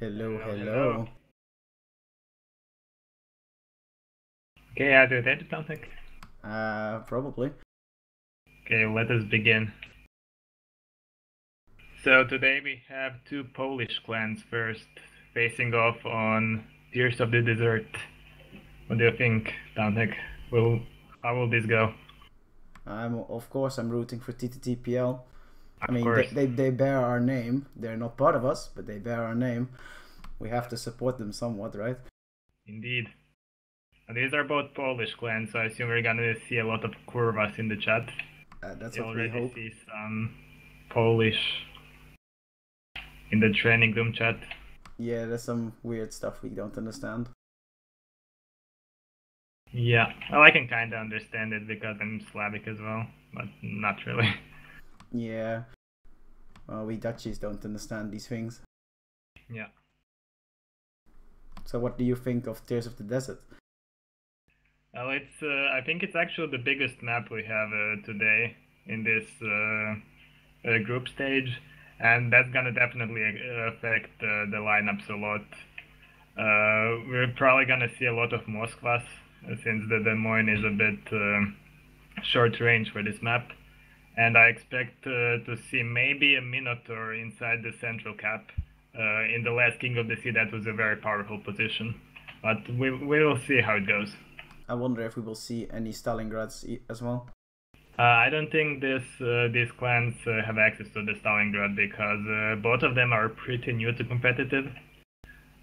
Hello, Hello, hello. hello. Okay, I do that something. Probably. Okay, let us begin. So today we have two Polish clans first, facing off on Tears of the Desert. What do you think, Tamtek? How will this go? Of course, I'm rooting for TTTPL. I Of mean, course, they bear our name. They're not part of us, but they bear our name. We have to support them somewhat, right? indeed. And these are both Polish clans, so I assume we're gonna see a lot of kurvas in the chat. That's You what we already hope. see some Polish in the training room chat. Yeah, there's some weird stuff we don't understand. Yeah, well, I can kind of understand it because I'm Slavic as well, but not really. Yeah. Well, we Dutchies don't understand these things. Yeah. So, what do you think of Tears of the Desert? Well, it's I think it's actually the biggest map we have today in this group stage, and that's gonna definitely affect the lineups a lot. We're probably gonna see a lot of Moskvas since the Des Moines is a bit short range for this map, and I expect to see maybe a Minotaur inside the central cap. In the last King of the Sea, that was a very powerful position, but we will see how it goes. I wonder if we will see any Stalingrads as well. I don't think these clans have access to the Stalingrad because both of them are pretty new to competitive.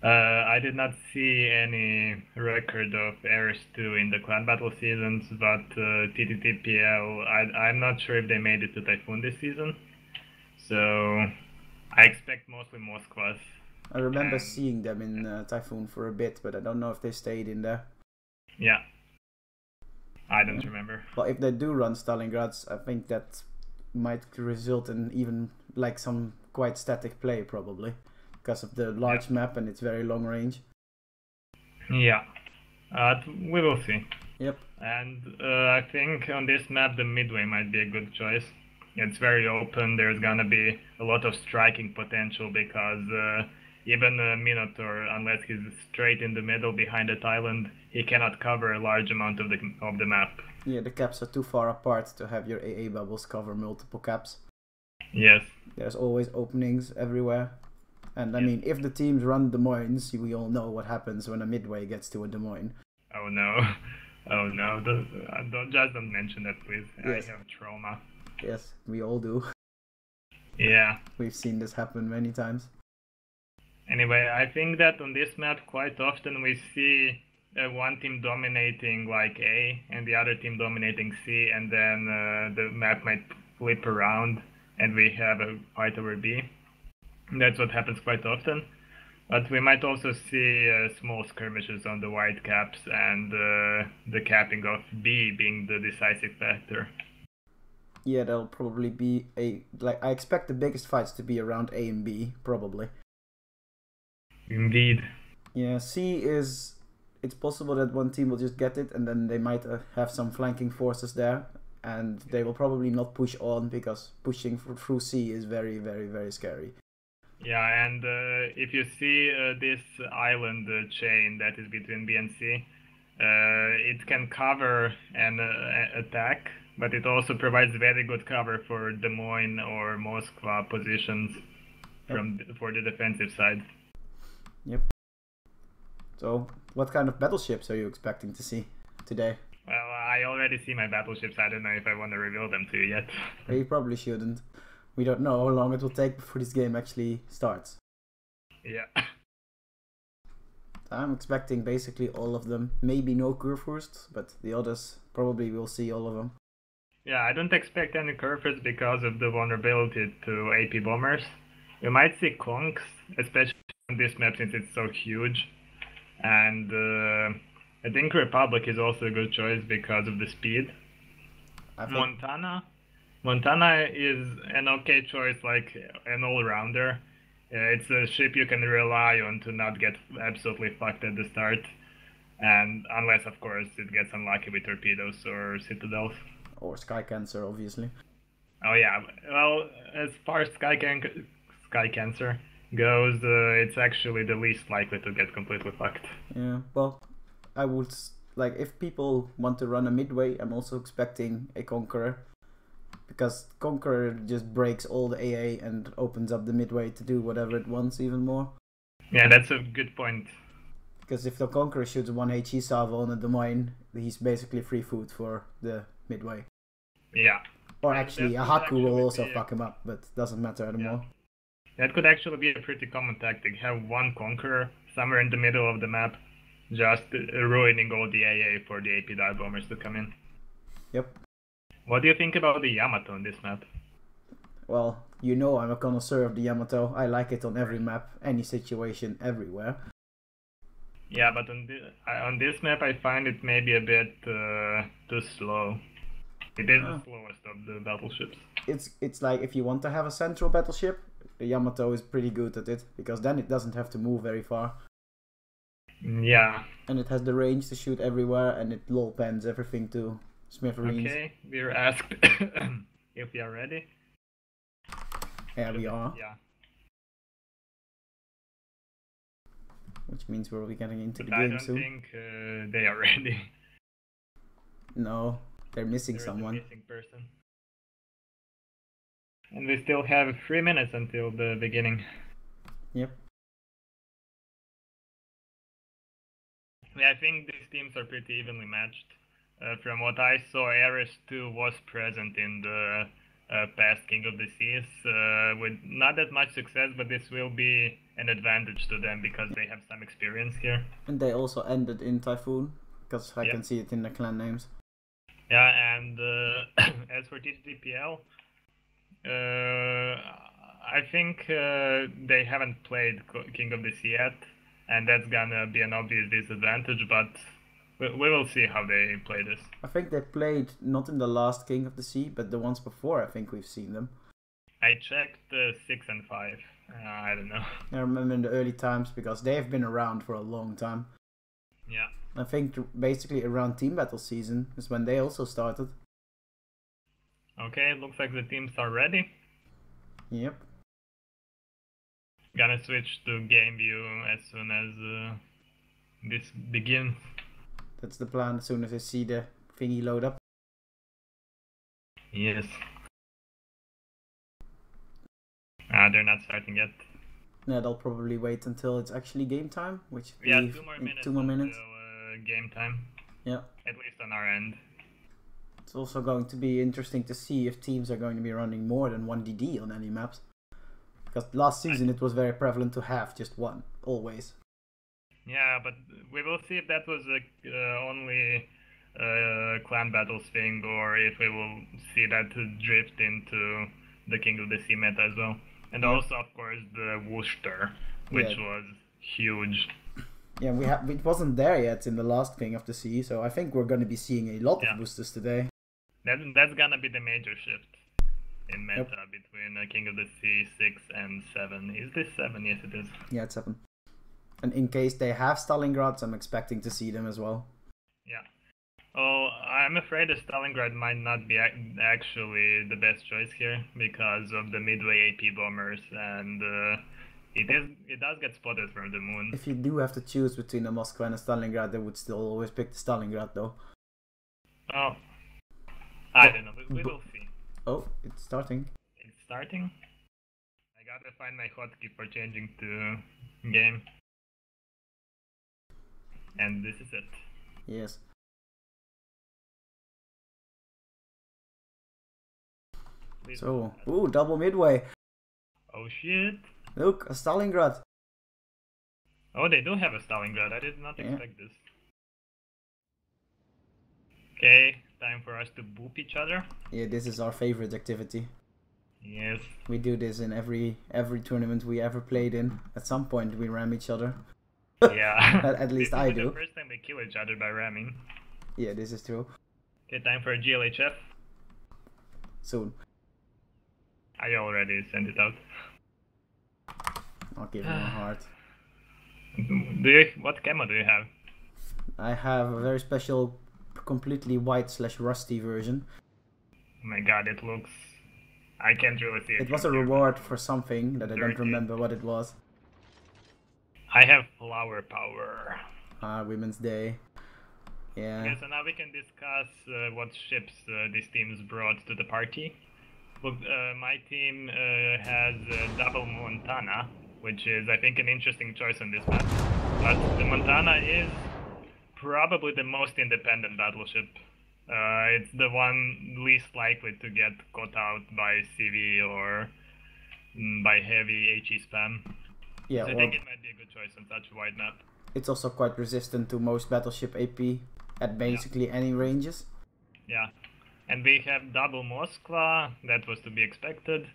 I did not see any record of Eris 2 in the clan battle seasons, but TTTPL, I'm not sure if they made it to Typhoon this season. So I expect mostly Moskvas. I remember And seeing them in Typhoon for a bit, but I don't know if they stayed in there. yeah, I don't remember. But if they do run Stalingrads, I think that might result in even like some quite static play probably because of the large map and its very long range. Yeah, we will see. Yep. And I think on this map the midway might be a good choice. It's very open. There's gonna be a lot of striking potential because even Minotaur, unless he's straight in the middle behind that island, he cannot cover a large amount of the map. Yeah, the caps are too far apart to have your AA bubbles cover multiple caps. Yes. There's always openings everywhere. And I Yes. mean, if the teams run Des Moines, we all know what happens when a midway gets to a Des Moines. Oh no. Oh no. Don't mention that, please. Yes. I have trauma. Yes, we all do. Yeah. We've seen this happen many times. Anyway, I think that on this map quite often we see one team dominating like A and the other team dominating C, and then the map might flip around and we have a fight over B. That's what happens quite often. But we might also see small skirmishes on the white caps and the capping of B being the decisive factor. Yeah, there'll probably be I expect the biggest fights to be around A and B, probably. Indeed. Yeah, C is. It's possible that one team will just get it, and then they might have some flanking forces there, and they will probably not push on because pushing through C is very, very, very scary. Yeah, and if you see this island chain that is between B and C, it can cover an attack, but it also provides very good cover for Des Moines or Moskva positions for the defensive side. Yep. So, what kind of battleships are you expecting to see today? Well, I already see my battleships. I don't know if I want to reveal them to you yet. You probably shouldn't. We don't know how long it will take before this game actually starts. Yeah. I'm expecting basically all of them. Maybe no Kurfürst, but the others probably will see all of them. Yeah, I don't expect any Kurfürst because of the vulnerability to AP bombers. We might see Kongs, especially on this map since it's so huge. And I think Republic is also a good choice because of the speed. Montana is an okay choice, like an all-rounder. It's a ship you can rely on to not get absolutely fucked at the start, and unless, of course, it gets unlucky with torpedoes or citadels. Or Sky Cancer, obviously. Oh yeah, well, as far as Sky Cancer, goes, it's actually the least likely to get completely fucked. Yeah, well, I would like if people want to run a midway, I'm also expecting a Conqueror, because Conqueror just breaks all the AA and opens up the midway to do whatever it wants even more. Yeah, that's a good point. Because if the Conqueror shoots one HE salvo on a domain, he's basically free food for the midway. Yeah. Or actually, a Haku will also fuck him up, but doesn't matter anymore. That could actually be a pretty common tactic. Have one Conqueror somewhere in the middle of the map, just ruining all the AA for the AP dive bombers to come in. Yep. What do you think about the Yamato on this map? Well, you know I'm a connoisseur of the Yamato. I like it on every map, any situation, everywhere. Yeah, but on this map I find it maybe a bit too slow. It is the slowest of the battleships. It's like if you want to have a central battleship, the Yamato is pretty good at it, because then it doesn't have to move very far. Yeah. And it has the range to shoot everywhere, and it lol pens everything to smithereens. Okay, we're asked if we are ready. Yeah, we are. Yeah. Which means we'll be getting into the I game don't soon. think they are ready. No, they're missing someone. A missing person. And we still have 3 minutes until the beginning. Yep. Yeah, I think these teams are pretty evenly matched. From what I saw, Ares 2 was present in the past King of the Seas with not that much success, but this will be an advantage to them because they have some experience here. And they also ended in Typhoon, because I can see it in the clan names. Yeah, and as for TTPL, I think they haven't played King of the Sea yet, and that's gonna be an obvious disadvantage, but we will see how they play this. I think they played not in the last King of the Sea, but the ones before. I think we've seen them. I checked 6 and 5. I don't know. I remember in the early times, because they have been around for a long time. Yeah. I think basically around team battle season is when they also started. Okay, it looks like the teams are ready. Yep. Gonna switch to game view as soon as this begins. That's the plan, as soon as I see the thingy load up. Yes. They're not starting yet. Yeah, they'll probably wait until it's actually game time, which we have 2 more minutes. 2 more minutes. Until, game time. Yeah. At least on our end. It's also going to be interesting to see if teams are going to be running more than one DD on any maps. Because last season it was very prevalent to have just one, always. Yeah, but we will see if that was only clan battles thing, or if we will see that drift into the King of the Sea meta as well. And also, of course, the Worcester, which was huge. Yeah, it wasn't there yet in the last King of the Sea, so I think we're going to be seeing a lot of boosters today. That's gonna be the major shift in meta between King of the Sea 6 and 7. Is this 7? Yes, it is. Yeah, it's 7. And in case they have Stalingrads, I'm expecting to see them as well. Yeah. Oh, I'm afraid the Stalingrad might not be actually the best choice here because of the midway AP bombers, and it does get spotted from the moon. If you do have to choose between a Moscow and a Stalingrad, I would still always pick the Stalingrad though. Oh, I don't know. We will see. Oh, it's starting. It's starting? I gotta find my hotkey for changing to game. And this is it. Yes. Please so, ooh, double midway. Oh shit. Look, a Stalingrad. Oh, they do have a Stalingrad. I did not expect this. Okay, time for us to boop each other. Yeah, this is our favorite activity. Yes. We do this in every tournament we ever played in. At some point we ram each other. Yeah. At least I do. The first time we kill each other by ramming. Yeah, this is true. Okay, time for a GLHF. Soon. I already sent it out. I'll give you a heart. What camo do you have? I have a very special, completely white / rusty version. Oh my god, it looks I can't really see it. It was a reward for something that I don't 30. remember what it was. I have flower power. Women's Day. Yeah. Okay, so now we can discuss what ships these teams brought to the party. Look, my team has double Montana, which is, I think, an interesting choice on this map. But the Montana is probably the most independent battleship. It's the one least likely to get caught out by CV or by heavy HE spam. Yeah, so I think it might be a good choice on such a wide map. It's also quite resistant to most battleship AP at basically any ranges. Yeah. And we have double Moskva, that was to be expected.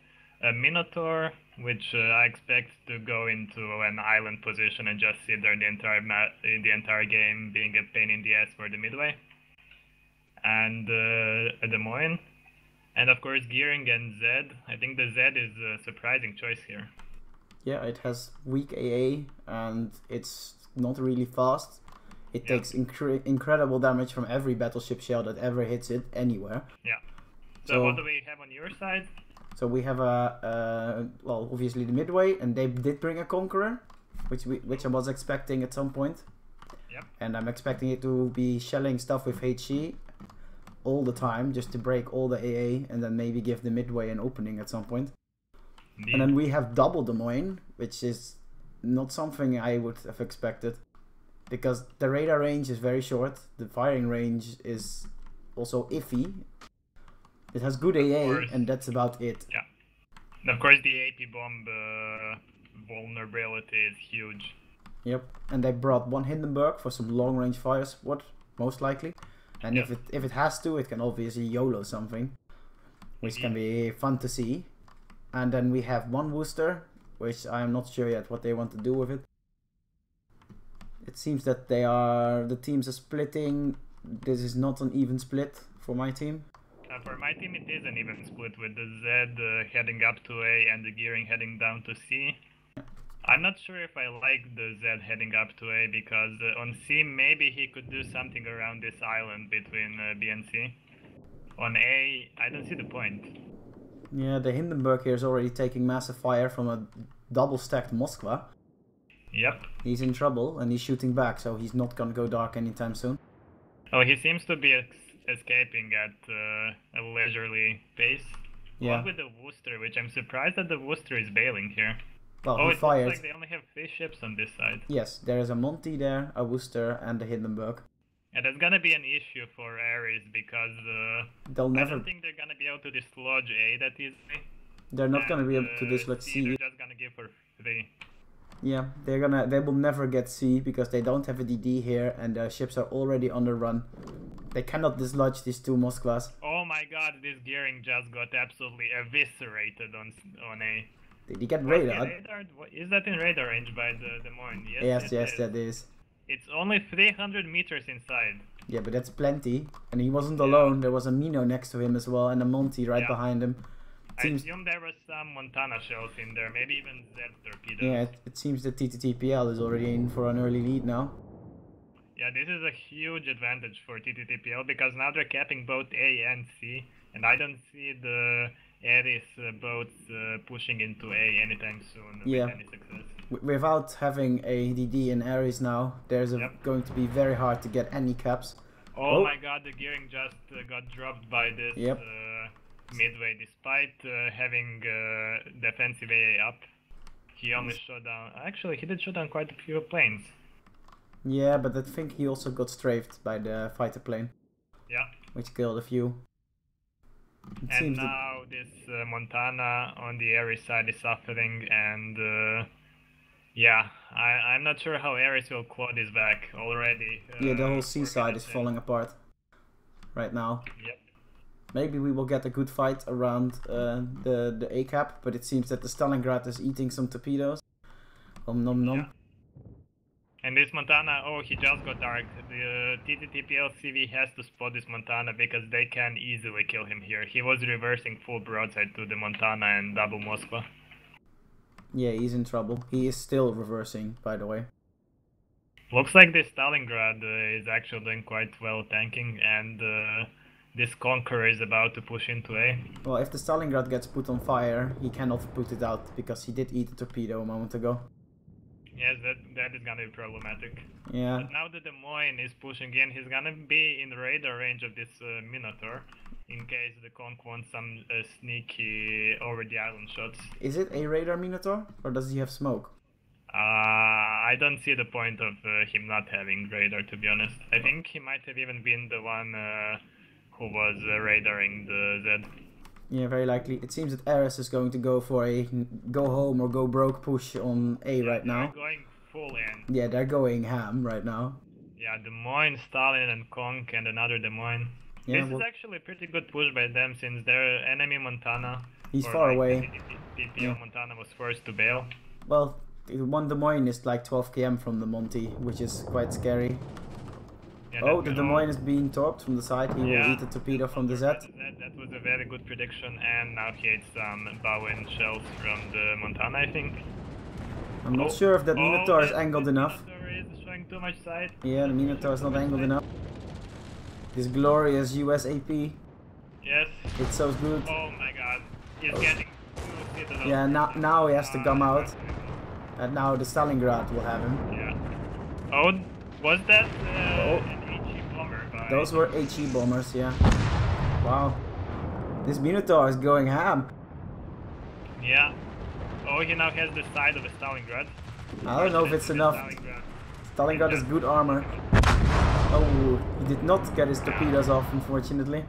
A Minotaur, which I expect to go into an island position and just sit there the entire game, being a pain in the ass for the midway. And a Des Moines. And of course Gearing and Zed. I think the Zed is a surprising choice here. Yeah, it has weak AA and it's not really fast. It takes incredible damage from every battleship shell that ever hits it anywhere. Yeah. So what do we have on your side? So we have well, obviously the Midway, and they did bring a Conqueror, which I was expecting at some point. Yep. And I'm expecting it to be shelling stuff with HE all the time, just to break all the AA, and then maybe give the Midway an opening at some point. Indeed. And then we have double Des Moines, which is not something I would have expected. Because the radar range is very short, the firing range is also iffy. It has good AA, and that's about it. Yeah. And of course the AP bomb vulnerability is huge. Yep, and they brought one Hindenburg for some long range fire support, most likely. And if it has to, it can obviously YOLO something, which can be fun to see. And then we have one Worcester, which I'm not sure yet what they want to do with it. It seems that the teams are splitting. This is not an even split for my team. For my team, it is an even split with the Z heading up to A and the Gearing heading down to C. I'm not sure if I like the Z heading up to A because on C maybe he could do something around this island between B and C. On A, I don't see the point. Yeah, the Hindenburg here is already taking massive fire from a double stacked Moskva. Yep. He's in trouble and he's shooting back, so he's not gonna go dark anytime soon. Oh, he seems to be escaping at a leisurely pace. Yeah. What with the Worcester, which I'm surprised that the Worcester is bailing here. Well, oh, he it fired. looks like they only have 3 ships on this side. Yes, there is a Monty there, a Worcester, and the Hindenburg. And that's gonna be an issue for Ares because they'll never. I don't think they're gonna be able to dislodge A that easily. They're not gonna be able to dislodge C. They're just gonna give for 3. Yeah, they will never get C because they don't have a DD here and their ships are already on the run. They cannot dislodge these 2 Moskvas. Oh my god, this Gearing just got absolutely eviscerated on A. Did he get radar? Is that in radar range by the Des Moines? Yes, that is. It's only 300 meters inside. Yeah, but that's plenty. And he wasn't alone. There was a Mino next to him as well and a Monty right behind him. I assume there was some Montana shells in there, maybe even Z torpedoes. Yeah, it seems that TTTPL is already in for an early lead now. Yeah, this is a huge advantage for TTTPL because now they're capping both A and C, and I don't see the Ares boats pushing into A anytime soon with any success. Without having a DD in Ares now, there's going to be very hard to get any caps. Oh my god, the Gearing just got dropped by this Midway, despite having defensive AA up. He only shot down. Actually, he did shoot down quite a few planes. Yeah, but I think he also got strafed by the fighter plane. Yeah. Which killed a few. And now this Montana on the Ares side is suffering, and yeah, I'm not sure how Ares will claw this back already. Yeah, the whole seaside is falling apart right now. Yep. Maybe we will get a good fight around the A cap, but it seems that the Stalingrad is eating some torpedoes. Nom nom nom. Yeah. And this Montana, oh, he just got dark. The TTTPL CV has to spot this Montana because they can easily kill him here. He was reversing full broadside to the Montana and double Moskva. Yeah, he's in trouble. He is still reversing, by the way. Looks like this Stalingrad is actually doing quite well tanking, and this Conqueror is about to push into A. Well, if the Stalingrad gets put on fire, he cannot put it out because he did eat a torpedo a moment ago. Yes, that is gonna be problematic. Yeah. But now the Des Moines is pushing in, he's gonna be in the radar range of this Minotaur, in case the Conq wants some sneaky over the island shots. Is it a radar Minotaur, or does he have smoke? I don't see the point of him not having radar, to be honest. I think he might have even been the one who was radaring the Z. Yeah, very likely. It seems that Ares is going to go for a go home or go broke push on A right now. They're going full in. Yeah, they're going ham right now. Yeah, Des Moines, Stalin, and Conq, and another Des Moines. Yeah, This is actually a pretty good push by them, since their enemy Montana. He's far away. TPL Montana was forced to bail. Well, one Des Moines is like 12 km from the Monty, which is quite scary. Yeah, oh, the Des Moines is being torped from the side. He will eat a torpedo from the Z. That was a very good prediction, and now he ate some Bowen shells from the Montana, I think. I'm not sure if that Minotaur is angled enough. Minotaur is showing too much side. Yeah, the Minotaur is not angled enough. This glorious US AP. Yes. It's so good. Oh my god. He's getting yeah, now he has to come out. And now the Stalingrad will have him. Yeah. Oh, was that an HE bomber? Those were HE bombers, yeah. Wow. This Minotaur is going ham. Yeah. Oh, he now has the side of a Stalingrad. I don't know if it's enough. Stalingrad is good armor. Oh, he did not get his torpedoes off, unfortunately.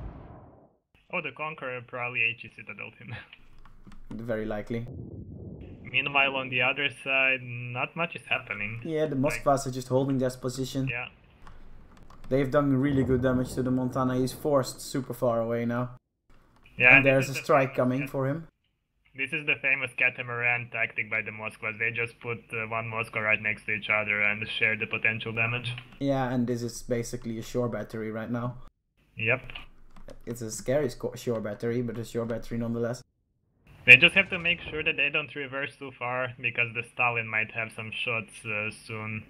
Oh, the Conqueror probably HE citadeled him. Very likely. Meanwhile, on the other side, not much is happening. Yeah, the Moskvas are just holding their position. Yeah. They've done really good damage to the Montana. He's forced super far away now. Yeah, and there's a strike coming for him. This is the famous catamaran tactic by the Moskvas. They just put one Moskva right next to each other and share the potential damage. Yeah, and this is basically a shore battery right now. Yep. It's a scary shore battery, but a shore battery nonetheless. They just have to make sure that they don't reverse too far, because the Stalin might have some shots soon,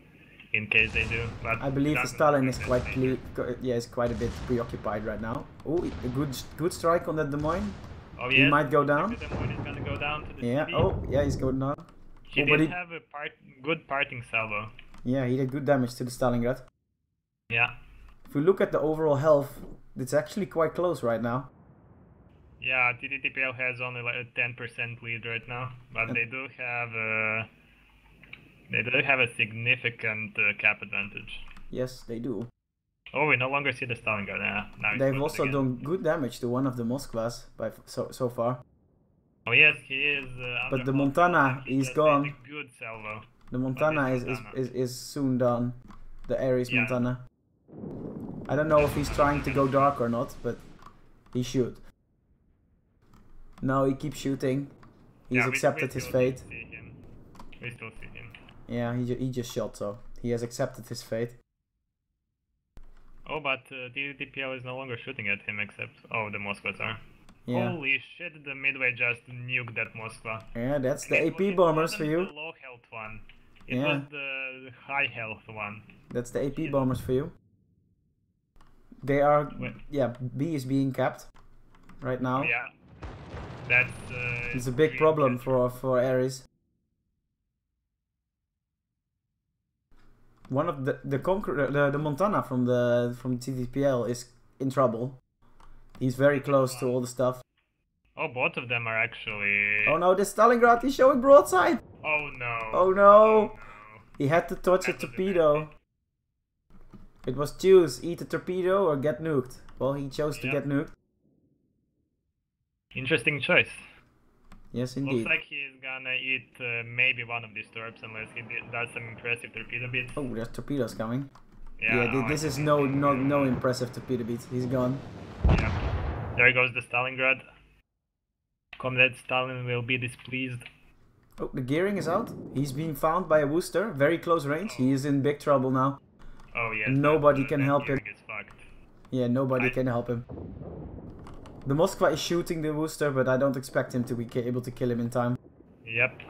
in case they do. But I believe the Stalin is quite is quite a bit preoccupied right now. Oh, a good strike on that Des Moines. Oh, yes. He might go down. The Des Moines is gonna go down to the yeah. city. Oh, yeah, he's going down. He did have a good parting salvo. Yeah, he did good damage to the Stalingrad. Yeah. If we look at the overall health, it's actually quite close right now. Yeah, TTTPL has only like a 10% lead right now, but they do have a significant cap advantage. Yes, they do. Oh, we no longer see the Stalingrad. Now they've also done good damage to one of the Moskvas by so far. Oh yes, he is. But the Montana is gone. Good salvo. The Montana is soon done. The Ares Montana. I don't know if he's trying to go dark or not, but he should. No, he keeps shooting. He's accepted his fate. We still see him. Yeah, he just shot, so he has accepted his fate. Oh, but TTPL is no longer shooting at him, except the Moskvas are. Yeah. Holy shit! The Midway just nuked that Moskva. Yeah, that's the AP bombers for you. It wasn't the low health one. It was the high health one. That's the AP bombers for you. They are. Yeah, B is being capped right now. Yeah. That's it's a big problem for Ares. One of the Montana from TTPL is in trouble. He's very close to all the stuff. Oh, both of them are actually. Oh no, the Stalingrad is showing broadside. Oh no. Oh no. He had to touch a torpedo. It was choose, eat a torpedo or get nuked. Well, he chose to get nuked. Interesting choice. Yes, indeed. Looks like he's gonna eat maybe one of these torps unless he does some impressive torpedo beats. Oh, there's torpedoes coming. Yeah, this is no impressive torpedo beats. He's gone. Yeah. There goes the Stalingrad. Comrade Stalin will be displeased. Oh, the gearing is out. He's being found by a Worcester. Very close range. He is in big trouble now. Oh yes. Nobody can help him. Fucked. Yeah, nobody can help him. The Moskva is shooting the Worcester, but I don't expect him to be able to kill him in time. Yep.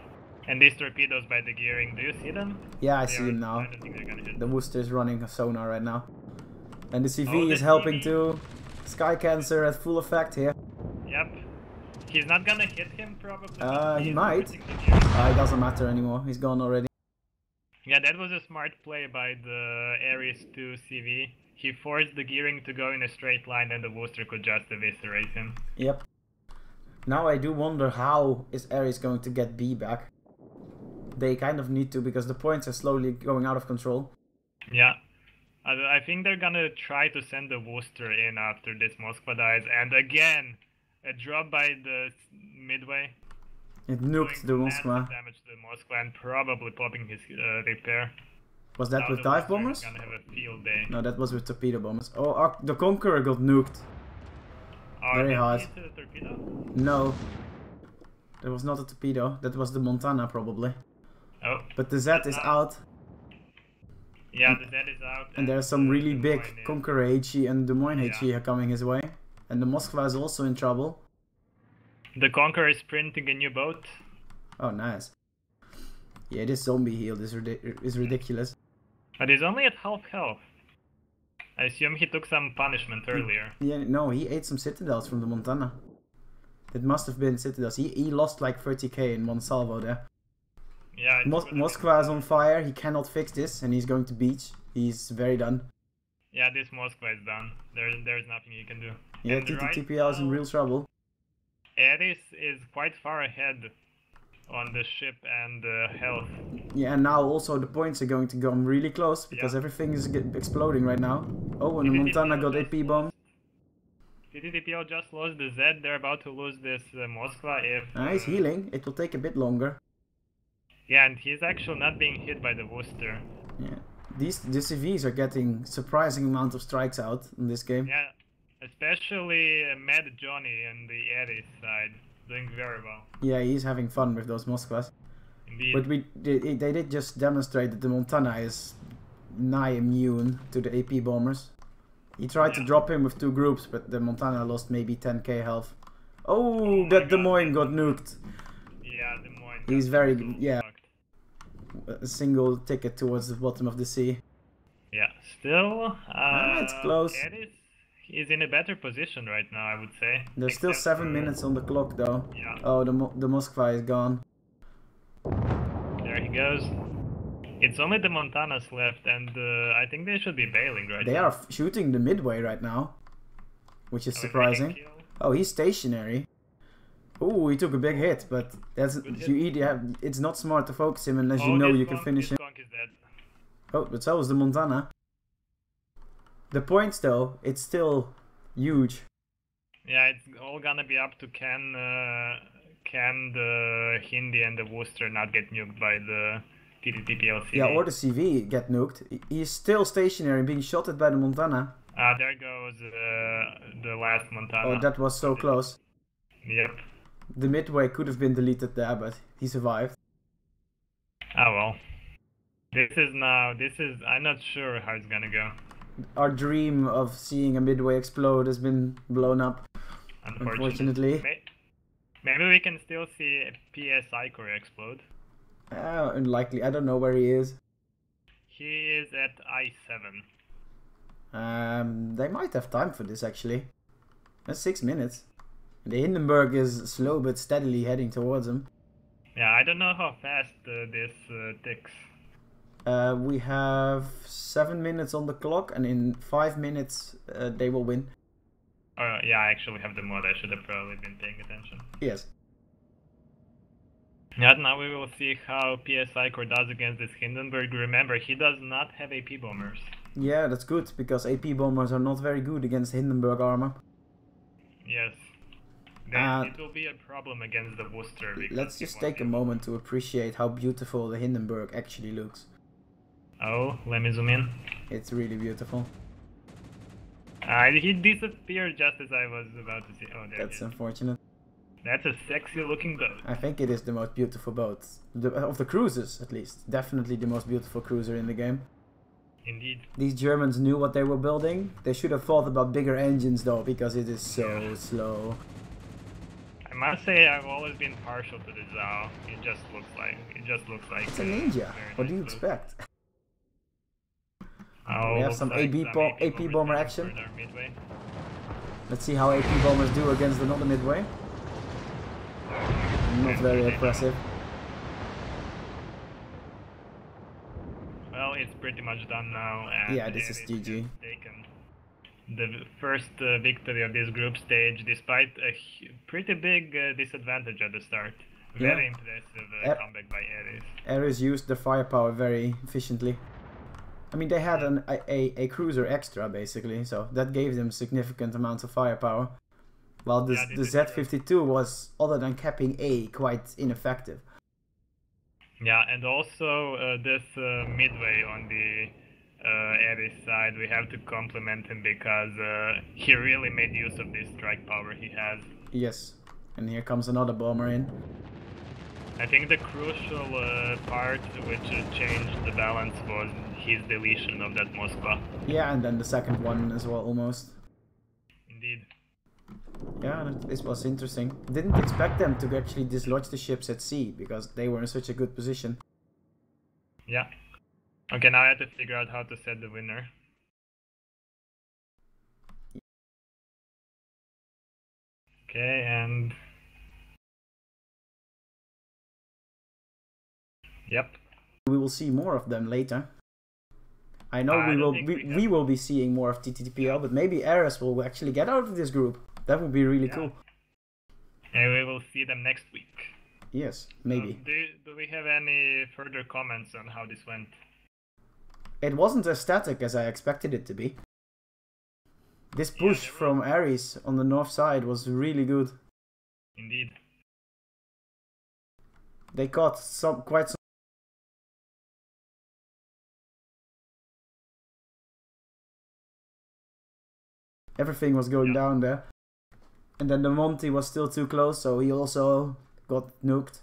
And these torpedoes by the gearing, do you see them? Yeah, I see him now. I don't think they're gonna hit. The Worcester is running a sonar right now. And the CV is helping too. Sky Cancer at full effect here. Yep. He's not gonna hit him probably. He He's might. hitting the gear. It doesn't matter anymore. He's gone already. Yeah, that was a smart play by the Ares 2 CV. He forced the gearing to go in a straight line and the booster could just eviscerate him. Yep. Now I do wonder how is Ares going to get B back. They kind of need to because the points are slowly going out of control. Yeah. I think they're gonna try to send the booster in after this Moskva dies. And again, a drop by the midway. It nuked the Moskva. Damage to the Moskva and probably popping his repair. Was that with dive bombers? Gonna have a field day. No, that was with torpedo bombers. Oh, the Conqueror got nuked. Very hard. Did the torpedo? No. That was not a torpedo. That was the Montana probably. Oh. But the Z is out. Yeah, the Z is out. And there's some really big Conqueror HE and Des Moines HE are coming his way. And the Moskva is also in trouble. The Conqueror is printing a new boat. Oh, nice. Yeah, this zombie heal is ridiculous. But he's only at half health. I assume he took some punishment earlier. Yeah, no, he ate some citadels from the Montana. It must have been citadels. He lost like 30k in one salvo there. Yeah. Moskva is on fire. He cannot fix this, and he's going to beach. He's very done. Yeah, this Moskva is done. There's nothing he can do. Yeah, TTPL is in real trouble. Ares is quite far ahead on the ship and health. Yeah, and now also the points are going to come really close because everything is exploding right now. Oh, and the Montana got AP bomb. TTPL just lost the Z. They're about to lose this Moskva if... He's healing. It will take a bit longer. Yeah, and he's actually not being hit by the booster. Yeah, the CVs are getting surprising amount of strikes out in this game. Yeah, especially Mad Johnny and the Ares side. Doing very well. Yeah, he's having fun with those Moskvas. Indeed. But they did just demonstrate that the Montana is nigh immune to the AP bombers. He tried to drop him with 2 groups, but the Montana lost maybe 10k health. Oh, that Des Moines got nuked. Yeah, Des Moines. He's very, a single ticket towards the bottom of the sea. Yeah, still, it's close. Ares is in a better position right now, I would say. There's still 7 minutes on the clock though. Yeah. Oh, the Moskva is gone. There he goes. It's only the Montanas left, and I think they should be bailing right now. They are shooting the midway right now, which is surprising. Oh, he's stationary. Oh, he took a big hit, but that's it's not smart to focus him unless you know you can finish him. Is dead. Oh, but so is the Montana. The points though, it's still huge. Yeah, it's all gonna be up to can the Hindi and the Worcester not get nuked by the TTPLC? Yeah, or the CV get nuked. He's still stationary, being shot at by the Montana. There goes the last Montana. Oh, that was so close. Yep. The midway could have been deleted there, but he survived. Oh well. I'm not sure how it's gonna go. Our dream of seeing a midway explode has been blown up, unfortunately. Maybe we can still see PS Icor explode. Unlikely. I don't know where he is. He is at I7. They might have time for this actually. That's 6 minutes. The Hindenburg is slow but steadily heading towards him. Yeah, I don't know how fast this ticks. We have 7 minutes on the clock, and in 5 minutes they will win. Yeah, I actually have the mod. I should have probably been paying attention. Yes. Yeah, now we will see how PSI Core does against this Hindenburg. Remember, he does not have AP bombers. Yeah, that's good, because AP bombers are not very good against Hindenburg armor. Yes. Then it will be a problem against the Worcester. Let's just take a moment to appreciate how beautiful the Hindenburg actually looks. Oh, let me zoom in. It's really beautiful. He disappeared just as I was about to see. Oh, there That's unfortunate. That's a sexy looking boat. I think it is the most beautiful boat. Of the cruisers, at least. Definitely the most beautiful cruiser in the game. Indeed. These Germans knew what they were building. They should have thought about bigger engines though, because it is so slow. I must say I've always been partial to the Zao. It just looks like it's a ninja. What do you expect? Oh, we have some AP bomber action. Let's see how AP bombers do against another midway. Not very impressive. Well, it's pretty much done now, and yeah, this is GG. Taken the first victory of this group stage, despite a pretty big disadvantage at the start. Very impressive comeback by Ares. Ares used the firepower very efficiently. I mean, they had a cruiser extra, basically, so that gave them significant amounts of firepower. While the Z-52 was, other than capping A, quite ineffective. Yeah, and also this midway on the Ares side, we have to compliment him because he really made use of this strike power he has. Yes, and here comes another bomber in. I think the crucial part which changed the balance was his deletion of that Moskva. Yeah, and then the second one as well, almost. Indeed. Yeah, this was interesting. Didn't expect them to actually dislodge the ships at sea, because they were in such a good position. Yeah. Okay, now I have to figure out how to set the winner. Okay, and... Yep. We will see more of them later. I know we will be seeing more of TTTPL, but maybe Ares will actually get out of this group. That would be really cool. And we will see them next week. Yes, maybe. Do we have any further comments on how this went? It wasn't as static as I expected it to be. This push from Ares on the north side was really good. Indeed. They caught quite some. Everything was going down there. And then the Monty was still too close, so he also got nuked.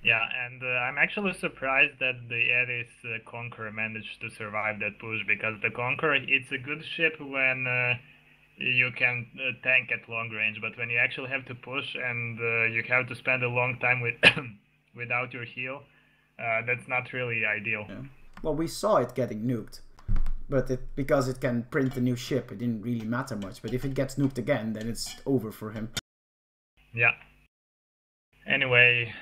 Yeah, and I'm actually surprised that the Ares Conqueror managed to survive that push, because the Conqueror, it's a good ship when you can tank at long range, but when you actually have to push and you have to spend a long time with without your heal, that's not really ideal. Yeah. Well, we saw it getting nuked. But because it can print a new ship, it didn't really matter much. But if it gets nuked again, then it's over for him. Yeah. Anyway,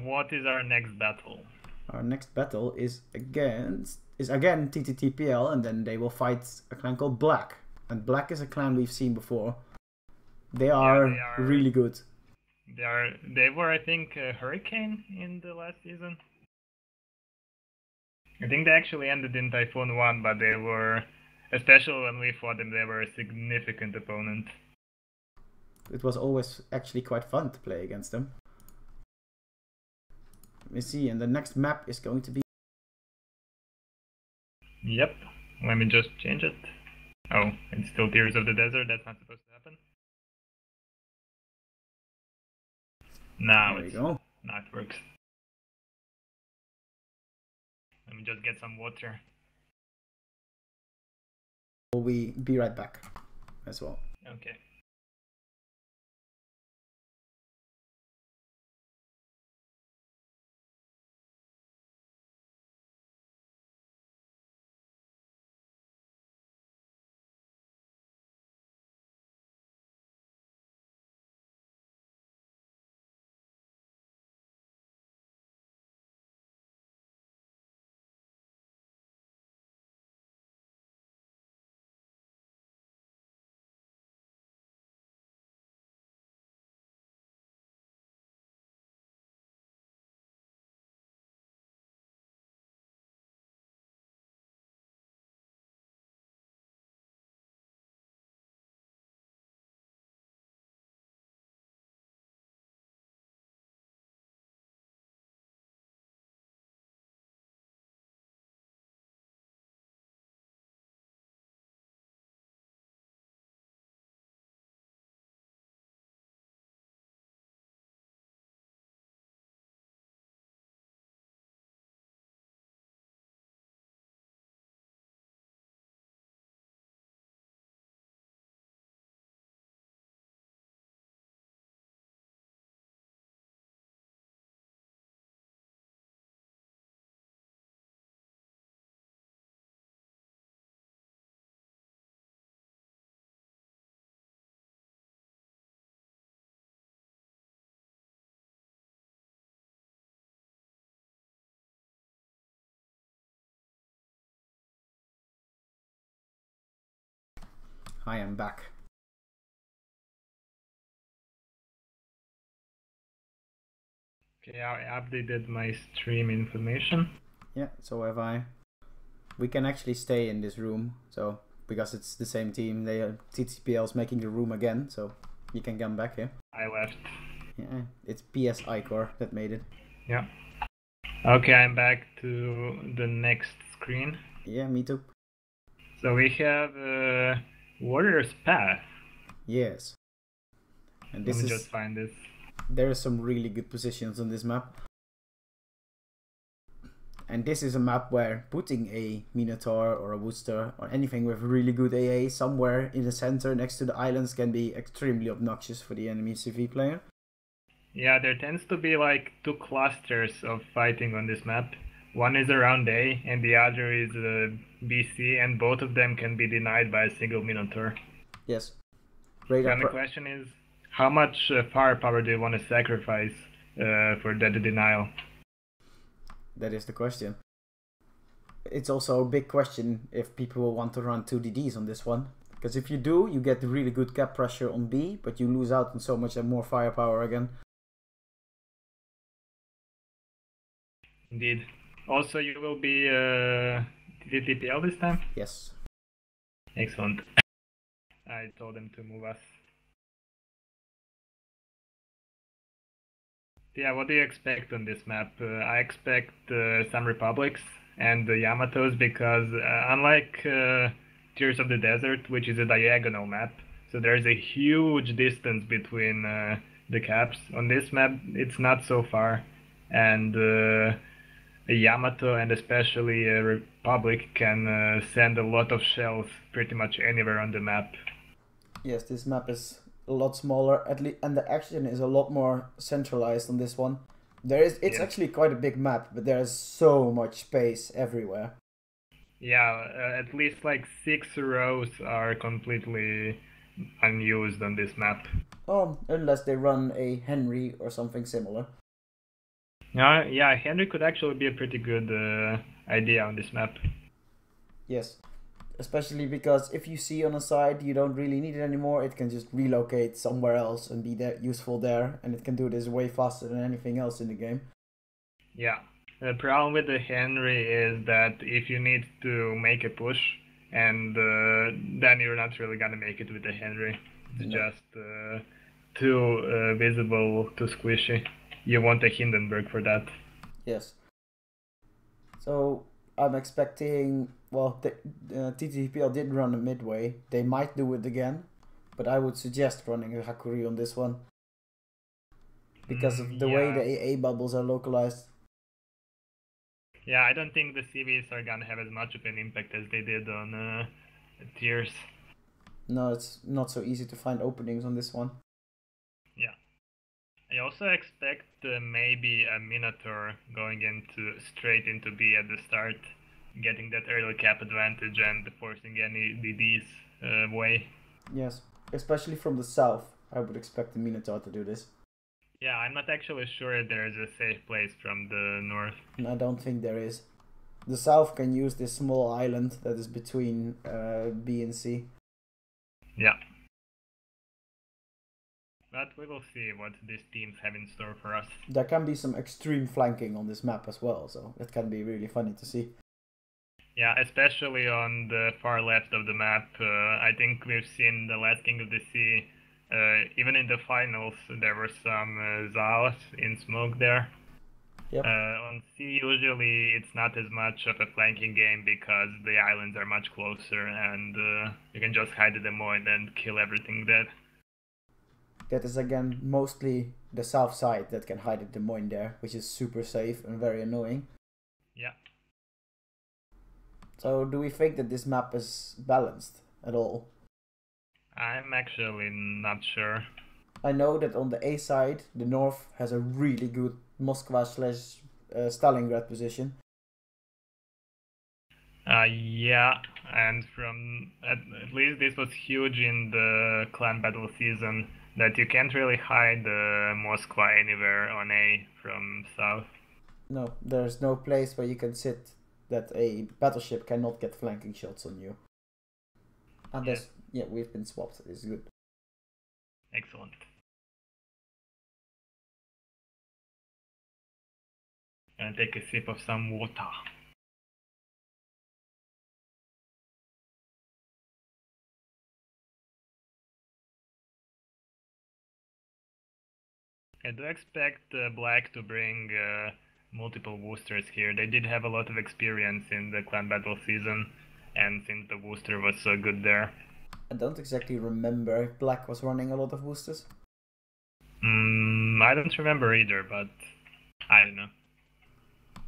what is our next battle? Our next battle is again TTTPL, and then they will fight a clan called Black. And Black is a clan we've seen before. They are really good. They were, I think, Hurricane in the last season. I think they actually ended in Typhoon 1, but they were, especially when we fought them, they were a significant opponent. It was always actually quite fun to play against them. Let me see, and the next map is going to be... Yep, let me just change it. Oh, it's still Tears of the Desert, that's not supposed to happen. Now it works. Let me just get some water. We'll be right back as well. Okay. I am back. Okay, I updated my stream information. Yeah, so have I. We can actually stay in this room, so because it's the same team, TTPL's making the room again, so you can come back here. I left. Yeah, it's PS Icor that made it. Yeah. Okay, I'm back to the next screen. Yeah, me too. So we have Warrior's Path. Yes. And Let me just find this. There are some really good positions on this map. And this is a map where putting a Minotaur or a Wooster or anything with really good AA somewhere in the center next to the islands can be extremely obnoxious for the enemy CV player. Yeah, there tends to be like two clusters of fighting on this map. One is around A and the other is BC, and both of them can be denied by a single Minotaur. Yes. And the question is, how much firepower do you want to sacrifice for that denial? That is the question. It's also a big question if people will want to run 2 DDs on this one. Because if you do, you get really good cap pressure on B, but you lose out on so much and more firepower again. Indeed. Also, you will be TTPL this time? Yes. Excellent. I told them to move us. Yeah, what do you expect on this map? I expect some Republics and the Yamatos because unlike Tears of the Desert, which is a diagonal map, so there's a huge distance between the caps. On this map, it's not so far, and a Yamato and especially a Republic can send a lot of shells pretty much anywhere on the map. Yes, this map is a lot smaller, at least, and the action is a lot more centralized on this one. It's actually quite a big map, but there's so much space everywhere. Yeah, at least like 6 rows are completely unused on this map. Oh, unless they run a Henry or something similar. Yeah, Henry could actually be a pretty good idea on this map. Yes. Especially because if you see on a side you don't really need it anymore, it can just relocate somewhere else and be useful there, and it can do this way faster than anything else in the game. Yeah, the problem with the Henry is that if you need to make a push, and then you're not really gonna make it with the Henry. It's just too visible, too squishy. You want a Hindenburg for that. Yes. So I'm expecting, well, TTPL did run a midway. They might do it again, but I would suggest running a Hakuri on this one. Because of the way the AA bubbles are localized. Yeah, I don't think the CVs are gonna have as much of an impact as they did on Tears. No, it's not so easy to find openings on this one. Yeah. I also expect maybe a Minotaur going straight into B at the start, getting that early cap advantage and forcing any DDs away. Yes, especially from the south, I would expect the Minotaur to do this. Yeah, I'm not actually sure if there is a safe place from the north. I don't think there is. The south can use this small island that is between B and C. Yeah. But we will see what these teams have in store for us. There can be some extreme flanking on this map as well, so it can be really funny to see. Yeah, especially on the far left of the map. I think we've seen the last King of the Sea. Even in the finals, there were some Zaos in smoke there. Yep. On C, usually it's not as much of a flanking game because the islands are much closer and you can just hide the Des Moines and kill everything dead. That is again mostly the south side that can hide a Des Moines there, which is super safe and very annoying. Yeah. So do we think that this map is balanced at all? I'm actually not sure. I know that on the A side, the north has a really good Moskva/Stalingrad position. Yeah, and from at least this was huge in the clan battle season, that you can't really hide Moskva anywhere on A from south. No, there's no place where you can sit that a battleship cannot get flanking shots on you. Unless Yeah, we've been swapped. It's good. Excellent. Gonna take a sip of some water. I do expect Black to bring multiple boosters here. They did have a lot of experience in the clan battle season, and since the booster was so good there. I don't exactly remember if Black was running a lot of boosters. I don't remember either, but I don't know.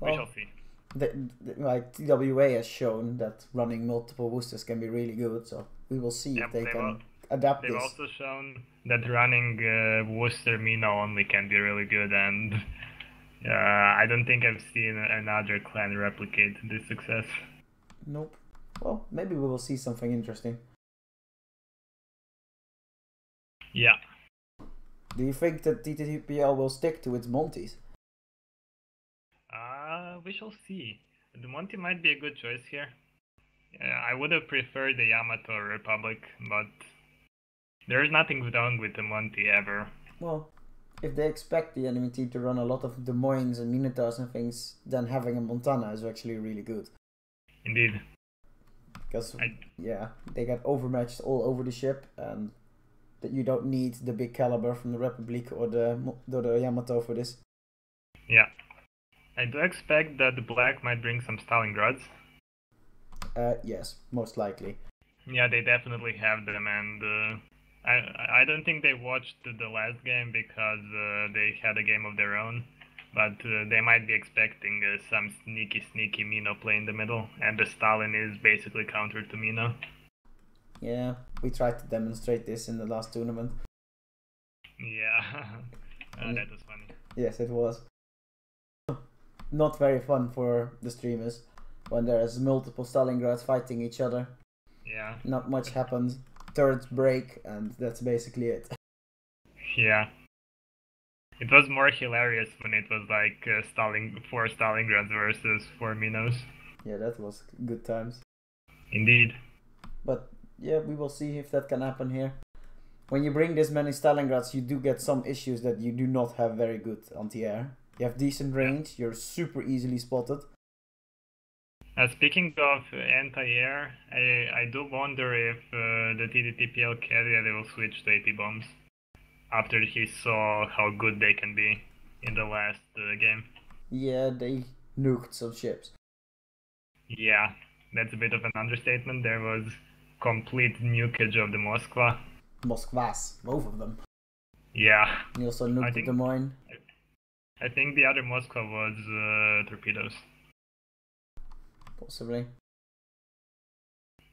Well, we shall see. Like TWA has shown that running multiple boosters can be really good, so we will see if they can adapt this. They've also shown that running booster Mina only can be really good, and I don't think I've seen another clan replicate this success. Nope. Well, maybe we will see something interesting. Yeah. Do you think that TTPL will stick to its Monties? We shall see. The Monty might be a good choice here. I would have preferred the Yamato Republic, but there's nothing wrong with the Monty ever. Well, if they expect the enemy team to run a lot of Des Moines and Minotaurs and things, then having a Montana is actually really good. Indeed. Because, they get overmatched all over the ship, and that you don't need the big caliber from the Republic or the Yamato for this. Yeah. I do expect that the Black might bring some Stalingrads. Yes, most likely. Yeah, they definitely have them, and I don't think they watched the last game because they had a game of their own, but they might be expecting some sneaky Mino play in the middle, and the Stalin is basically counter to Mino. Yeah, we tried to demonstrate this in the last tournament. Yeah, that was funny. Yes, it was. Not very fun for the streamers when there's multiple Stalingrads fighting each other. Yeah. Not much happens. Turrets break, and that's basically it. Yeah. It was more hilarious when it was like 4 Stalingrads versus 4 Minos. Yeah, that was good times. Indeed. But yeah, we will see if that can happen here. When you bring this many Stalingrads, you do get some issues that you do not have very good anti-air. You have decent range, you're super easily spotted. Speaking of anti-air, I do wonder if the TTTPL carrier will switch to AP bombs after he saw how good they can be in the last game. Yeah, they nuked some ships. Yeah, that's a bit of an understatement. There was complete nukage of the Moskva. Moskvas, both of them. Yeah. He also nuked the Des Moines. I think the other Moskva was torpedoes. Possibly.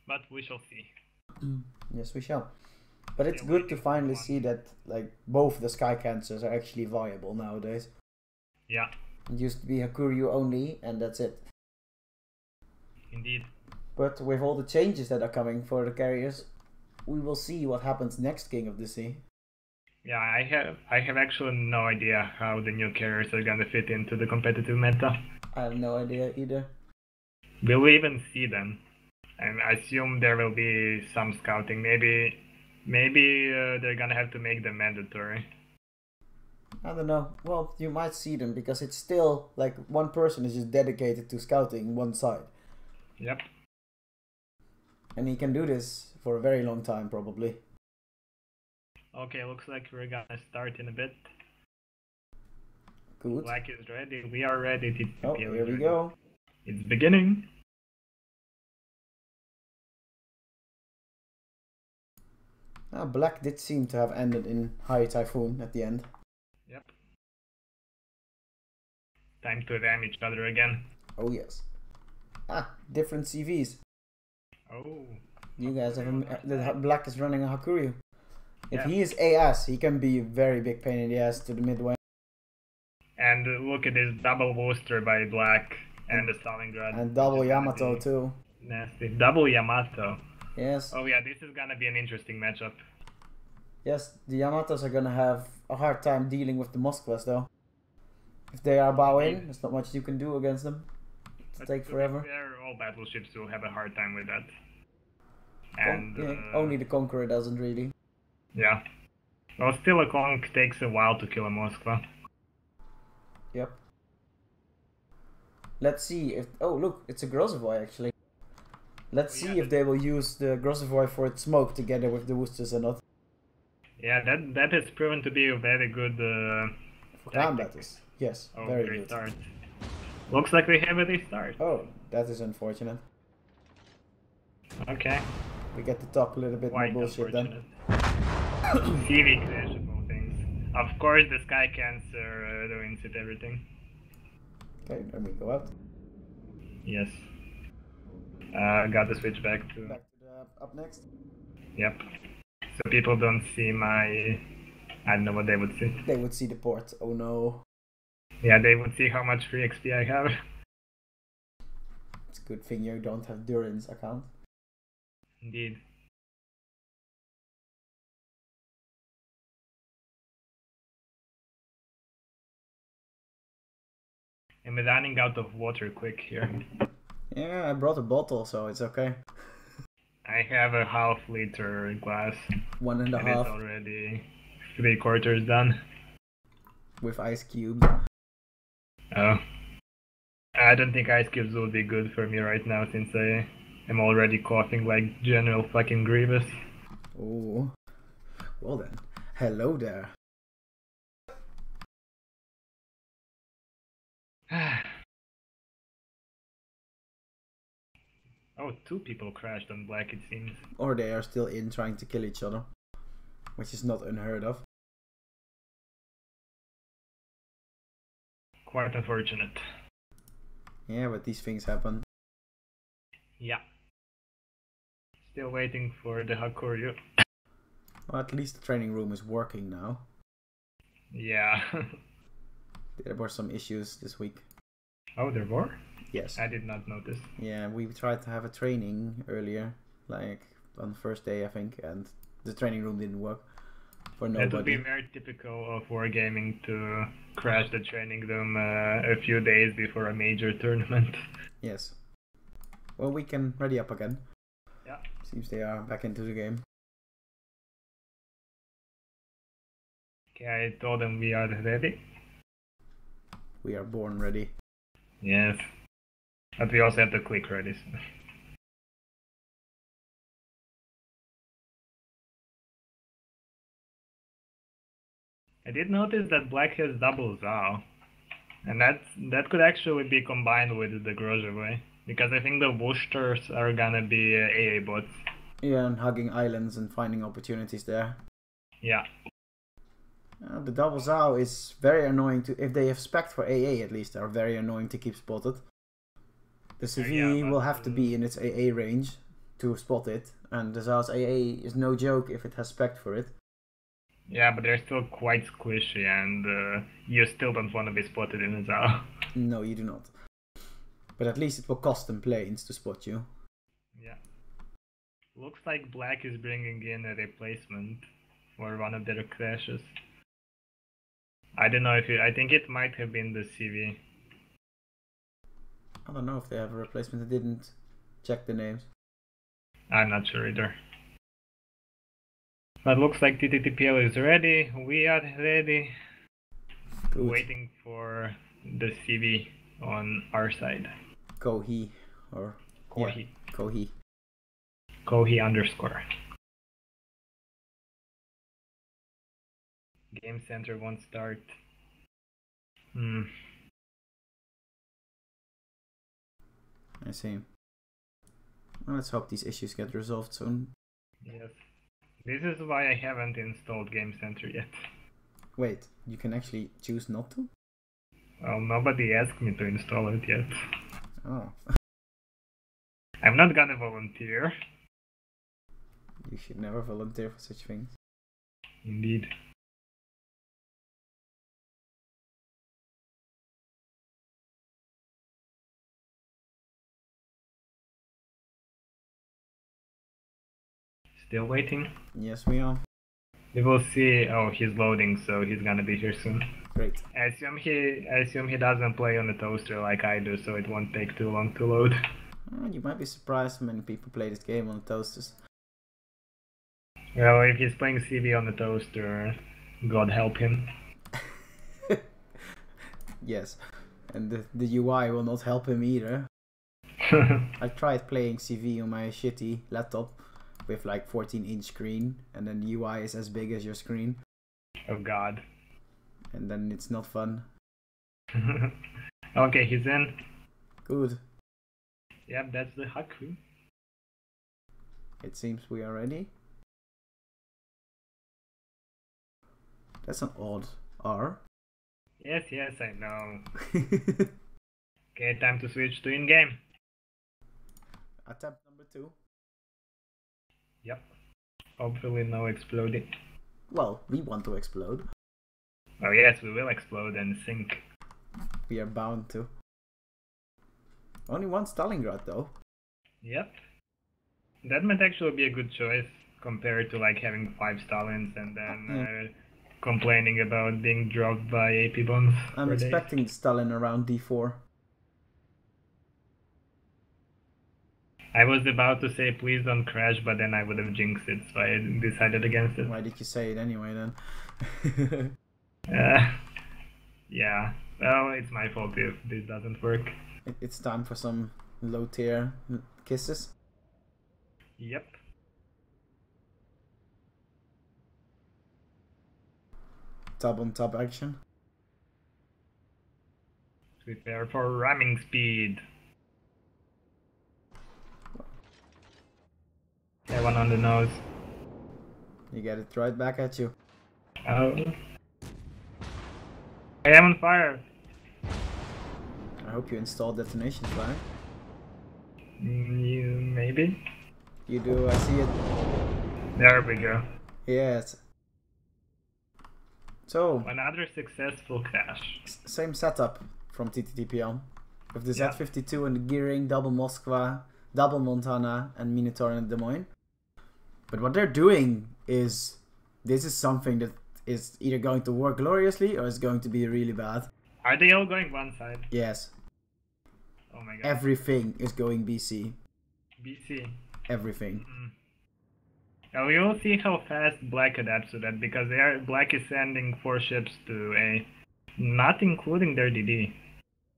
But we shall see. Yes, we shall. But it's good to finally see that like both the Sky Cancers are actually viable nowadays. Yeah. It used to be Hakuryu only, and that's it. Indeed. But with all the changes that are coming for the carriers, we will see what happens next King of the Sea. Yeah, I have actually no idea how the new carriers are gonna fit into the competitive meta. I have no idea either. Will we even see them? And I assume there will be some scouting. Maybe they're gonna have to make them mandatory. I don't know. Well, you might see them because it's still like one person is just dedicated to scouting one side. Yep. And he can do this for a very long time, probably. Okay, looks like we're gonna start in a bit. Good. Black is ready. We are ready. Oh, here we go. It's beginning. Black did seem to have ended in High Typhoon at the end. Yep. Time to ram each other again. Oh yes. Different CVs. Oh. You guys have Black is running a Hakuryu. If he is AS, he can be a very big pain in the ass to the midway. And look at this double booster by Black and the Stalingrad. And double Yamato too. Nasty. Double Yamato. Yes. Oh yeah, this is gonna be an interesting matchup. Yes, the Yamatos are gonna have a hard time dealing with the Moskvas though. If they are bow in, there's not much you can do against them. It'll take forever. All battleships will have a hard time with that. And Yeah, only the Conqueror doesn't really. yeah. Well, still a conk takes a while to kill a Moskva. Yep. Let's see if... Oh, look, it's a Grozavoy actually. Let's see if they will use the Grozavoy for its smoke together with the Woosters or not. Yeah, that has proven to be a very good For ground battles. Yes, Oh, very great good. start. Looks like we have a restart. Oh, that is unfortunate. Okay. We get to talk a little bit Quite more bullshit then. CV crash of all things. Of course, the Sky Cancer ruins it everything. Okay, then we go out. Yes. Got to switch back to... Back to the up next. Yep. So people don't see my... I don't know what they would see. They would see the port. Oh no. Yeah, they would see how much free XP I have. It's a good thing you don't have Durin's account. Indeed. I'm running out of water quick here. Yeah, I brought a bottle, so it's okay. I have a half-liter glass. 1.5. It's already 3/4 done. With ice cubes. Oh. I don't think ice cubes will be good for me right now since I am already coughing like General fucking Grievous. Oh. Well then. Hello there. Oh, 2 people crashed on black it seems. Or they are still in trying to kill each other. Which is not unheard of. Quite unfortunate. Yeah, but these things happen. Yeah. Still waiting for the Hakuryu. Well, at least the training room is working now. Yeah. There were some issues this week. Oh, there were? Yes. I did not notice. Yeah, we tried to have a training earlier, like on the first day I think, and the training room didn't work for nobody. It would be very typical of wargaming to crash the training room a few days before a major tournament. Yes. Well, we can ready up again. Yeah. Seems they are back into the game. Okay, I told them we are ready. We are born ready. Yes. But we also have to click ready. So. I did notice that black has double Zao. And that could actually be combined with the Grozavoy. Because I think the Woosters are gonna be AA bots. Yeah, and hugging islands and finding opportunities there. Yeah. The double Zao is very annoying to, if they have spec for AA at least, are very annoying to keep spotted. The CV will have to be in its AA range to spot it, and the Zao's AA is no joke if it has spec for it. Yeah, but they're still quite squishy, and you still don't want to be spotted in a Zao. No, you do not. But at least it will cost them planes to spot you. Yeah. Looks like black is bringing in a replacement for one of their crashes. I don't know if I think it might have been the CV. I don't know if they have a replacement. I didn't check the names. I'm not sure either. But looks like TTTPL is ready. We are ready. Good. Waiting for the CV on our side. Kohi or Kohi. Yeah, Kohi. Kohi underscore. Game center won't start. I see. Well, let's hope these issues get resolved soon. Yes. This is why I haven't installed Game Center yet. Wait, you can actually choose not to? Well, nobody asked me to install it yet. Oh. I'm not gonna volunteer. You should never volunteer for such things. Indeed. Still waiting? Yes, we are. We will see. Oh, he's loading, so he's gonna be here soon. Great. I assume he doesn't play on the toaster like I do, so it won't take too long to load. You might be surprised how many people play this game on the toasters. Well, if he's playing CV on the toaster, God help him. Yes, and the UI will not help him either. I tried playing CV on my shitty laptop with like 14-inch screen, and then the UI is as big as your screen. Oh God. And then it's not fun. Okay, he's in. Good. Yep, that's the Haku. It seems we are ready. That's an odd R. Yes, I know. Okay, time to switch to in-game. Attempt number 2. Yep. Hopefully no exploding. Well, we want to explode. Oh yes, we will explode and sink. We are bound to. Only one Stalingrad though. Yep. That might actually be a good choice compared to like having 5 Stalins and then complaining about being dropped by AP bombs. I'm expecting Stalin around D4. I was about to say please don't crash, but then I would have jinxed it, so I decided against it. Why did you say it anyway then? Yeah, well, it's my fault if this doesn't work. It's time for some low tier kisses. Yep. Tab on tab action. Prepare for ramming speed. Yeah, one on the nose. You get it right back at you. Oh. I am on fire. I hope you installed detonation flag. Maybe. You do, I see it. There we go. Yes. So, Another successful crash. same setup from TTTPL. With the Yeah. Z52 and the gearing, double Moskva, double Montana, and Minotaur and Des Moines. But what they're doing is, this is something that is either going to work gloriously or is going to be really bad. Are they all going one side? Yes. Oh my god. Everything is going BC. BC. Everything. Now we will see how fast Black adapts to that, because Black is sending 4 ships to A, not including their DD.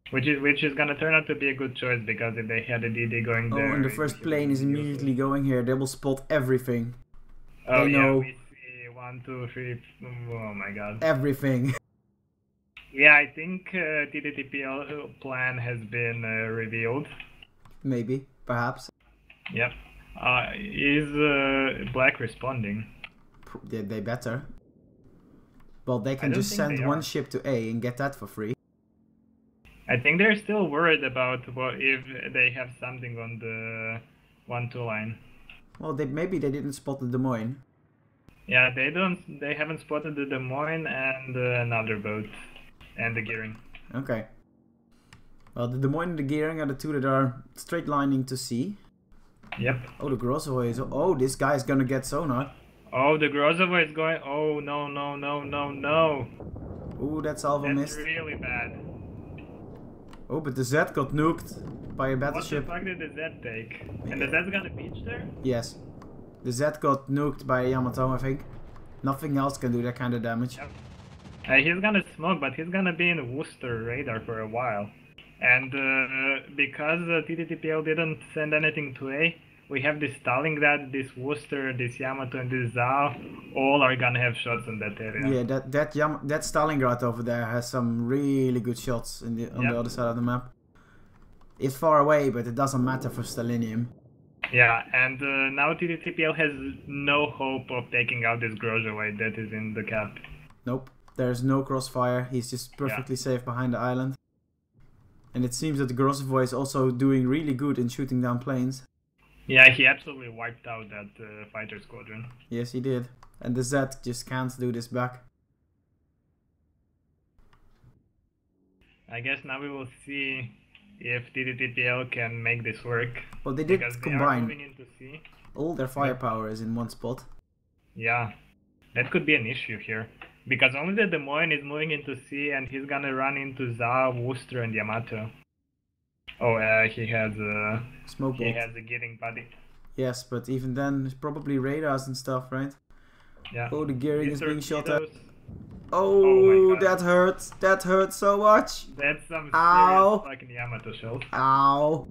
Which is gonna turn out to be a good choice, because if they had a DD going there... Oh, and the first plane is immediately going here. They will spot everything. Oh they yeah, know we see 1, 2, 3... Oh my god. everything. Yeah, I think TTTPL plan has been revealed. Maybe, perhaps. Yep. Is Black responding? They better. Well, they I can don't just think send they one are. ship to A and get that for free. I think they're still worried about if they have something on the 1-2 line. Well, maybe they didn't spot the Des Moines. Yeah, they haven't spotted the Des Moines and another boat and the gearing. Okay. Well, the Des Moines and the gearing are the two that are straight lining to C. Yep. Oh, the Grossovoy is... Oh, this guy's gonna get sonar. Oh, the Grozova is going... Oh, no. Ooh, that's Alva That's missed. really bad. Oh, but the Z got nuked by a battleship. What the fuck did the Z take? And the Z's gonna beach there? Yes. The Z got nuked by a Yamato, I think. Nothing else can do that kind of damage. Yep. He's gonna smoke, but he's gonna be in Worcester radar for a while. And because TTTPL didn't send anything to A, we have this Stalingrad, this Worcester, this Yamato, and this Zao. All are gonna have shots in that area. Yeah, that Stalingrad over there has some really good shots on the other side of the map. It's far away, but it doesn't matter for Stalinium. Yeah, and now TTTPL has no hope of taking out this Grozovite that is in the cap. Nope, there's no crossfire. He's just perfectly safe behind the island. And it seems that the Grossovoy is also doing really good in shooting down planes. Yeah, he absolutely wiped out that fighter squadron. Yes, he did. And the Z just can't do this back. I guess now we will see if TTTPL can make this work. Well, they did because they combine. are moving into C. All their firepower is in one spot. Yeah, that could be an issue here. Because only the Des Moines is moving into C, and he's gonna run into Za, Worcester, and Yamato. Oh, he has Smoke he bolt. has a getting buddy. Yes, but even then, it's probably radars and stuff, right? Yeah. Oh, the gearing is These being shot at. torpedoes. Oh, God. that hurts. That hurts so much. That's some Ow. serious fucking Yamato shells. Ow.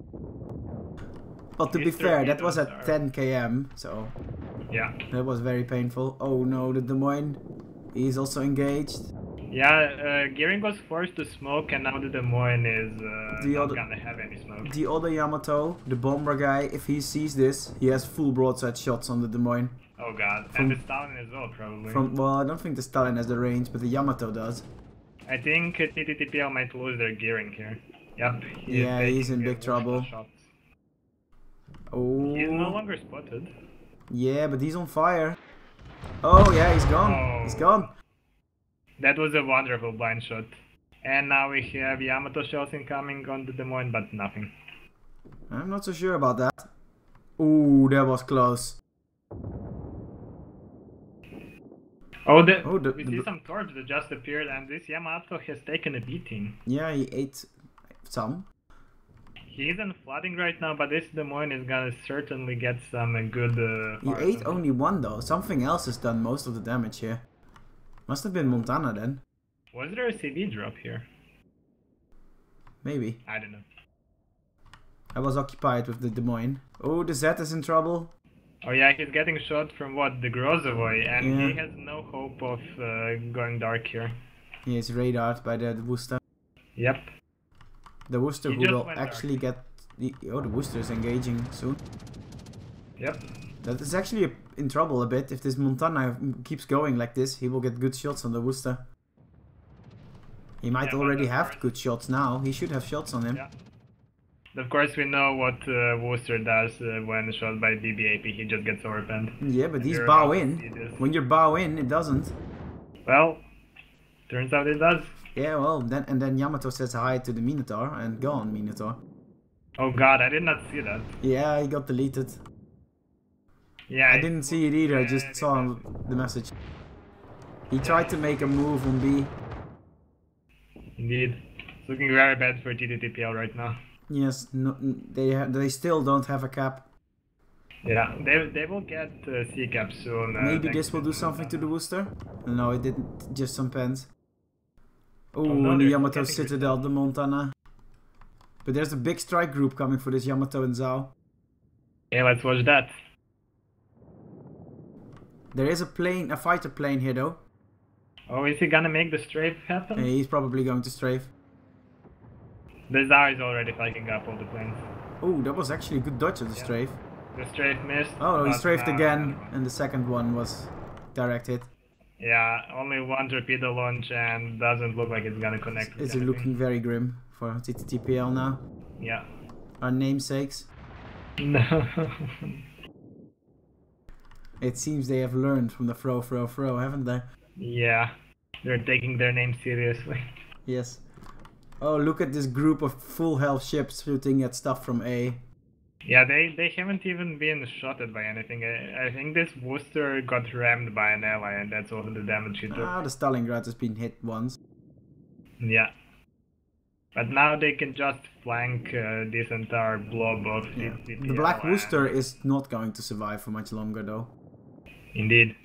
But to be These fair, that was torpedoes at are- 10 km, so Yeah. that was very painful. Oh no, the Des Moines. He's also engaged. Yeah, Gearing was forced to smoke, and now the Des Moines is The not other- gonna have any smoke. The other Yamato, the bomber guy, if he sees this, he has full broadside shots on the Des Moines. Oh god, From- and the Stalin as well, probably. Well, I don't think the Stalin has the range, but the Yamato does. I think TTTPL might lose their Gearing here. Yep. he is Yeah, he's in taking, big trouble. multiple shots. Oh. He's no longer spotted. Yeah, but he's on fire. Oh yeah, he's gone. Oh. He's gone. That was a wonderful blind shot. And now we have Yamato shells incoming on the Des Moines, but nothing. I'm not so sure about that. Ooh, that was close. Oh, the we see some torps that just appeared, and this Yamato has taken a beating. Yeah, he ate some. He isn't flooding right now, but this Des Moines is gonna certainly get some good. He fires ate on him. only one though. Something else has done most of the damage here. Must have been Montana then. Was there a CV drop here? Maybe. I don't know. I was occupied with the Des Moines. Oh, the Z is in trouble. Oh yeah, he's getting shot from what? The Grozovoy, and Yeah. he has no hope of going dark here. He is radared by the Worcester. Yep. The Worcester He who just will went actually get... the Worcester is engaging soon. Yep. That is actually in trouble a bit. If this Montana keeps going like this, he will get good shots on the Worcester. He might Yeah, but already of have course- good shots now. He should have shots on him. Yeah. Of course, we know what Worcester does when shot by BBAP. He just gets overpenned. Yeah, but he's You're bow about to see in. this. When you're bow in, it doesn't. Well, turns out it does. Yeah, well, then Yamato says hi to the Minotaur and gone Minotaur. Oh god, I did not see that. Yeah, he got deleted. Yeah, I didn't see it either. I yeah, just it saw does. the message. He tried to make a move on B. Indeed. It's looking very bad for TTTPL right now. Yes, no, they still don't have a cap. Yeah, they will get C cap soon. Maybe thanks this will do to something to the Montana. Worcester. No, it didn't. Just some pens. Oh, no, and the they're Yamato getting Citadel, the Montana. But there's a big strike group coming for this Yamato and Zhao. Yeah, let's watch that. There is a fighter plane here though. Oh, is he gonna make the strafe happen? He's probably going to strafe. The Zao is already fucking up all the planes. Oh, that was actually a good dodge of the Yeah. strafe. The strafe missed. Oh, he but strafed now again, another one. and the second one was direct hit. Yeah, only one torpedo launch and doesn't look like it's gonna connect with It's anything. looking very grim for TTTPL now. Yeah. Our namesakes. No. It seems they have learned from the throw, haven't they? Yeah. They're taking their name seriously. Yes. Oh, look at this group of full health ships shooting at stuff from A. Yeah, they haven't even been shotted by anything. I think this Worcester got rammed by an ally, and that's all the damage he took. Ah, the Stalingrad has been hit once. Yeah. But now they can just flank this entire blob of Yeah. TTPL The Black and- Worcester is not going to survive for much longer though. Indeed.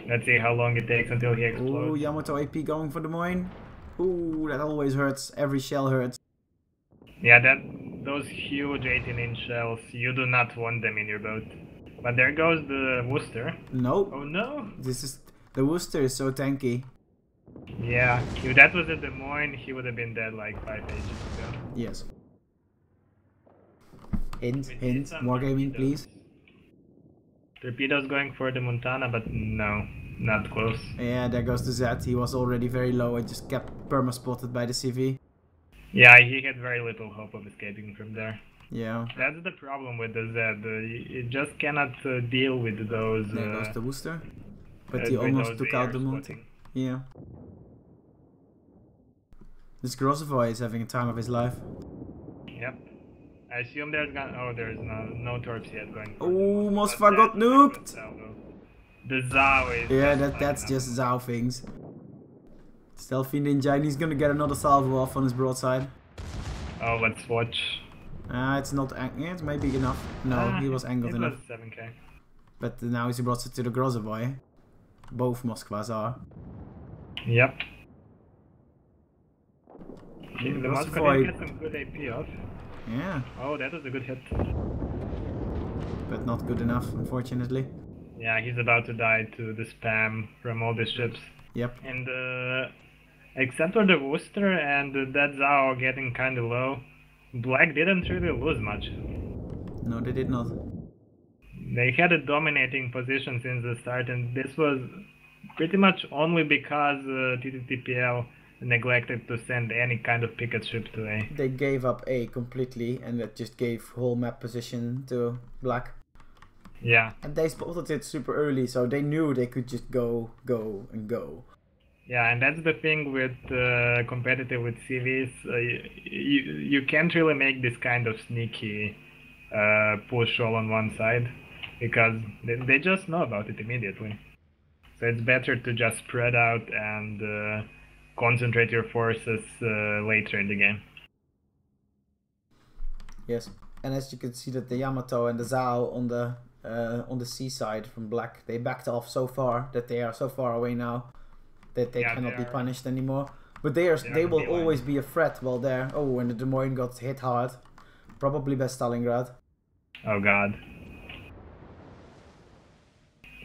Let's see how long it takes until he Oh, explodes. Yamato AP going for Des Moines. Ooh, that always hurts. Every shell hurts. Yeah, those huge 18-inch shells, you do not want them in your boat. But there goes the Worcester. Nope. Oh no! The Worcester is so tanky. Yeah, if that was a Des Moines, he would have been dead like 5 ages ago. Yes. Hint, We see hint. some More gaming, torpedoes. please. Torpedoes going for the Montana, but no, not close. Yeah, there goes the Z. He was already very low. I just kept perma-spotted by the CV. Yeah, he had very little hope of escaping from there. Yeah. That's the problem with the Z. You just cannot deal with those. There goes the Worcester. But he with almost those took air out the Monte. spotting. Yeah. This Grozovoy is having a time of his life. Yep. I assume there's there's no torps yet going. for Oh, them. Moskva But got that's nuked! the Zao, though. The Zao is. Yeah, just that's flying just Zhao things. Stealthy Ninja, and he's gonna get another salvo off on his broadside. up. Oh, let's watch. It's not. Yeah, it's maybe enough. No, he was angled it enough. was 7k. But now he brought it to the Grozavoy. Both Moskvas are. Yep. The The Moscow Grozavoy. did get some good AP off. Yeah. Oh, that was a good hit. But not good enough, unfortunately. Yeah, he's about to die to the spam from all the ships. Yep. And except for the Worcester and that Zhao getting kinda low, Black didn't really lose much. No, they did not. They had a dominating position since the start, and this was pretty much only because TTTPL neglected to send any kind of picket ship to A. They gave up A completely, and that just gave whole map position to Black. Yeah. And they spotted it super early, so they knew they could just go, and go. Yeah, and that's the thing with competitive with CVs. You can't really make this kind of sneaky push all on one side because they just know about it immediately. So it's better to just spread out and concentrate your forces later in the game. Yes, and as you can see that the Yamato and the Zhao on the seaside from Black, they backed off so far that they are so far away now that they cannot be punished anymore. But they will always be a threat while they're... Oh, and the Des Moines got hit hard. Probably by Stalingrad. Oh god.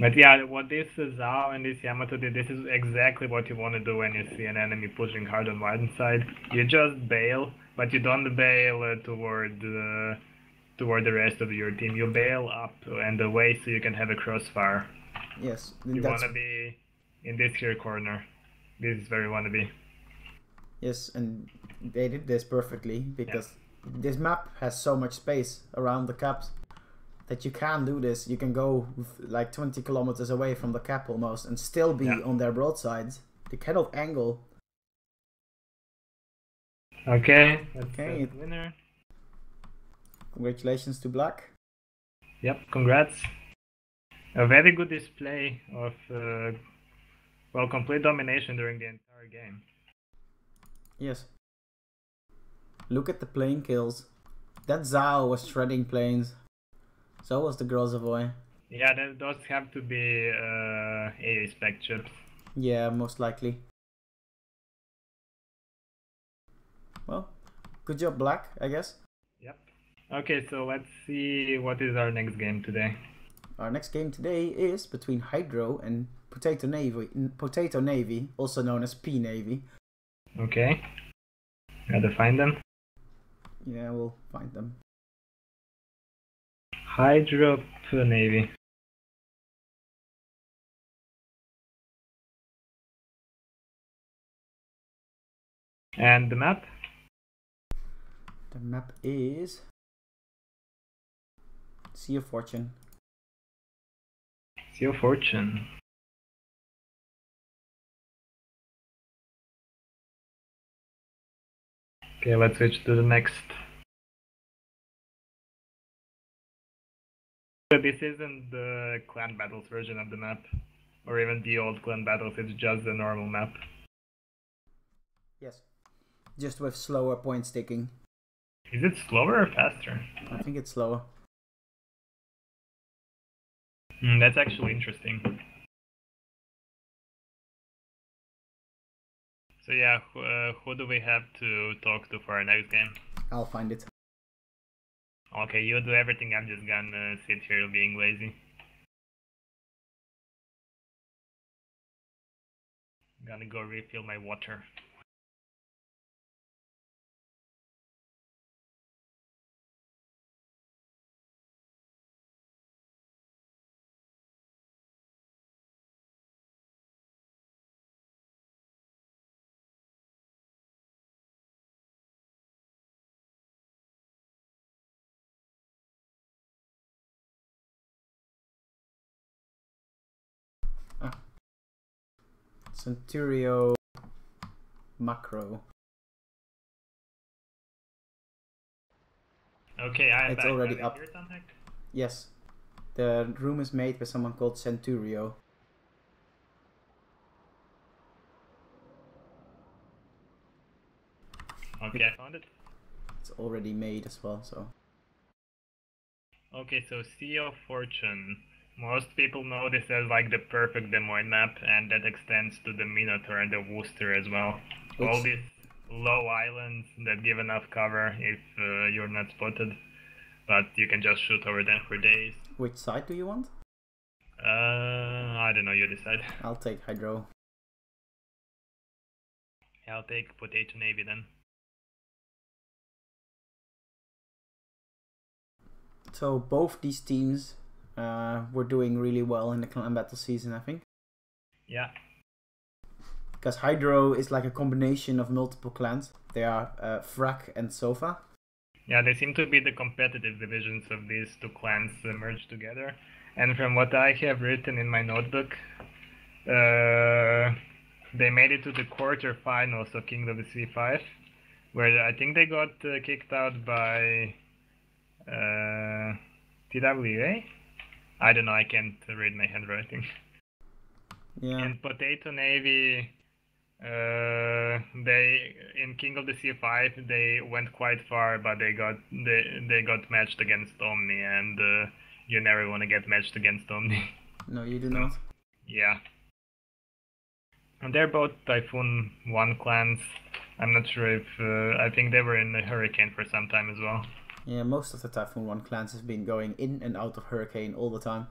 But yeah, what this Zhao and this Yamato did, this is exactly what you want to do when you see an enemy pushing hard on one side. You just bail, but you don't bail toward the rest of your team. You bail up and away so you can have a crossfire. Yes. You want to be in this here corner. This is where you want to be. Yes, and they did this perfectly because this map has so much space around the caps that you can do this. You can go like 20 kilometers away from the cap almost and still be on their broadsides. They cannot angle. Okay, that's the winner. Congratulations to Black. Yep, congrats. A very good display of complete domination during the entire game. Yes. Look at the plane kills. That Zhao was shredding planes. So was the Grozavoy. Yeah, those have to be AA spec chips. Yeah, most likely. Well, good job, Black, I guess. Yep. Okay, so let's see what is our next game today. Our next game today is between Hydro and Potato Navy, also known as P Navy. Okay. Gotta find them. Yeah, we'll find them. Hydro Navy. And the map? The map is Sea of Fortune. Sea of Fortune. Okay, let's switch to the next. This isn't the Clan Battles version of the map, or even the old Clan Battles, it's just the normal map. Yes, just with slower point sticking. Is it slower or faster? I think it's slower. That's actually interesting. So yeah, who do we have to talk to for our next game? I'll find it. Okay, you do everything, I'm just gonna sit here being lazy. I'm gonna go refill my water. Centurio macro. Okay, it's already up. Yes, the room is made by someone called Centurio. Okay, I found it. It's already made as well. So Okay, so Sea of Fortune. Most people know this as like the perfect Des Moines map, and that extends to the Minotaur and the Worcester as well. All these low islands that give enough cover if you're not spotted, but you can just shoot over them for days. Which side do you want? I don't know, you decide. I'll take Hydro. I'll take Potato Navy then. So both these teams were doing really well in the clan battle season, I think. Yeah. Because Hydro is like a combination of multiple clans. They are Frak and Sofa. Yeah, they seem to be the competitive divisions of these two clans merged together. And from what I have written in my notebook, they made it to the quarterfinals of King of the Sea 5, where I think they got kicked out by TWA? I don't know, I can't read my handwriting. Yeah. And Potato Navy, they in King of the Sea 5 they went quite far, but they got matched against Omni, and you never want to get matched against Omni. No, you do not. Yeah. And they're both Typhoon 1 clans. I'm not sure if I think they were in the Hurricane for some time as well. Yeah, most of the Typhoon 1 clans has been going in and out of Hurricane all the time.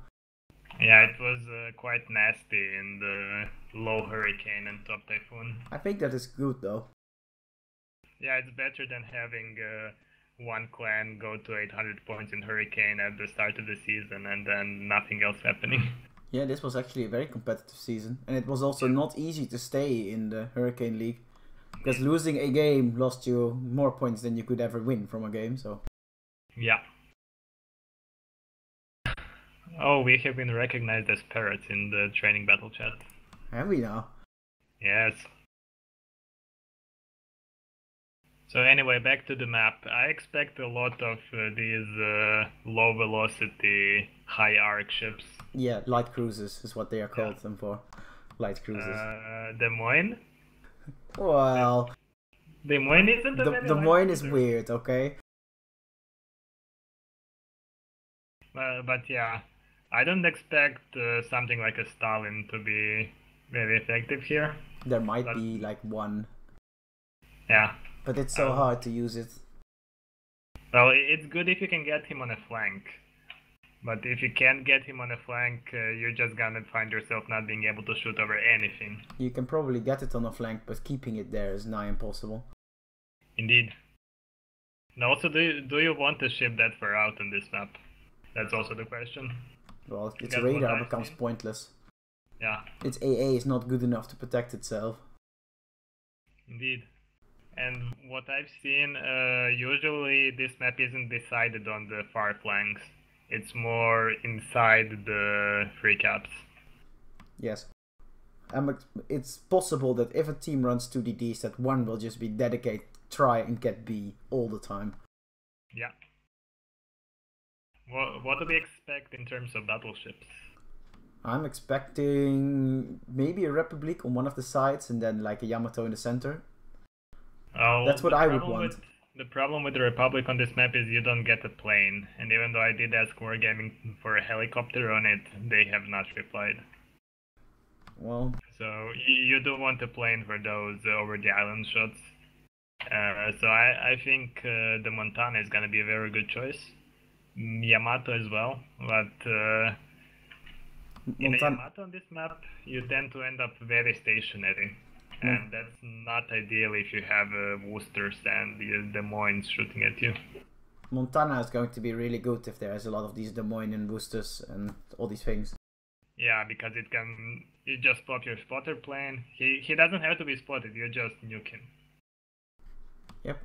Yeah, it was quite nasty in the low Hurricane and top Typhoon. I think that is good though. Yeah, it's better than having one clan go to 800 points in Hurricane at the start of the season and then nothing else happening. Yeah, this was actually a very competitive season, and it was also not easy to stay in the Hurricane League, because losing a game lost you more points than you could ever win from a game. So yeah. Oh, we have been recognized as parrots in the training battle chat. have we now? Yes. So anyway, back to the map. I expect a lot of these low velocity, high arc ships. Yeah, light cruisers is what they are called them for. Light cruisers. Des Moines? Well, Des Moines isn't a very Des light Moines is cruiser. weird, okay? But yeah, I don't expect something like a Stalin to be very effective here. There might be like one. Yeah. But it's so hard to use it. Well, it's good if you can get him on a flank. But if you can't get him on a flank, you're just gonna find yourself not being able to shoot over anything. You can probably get it on a flank, but keeping it there is nigh impossible. Indeed. And also, do you want to ship that far out on this map? That's also the question. Well, its That's radar what I've becomes seen. pointless. Yeah, Its AA is not good enough to protect itself. indeed. And what I've seen, usually this map isn't decided on the far flanks. It's more inside the free caps. Yes. It's possible that if a team runs 2DDs, that one will just be dedicated, try and get B all the time. Yeah. What do we expect in terms of battleships? I'm expecting maybe a Republic on one of the sides and then like a Yamato in the center. Oh, That's what I would want. The problem with the Republic on this map is you don't get a plane, and even though I did ask Wargaming for a helicopter on it, they have not replied. Well, So you do want a plane for those over the island shots. So I think the Montana is gonna be a very good choice. Yamato as well, but in a Yamato on this map, you tend to end up very stationary. And that's not ideal if you have Worcesters and the Des Moines shooting at you. Montana is going to be really good if there's a lot of these Des Moines and Worcesters and all these things. Yeah, because you just pop your spotter plane. He doesn't have to be spotted, you just nuke him. Yep.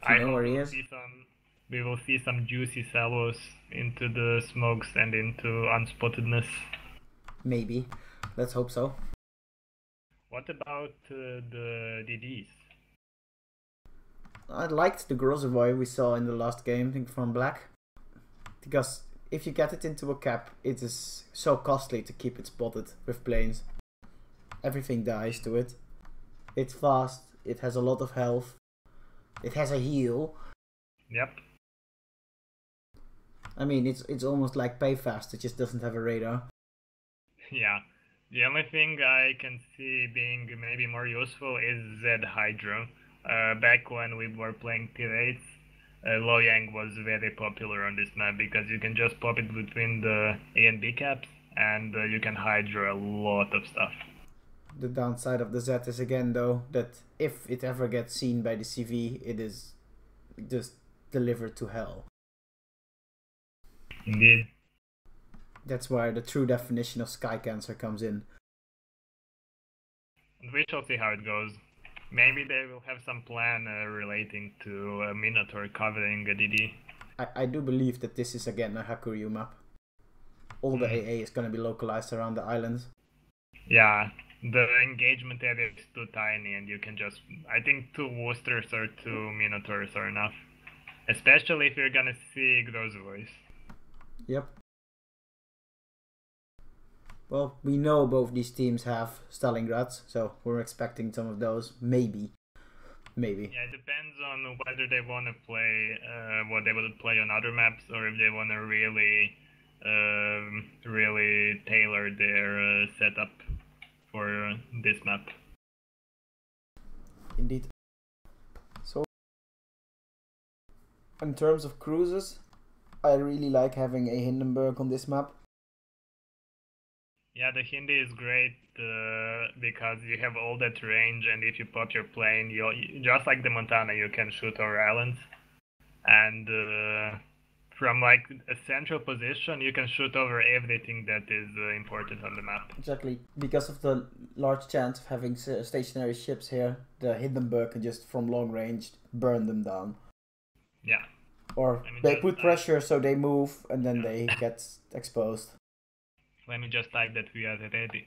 I know hope where he is. We will see some juicy salvos into the smokes and into unspottedness. Maybe. Let's hope so. What about the DDs? I liked the Grozavoy we saw in the last game, I think from Black. Because if you get it into a cap, it is so costly to keep it spotted with planes. Everything dies to it. It's fast, it has a lot of health. It has a heel. Yep. I mean, it's almost like pay fast. It just doesn't have a radar. Yeah. The only thing I can see being maybe more useful is Z Hydro. Back when we were playing Tier 8s, Loyang was very popular on this map because you can just pop it between the A and B caps and you can Hydro a lot of stuff. The downside of the Z is again though that if it ever gets seen by the CV, it is just delivered to hell. Indeed. That's where the true definition of sky cancer comes in. We shall see how it goes. Maybe they will have some plan relating to Minotaur covering a DD. I do believe that this is again a Hakuryu map. All the AA is going to be localized around the islands. Yeah, the engagement area is too tiny and you can just... I think 2 Woosters or 2 Minotaurs are enough. Especially if you're gonna see Gro's voice. Yep. Well, we know both these teams have Stalingrads, so we're expecting some of those. Maybe. Yeah, it depends on whether they want to play what they will play on other maps, or if they want to really tailor their setup for this map. Indeed. So, in terms of cruises, I really like having a Hindenburg on this map. Yeah, the Hindi is great because you have all that range, and if you pop your plane, you just like the Montana, you can shoot over islands. And from like a central position, you can shoot over everything that is important on the map. Exactly. Because of the large chance of having stationary ships here, the Hindenburg can just from long range burn them down. Yeah. Or they put pressure so they move and then they get exposed. Let me just type that we are ready.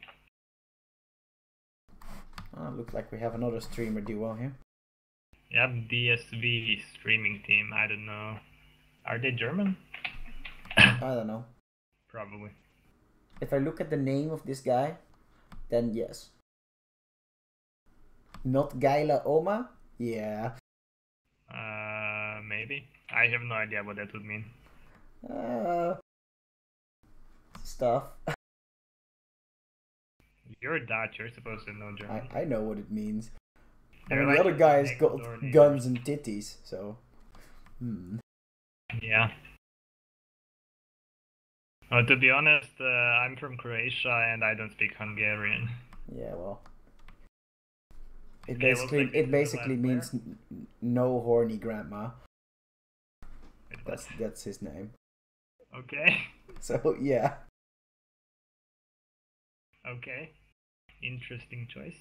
Looks like we have another streamer duo here. Yep, DSV streaming team. I don't know. Are they German? I don't know. Probably. If I look at the name of this guy, then yes. Not Gaila Oma? Yeah. Maybe. I have no idea what that would mean. Stuff. You're Dutch, you're supposed to know German. I know what it means. They're I mean, like the other guys got guns and titties, so... Yeah. To be honest, I'm from Croatia and I don't speak Hungarian. Yeah, well... It Okay, basically means no horny grandma. That's his name. Okay. So, yeah. Okay. Interesting choice.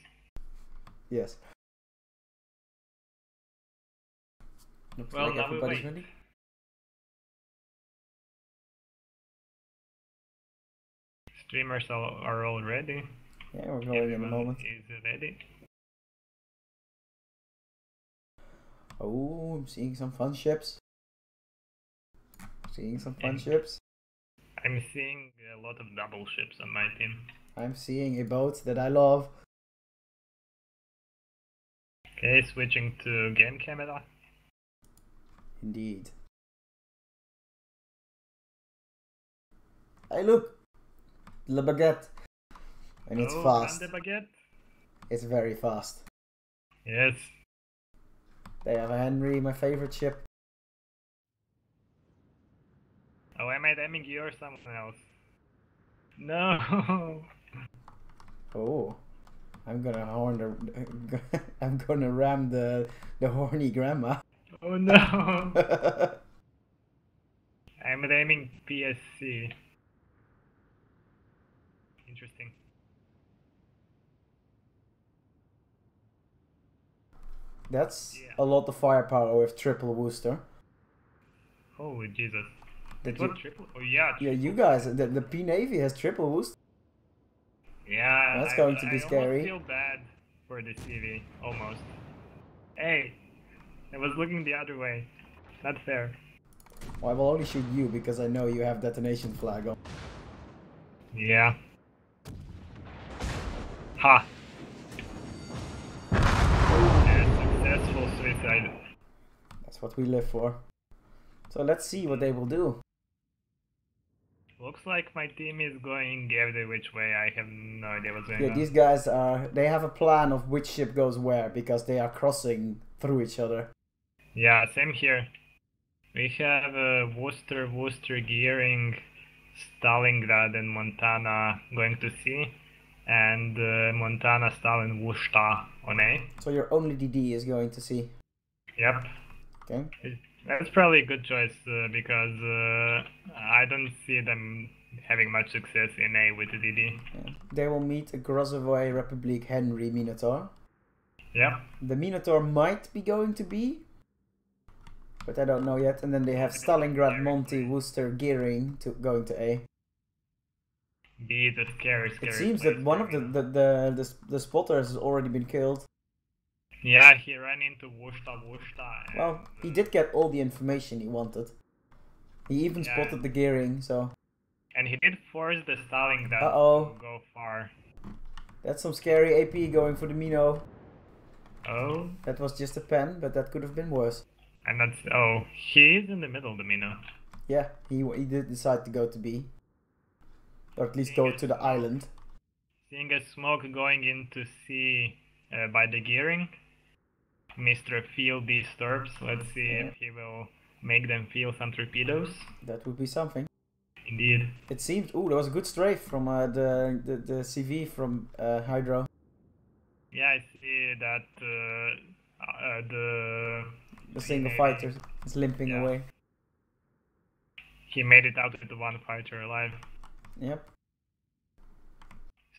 Yes. Looks well, like now everybody's we wait. ready. Streamers are all ready. Yeah, we're going in a moment. Is ready. Oh, I'm seeing some fun ships. I'm seeing a lot of double ships on my team. I'm seeing a boat that I love. Okay, switching to game camera. Indeed. Hey, look! Le Baguette. And it's fast. Grande Baguette? It's very fast. Yes. They have a Henry, my favorite ship. Oh, am I ramming you or someone else? No! Oh. I'm gonna I'm gonna ram the horny grandma. Oh no! I'm ramming PSC. Interesting. That's a lot of firepower with triple Wooster. Oh Jesus! Triple? Oh yeah. Yeah, you guys. The P Navy has triple Wooster. Yeah. That's going to be scary. I almost feel bad for the CV. Almost. Hey, I was looking the other way. Not fair. Well, I will only shoot you because I know you have detonation flag on. Yeah. Ha! And successful suicide. what we live for. So let's see what they will do. Looks like my team is going every which way. I have no idea what's going Yeah, on. these guys they have a plan of which ship goes where because they are crossing through each other. Yeah, same here. We have Worcester gearing, Stalingrad and Montana going to C, and Montana, Stalin, Worcester on A. So your only DD is going to C. Yep. Okay. That's probably a good choice because I don't see them having much success in A with the DD. Yeah. They will meet a Grozovoi Republic Henry Minotaur. Yeah. The Minotaur might be going to B, but I don't know yet. And then they have Stalingrad, Monty, Worcester, Gearing going to A. B is a scary. It seems that one of the spotters has already been killed. Yeah, he ran into Worcester. Well, he did get all the information he wanted. He even spotted the Gearing, so... And he did force the Stalingrad to go far. That's some scary AP going for the Mino. Oh. That was just a pen, but that could have been worse. And that's... Oh, he is in the middle, the Mino. Yeah, he did decide to go to B. Or at least go to the island. Seeing a smoke going into C by the Gearing. Mr. Field disturbs. Let's see if he will make them feel some torpedoes. That would be something. Indeed. It seems... Ooh, there was a good strafe from the CV from Hydro. Yeah, I see that the single fighter is limping away. He made it out with the one fighter alive. Yep.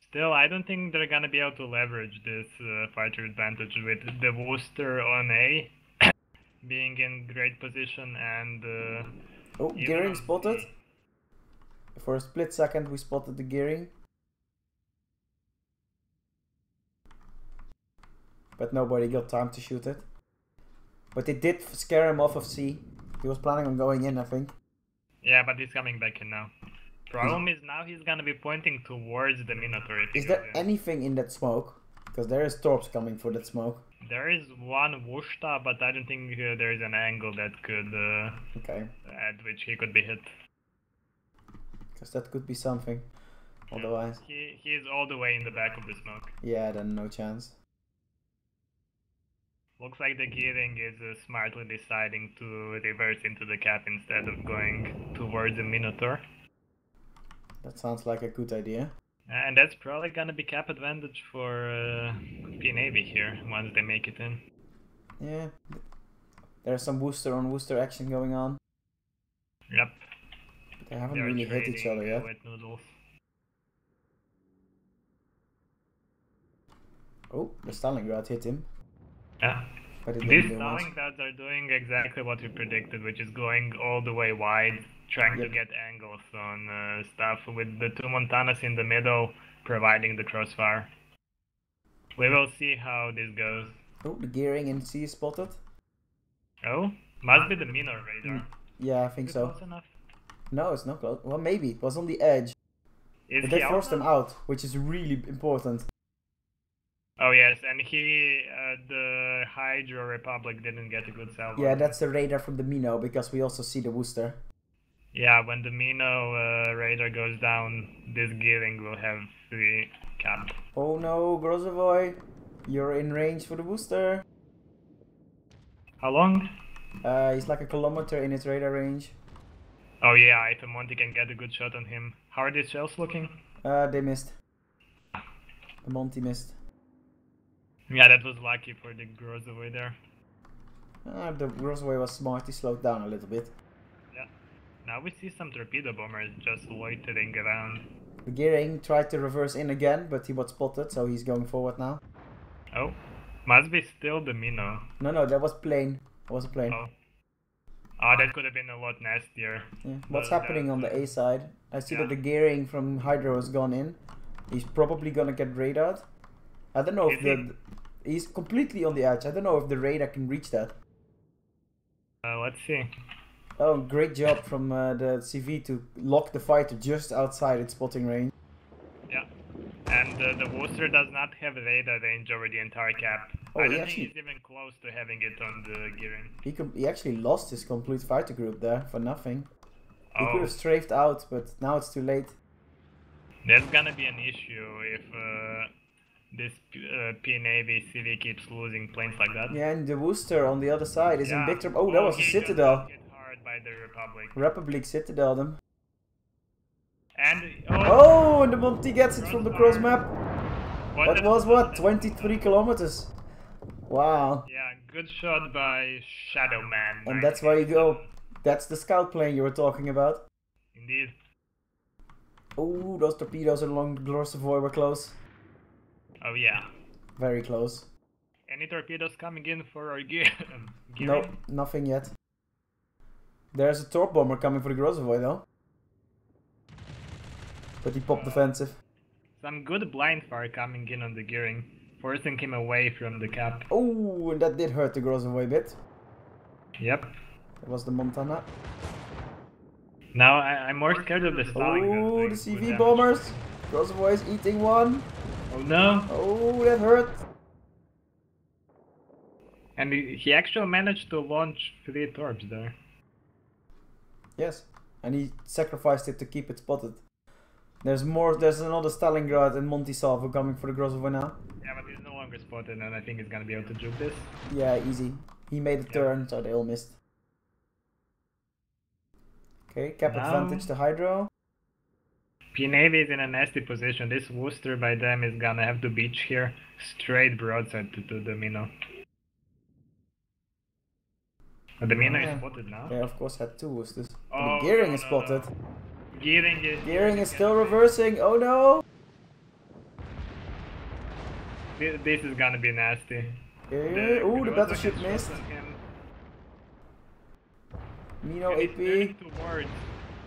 Still, I don't think they're gonna be able to leverage this fighter advantage with the Worcester on A being in great position and... oh, Gearing spotted. For a split second we spotted the Gearing. But nobody got time to shoot it. But it did scare him off of C. He was planning on going in, I think. Yeah, but he's coming back in now. Problem is now he's gonna be pointing towards the Minotaur. Is there anything in that smoke? Because there is torps coming for that smoke. There is one Worcester, but I don't think there is an angle that could at which he could be hit. Because that could be something. Otherwise... He is all the way in the back of the smoke. Yeah, then no chance. Looks like the Gearing is smartly deciding to reverse into the cap instead of going towards the Minotaur. That sounds like a good idea. And that's probably gonna be cap advantage for P Navy here, once they make it in. Yeah. There's some Worcester on Worcester action going on. Yep. But they haven't really hit each other yet. Wet noodles. Oh, the Stalingrad hit him. Yeah. But it These didn't do much. Stalingrads are doing exactly what we predicted, which is going all the way wide, trying to get angles on stuff, with the two Montanas in the middle providing the crossfire. We will see how this goes. Oh, the Gearing in C is spotted. Oh, must be the Minor radar. Yeah, I think so. Close enough? No, it's not close. Well, maybe. It was on the edge. But they forced him out, which is really important. Oh yes, and the Hydro Republic didn't get a good salvo. Yeah, that's the radar from the Mino, because we also see the Worcester. Yeah, when the Mino radar goes down, this Gearing will have the cap. Oh no, Grozovoi, you're in range for the Worcester. How long? He's like a kilometer in his radar range. Oh yeah, if Monty can get a good shot on him. How are these shells looking? They missed. The Monty missed. Yeah, that was lucky for the Grozovoi there. The Grozovoi was smart, he slowed down a little bit. Yeah. Now we see some torpedo bombers just loitering around. The Gearing tried to reverse in again, but he was spotted, so he's going forward now. Oh, must be still the Mino. No, that was plane. It was a plane. Oh, that could have been a lot nastier. Yeah. What's happening on the A side? I see that the Gearing from Hydro has gone in. He's probably gonna get radared. I don't know if he's completely on the edge. I don't know if the radar can reach that. Let's see. Oh, great job from the CV to lock the fighter just outside its spotting range. Yeah. And the Worcester does not have radar range over the entire cap. Oh, I he don't actually think he's even close to having it on the gearing. he actually lost his complete fighter group there for nothing. He could Oh, have strafed out, but now it's too late. that's gonna be an issue if this P Navy CV keeps losing planes like that. Yeah, and the Worcester on the other side is in Yeah. big trouble. Oh, that was a he just Citadel. got hit hard by the Republic. Republic Citadel them. And Oh, and the Monty gets it from the cross crossfire. map. What was what? 23 kilometers. Wow. Yeah, good shot by Shadow Man. And that's why you go. That's the scout plane you were talking about. Indeed. Oh, those torpedoes along the Glorsovoy were close. Oh yeah. Very close. Any torpedoes coming in for our gear? No, nothing yet. There's a torp bomber coming for the Grozavoy though. But he popped defensive. Some good blind fire coming in on the gearing, forcing him away from the cap. Oh, and that did hurt the Grozavoy a bit. Yep. That was the Montana. Now I'm more scared of the Stalin. Oh, the CV bombers. Grozavoy is eating one. Oh no. Oh, that hurt. And he actually managed to launch 3 torps there. Yes, and he sacrificed it to keep it spotted. There's more. There's another Stalingrad and Montisalvo coming for the Grozavoy now. Yeah, but he's no longer spotted, and I think he's gonna be able to juke this. Yeah, easy. He made a turn, so they all missed. Okay, cap advantage to Hydro. P Navy is in a nasty position. This Worcester by them is gonna have to beach here, straight broadside to the Minnow. But the Minnow is spotted now. They of course had 2 Worcesters. Oh, the Gearing no, is no, spotted. no. Gearing is still reversing. Oh no! This is gonna be nasty. Ooh, the battleship missed. Minnow AP.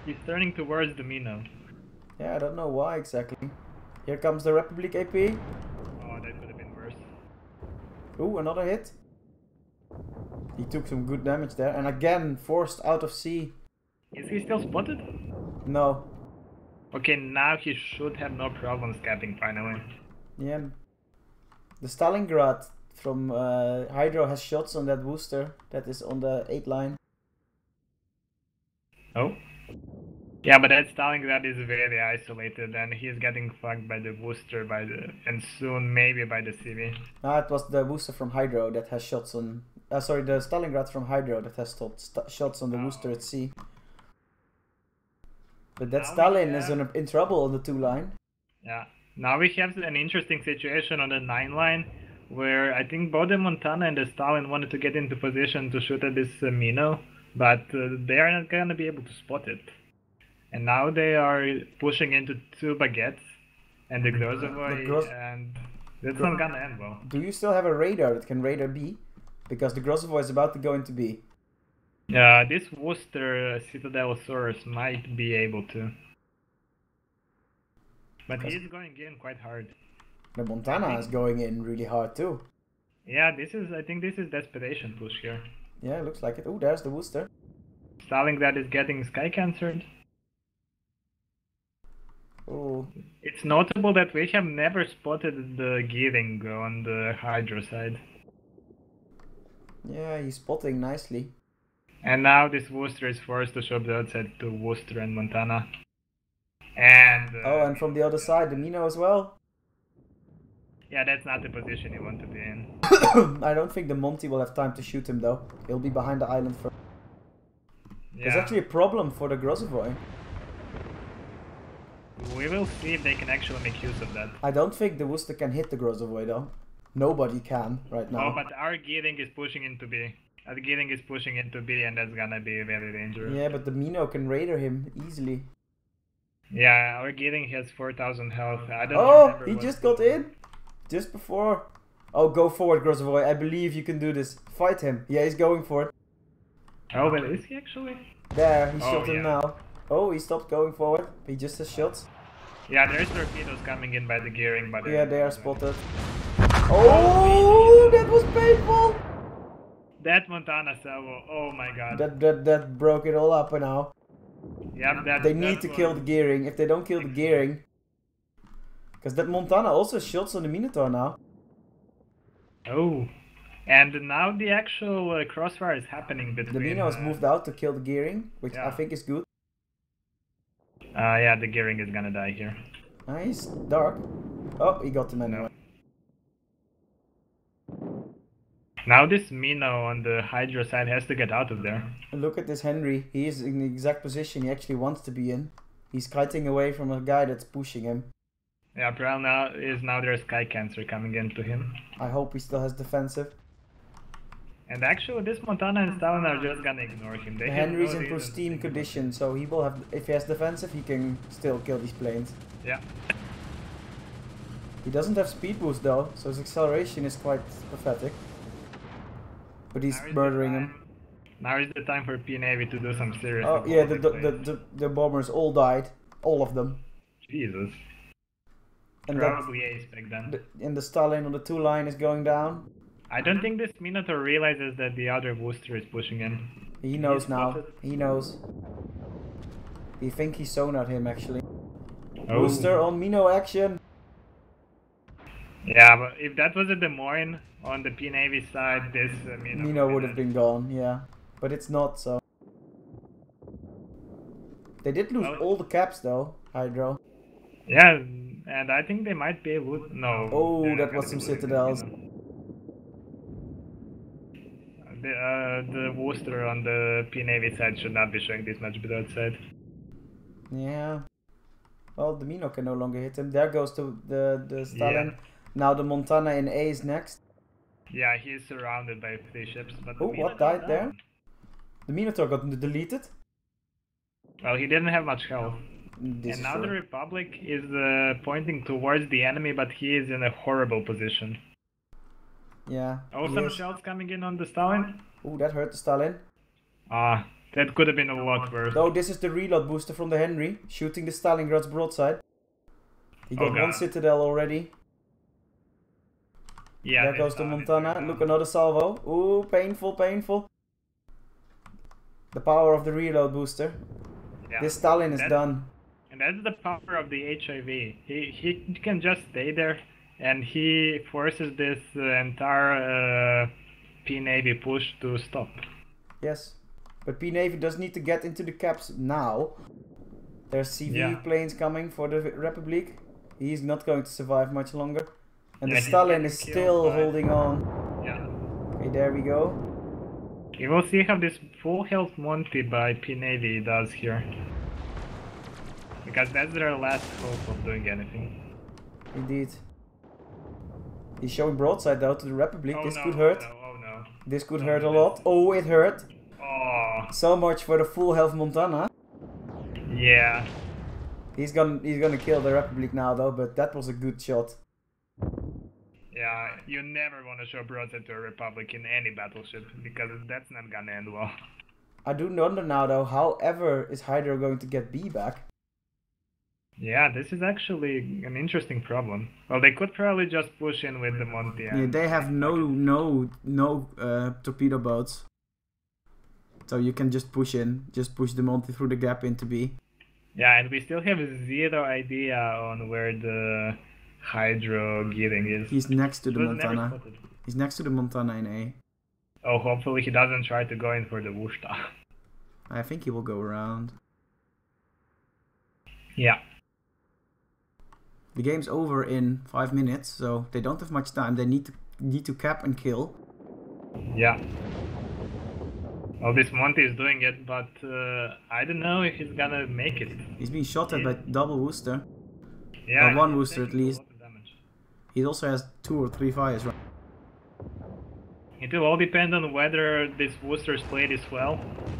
He's turning towards the Minnow. Yeah, I don't know why exactly. Here comes the Republic AP. Oh, that could have been worse. Ooh, another hit. He took some good damage there, and again forced out of sea. Is he still spotted? No. Okay, now he should have no problems capping finally. Yeah. The Stalingrad from Hydro has shots on that Worcester that is on the 8 line. Oh? Yeah, but that Stalingrad is very isolated, and he's getting fucked by the Worcester and soon maybe by the CV. Ah, it was the Worcester from Hydro that has shots on. Sorry, the Stalingrad from Hydro that has shots on the Worcester at sea. But that Stalin is in trouble on the 2 line. Yeah. Now we have an interesting situation on the 9 line, where I think both the Montana and the Stalin wanted to get into position to shoot at this Minnow, but they are not gonna be able to spot it. And now they are pushing into 2 baguettes and the Grozavoy, and that's not gonna end well. Do you still have a radar that can radar B? Because the Grozavoy is about to go into B. This Worcester Citadelosaurus might be able to. But he's going in quite hard. The Montana is going in really hard too. Yeah, I think this is desperation push here. Yeah, looks like it. Oh, there's the Worcester. Stalingrad is getting sky cancered. Oh. It's notable that we have never spotted the gearing on the Hydro side. Yeah, he's spotting nicely. And now this Worcester is forced to show broadside to Worcester and Montana. And and from the other side, the Minnow as well. Yeah, that's not the position you want to be in. I don't think the Monty will have time to shoot him though. He'll be behind the island first. Yeah. There's actually a problem for the Grozavoy. We will see if they can actually make use of that. I don't think the Worcester can hit the Grozavoy though. Nobody can right now. Oh, but our gearing is pushing into B. Our gearing is pushing into B, and that's gonna be very dangerous. Yeah, but the Minnow can radar him easily. Yeah, our gearing has 4,000 health. I don't remember he just got in? Just before. Oh, go forward, Grozavoy. I believe you can do this. Fight him. Yeah, he's going for it. Oh, but is he actually? There, he shot him now. Oh, he stopped going forward. He just has shots. Yeah, there's torpedoes coming in by the gearing, but yeah, they are spotted. Oh, that was painful. That Montana salvo. Oh my god. That broke it all up now. Yep, they need to kill the gearing. If they don't kill the gearing, because that Montana also shots on the Minotaur now. Oh. And now the actual crossfire is happening The between... Mino has moved out to kill the gearing, which I yeah. think is good. Yeah, the gearing is gonna die here. Nice. Dark. Oh, he got him anyway. Now this Mino on the Hydra side has to get out of there. Look at this Henry. He is in the exact position he actually wants to be in. He's kiting away from a guy that's pushing him. Yeah, Pearl now there's Sky Cancer coming into him. I hope he still has defensive. And actually this Montana and Stalin are just gonna ignore him. They Henry's no in reason to pristine think about condition, so he will have. If he has defensive, he can still kill these planes. it. Yeah. He doesn't have speed boost though, so his acceleration is quite pathetic. But he's Now is murdering him. Now is the time for P Navy to do some serious. Oh yeah, plays. the bombers all died, all of them. Jesus. And Probably ace back then. and the Stalin on the 2 line is going down. I don't think this Minotaur realizes that the other booster is pushing in. He knows He's now. spotted. He knows. He think he sonared him actually. Oh. Booster on Mino action. Yeah, but if that was a Des Moines on the P Navy side, this Mino would have been gone, yeah. But it's not, so. They did lose all the caps though, Hydro. Yeah, and I think they might be able. No. Oh, they're not that gonna was be some losing, citadels. The booster on the P Navy side should not be showing this much broadside. Yeah. Well, the Mino can no longer hit him. There goes the Stalin. Yeah. Now the Montana in A is next. Yeah, he's surrounded by 3 ships. But Oh, what died there? The Minotaur got deleted. Well, he didn't have much health. This And is now true. the Republic is pointing towards the enemy, but he is in a horrible position. Yeah. Oh, he some is. shells coming in on the Stalin. Oh, that hurt the Stalin. Ah, that could have been a lot worse. Oh, this is the reload booster from the Henry, shooting the Stalingrad's broadside. He got Oh, one God. citadel already. Yeah, There this goes the Stalin is Montana. going Look, down. another salvo. Ooh, painful, painful. The power of the reload booster. Yeah. This Stalin is That- done. And that's the power of the HIV. He can just stay there, and he forces this entire P Navy push to stop. Yes. But P Navy does need to get into the caps now. There's CV Yeah. planes coming for the Republic. He's not going to survive much longer. And Yeah, the he's Stalin getting is killed still by- holding on. Yeah. Okay, there we go. We will see how this full health Monty by P Navy does here. Because that's their last hope of doing anything. Indeed. He's showing broadside though to the Republic. Oh This no, could hurt. Oh no. This could Oh, hurt a no. lot. Oh, it hurt. Oh, So much for the full health Montana. yeah. He's gonna kill the Republic now though, but that was a good shot. Yeah, you never want to show broadside to a Republic in any battleship, because that's not gonna end well. I do wonder now though, however is Hydra going to get B back? Yeah, this is actually an interesting problem. Well, they could probably just push in with the Monty. Yeah, they have no torpedo boats. So you can just push in, just push the Monty through the gap into B. Yeah, and we still have zero idea on where the Hydro gearing is. He's next to the It was never Montana. spotted. He's next to the Montana in A. Oh, hopefully he doesn't try to go in for the Wushta. I think he will go around. Yeah. The game's over in 5 minutes, so they don't have much time. They need to cap and kill. Yeah. Well, this Monty is doing it, but I don't know if he's gonna make it. He's being shot at by double Worcester. Yeah, Or one he's Worcester at taking a least. lot of damage. He also has 2 or 3 fires. Right? It will all depend on whether this Worcester's played as well,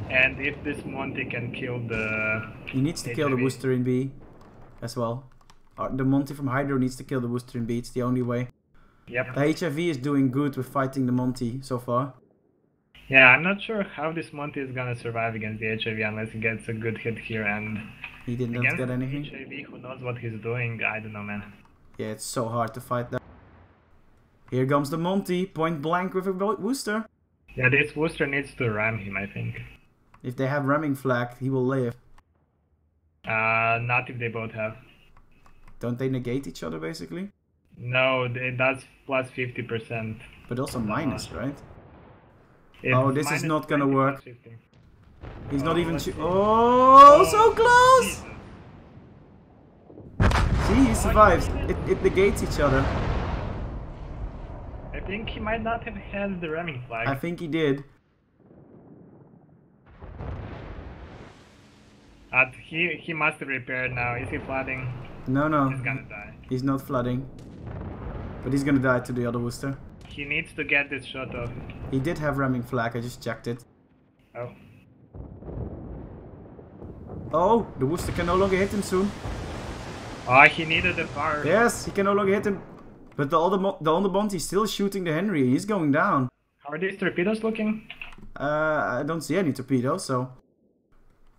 and if this Monty can kill the... He needs to kill the HIV. Worcester in B as well. The Monty from Hydro needs to kill the Worcester in B. It's the only way. Yep. The HIV is doing good with fighting the Monty so far. Yeah, I'm not sure how this Monty is gonna survive against the HIV unless he gets a good hit here, and He didn't against get anything. HIV, who knows what he's doing, I don't know, man. Yeah, it's so hard to fight that. Here comes the Monty, point blank with a Worcester. Yeah, this Worcester needs to ram him, I think. If they have ramming flag, he will live. Not if they both have. Don't they negate each other basically? No, it does plus 50%. But also minus, right? It's Oh, this is minus not gonna 20 work. plus 50. He's not even let's see. Oh, so close! Jesus. See, he survives. It negates each other. I think he might not have had the ramming flag. I think he did. He must have repaired now. Is he flooding? No. He's gonna die. He's not flooding. But he's gonna die to the other booster. He needs to get this shot off. He did have ramming flag, I just checked it. Oh. Oh, the booster can no longer hit him soon. Oh, he needed the fire. Yes, he can no longer hit him. But the other Monty's still shooting the Henry. He's going down. How are these torpedoes looking? I don't see any torpedoes, so...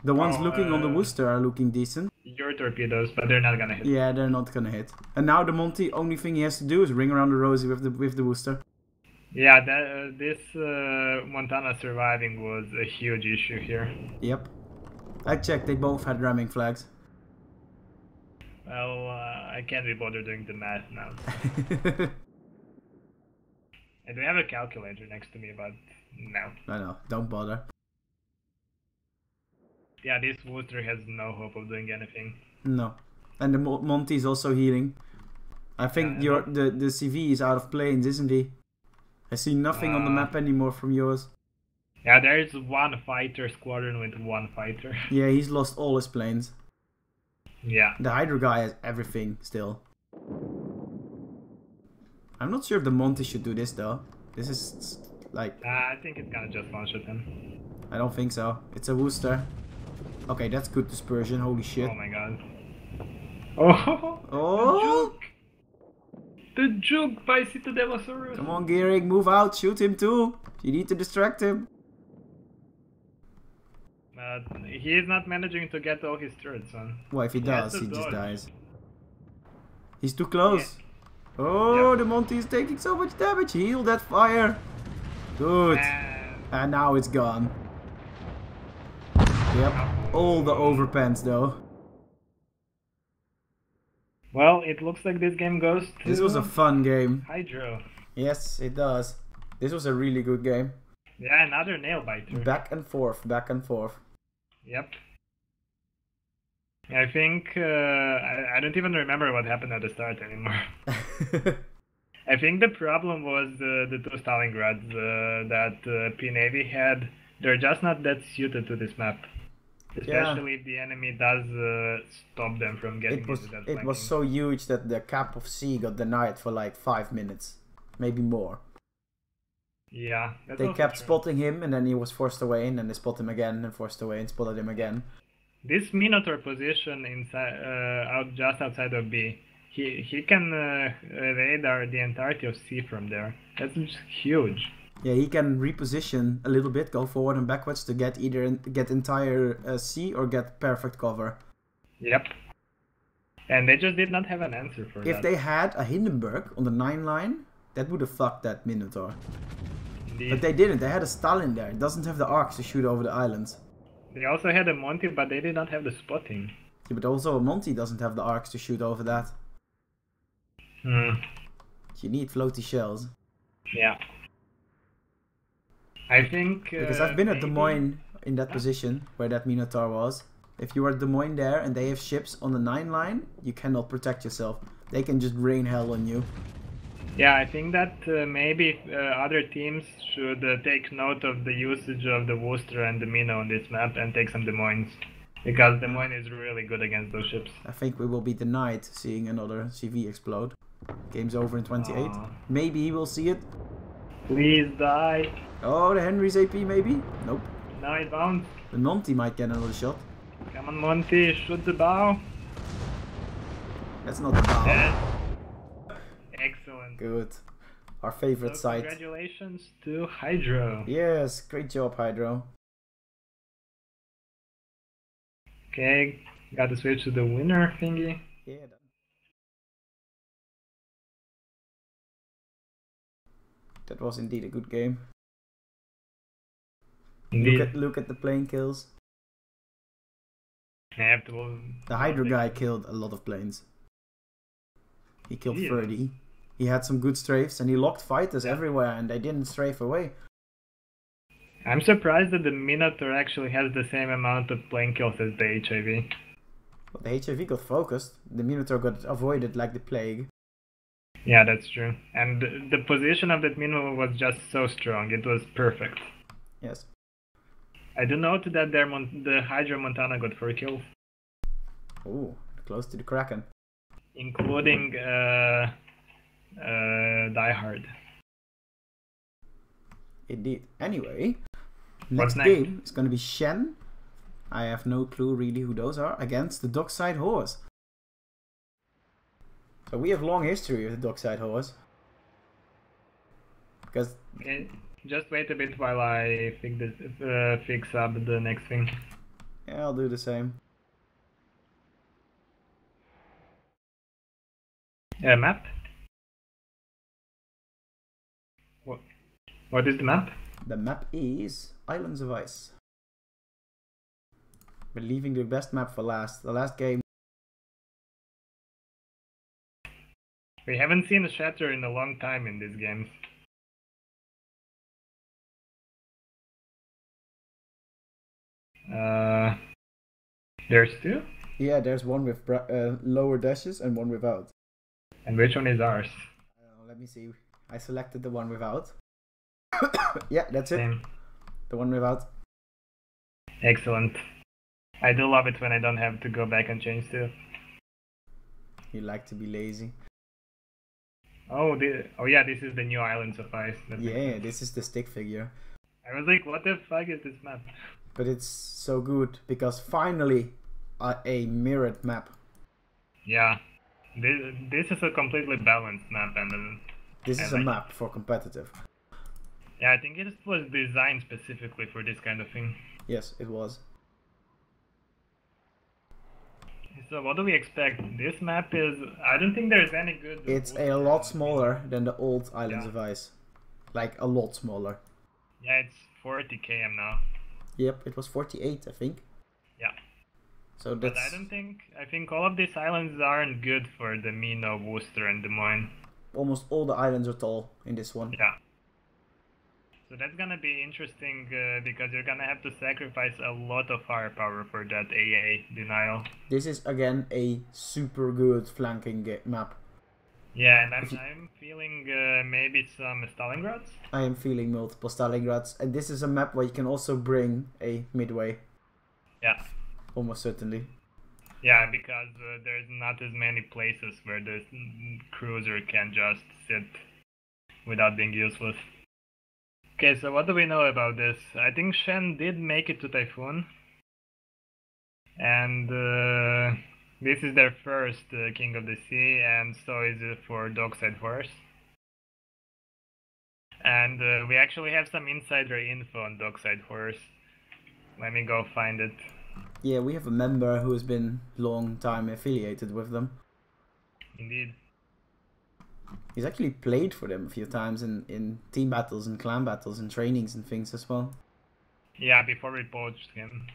The ones looking on the booster are looking decent. Your torpedoes, but they're not gonna hit. Yeah, they're not gonna hit. And now the Monty, only thing he has to do is ring around the rosy with the booster. Yeah, this Montana surviving was a huge issue here. Yep. I checked, they both had ramming flags. Well, I can't be bothered doing the math now. I do have a calculator next to me, but no. No, don't bother. Yeah, this booster has no hope of doing anything. No. And the Monty is also healing. I think the CV is out of planes, isn't he? I see nothing on the map anymore from yours. Yeah, there is one fighter squadron with one fighter. Yeah, he's lost all his planes. Yeah. The Hydro guy has everything still. I'm not sure if the Monty should do this though. This is like... I think it's gonna just one-shot him. I don't think so. It's a booster. Okay, that's good dispersion. Holy shit. Oh my god. Oh! Oh! The juke by Citadelosaurus! Come on, Gearing, move out. Shoot him too. You need to distract him. He is not managing to get all his turrets on. Well, if he does, he just dodge. dies. He's too close. Yeah. Oh, the Monty is taking so much damage. Heal that fire. Good. And now it's gone. Yep. All the overpants though. Well, it looks like this game goes to... This was a fun game. Hydro. Yes, it does. This was a really good game. Yeah, another nail biter. Back and forth, back and forth. Yep. I think I don't even remember what happened at the start anymore. I think the problem was the two Stalingrads that P-Navy had. They're just not that suited to this map. Especially if the enemy does stop them from getting into that flanking. It was so huge that the cap of C got denied for like 5 minutes. Maybe more. Yeah. They kept spotting him and then he was forced away and then they spot him again and forced away and spotted him again. This Minotaur position inside, just outside of B, he can radar the entirety of C from there. That's just huge. Yeah, he can reposition a little bit, go forward and backwards to get either get entire C or get perfect cover. Yep. And they just did not have an answer for that. If they had a Hindenburg on the 9 line, that would have fucked that Minotaur. Indeed. But they didn't. They had a Stalin there. It doesn't have the arcs to shoot over the islands. They also had a Monty, but they did not have the spotting. Yeah, but also a Monty doesn't have the arcs to shoot over that. You need floaty shells. Yeah. I think... because I've been at Des Moines in that position where that Minotaur was. If you are at Des Moines there and they have ships on the 9 line, you cannot protect yourself. They can just rain hell on you. Yeah, I think that maybe other teams should take note of the usage of the Worcester and the Mino on this map and take some Des Moines. Because Des Moines is really good against those ships. I think we will be denied seeing another CV explode. Game's over in 28. Maybe he will see it. Please die. Oh, the Henry's AP maybe? Nope. No, it bounced. The Monty might get another shot. Come on, Monty, shoot the bow. That's not the bow. Yes. Excellent. Good. Our favorite site. Congratulations to Hydro. Yes, great job, Hydro. Okay, got to switch to the winner thingy. Yeah. That was indeed a good game. Indeed. Look at the plane kills. The Hydro guy killed a lot of planes. He killed 30. He had some good strafes and he locked fighters everywhere and they didn't strafe away. I'm surprised that the Minotaur actually has the same amount of plane kills as the HIV. But the HIV got focused. The Minotaur got avoided like the plague. Yeah, that's true. And the position of that Minotaur was just so strong. It was perfect. Yes. I do note that the Hydra Montana got 4 kills. Ooh, close to the Kraken. Including Die Hard. Indeed. Anyway, What's next game is going to be Shen. I have no clue really who those are. Against the Dockside Horse. So we have long history with the Dockside Horse. Because... Okay, just wait a bit while I fix up the next thing. Yeah, I'll do the same. Map? What is the map? The map is Islands of Ice. We're leaving the best map for last. The last game. We haven't seen a shatter in a long time in these games. There's 2? Yeah, there's one with lower dashes and one without. And which one is ours? Let me see. I selected the one without. Yeah, that's it. Same. The one without. Excellent. I do love it when I don't have to go back and change too. You like to be lazy. Oh yeah, this is the new Islands of Ice. Yeah, this is the stick figure. I was like, what the fuck is this map? But it's so good because finally a mirrored map. Yeah, this is a completely balanced map, and this is a map for competitive. Yeah, I think it was designed specifically for this kind of thing. Yes, it was. So what do we expect? This map is... I don't think there's any good... It's a lot smaller than the old Islands of Ice. Like, a lot smaller. Yeah, it's 40 km now. Yep, it was 48, I think. Yeah. So that's... But I don't think... I think all of these islands aren't good for the Mino, Worcester, and Des Moines. Almost all the islands are tall in this one. Yeah. So that's gonna be interesting because you're gonna have to sacrifice a lot of firepower for that AA denial. This is again a super good flanking map. Yeah, and I'm feeling maybe some Stalingrads. I am feeling multiple Stalingrads, and this is a map where you can also bring a midway. Yeah. Almost certainly. Yeah, because there's not as many places where the cruiser can just sit without being useless. Okay, so what do we know about this? I think Shen did make it to Typhoon. And this is their first King of the Sea, and so is it for Dockside Horse. And we actually have some insider info on Dockside Horse. Let me go find it. Yeah, we have a member who has been long time affiliated with them. Indeed. He's actually played for them a few times in team battles and clan battles and trainings and things as well. Yeah, before we poached him.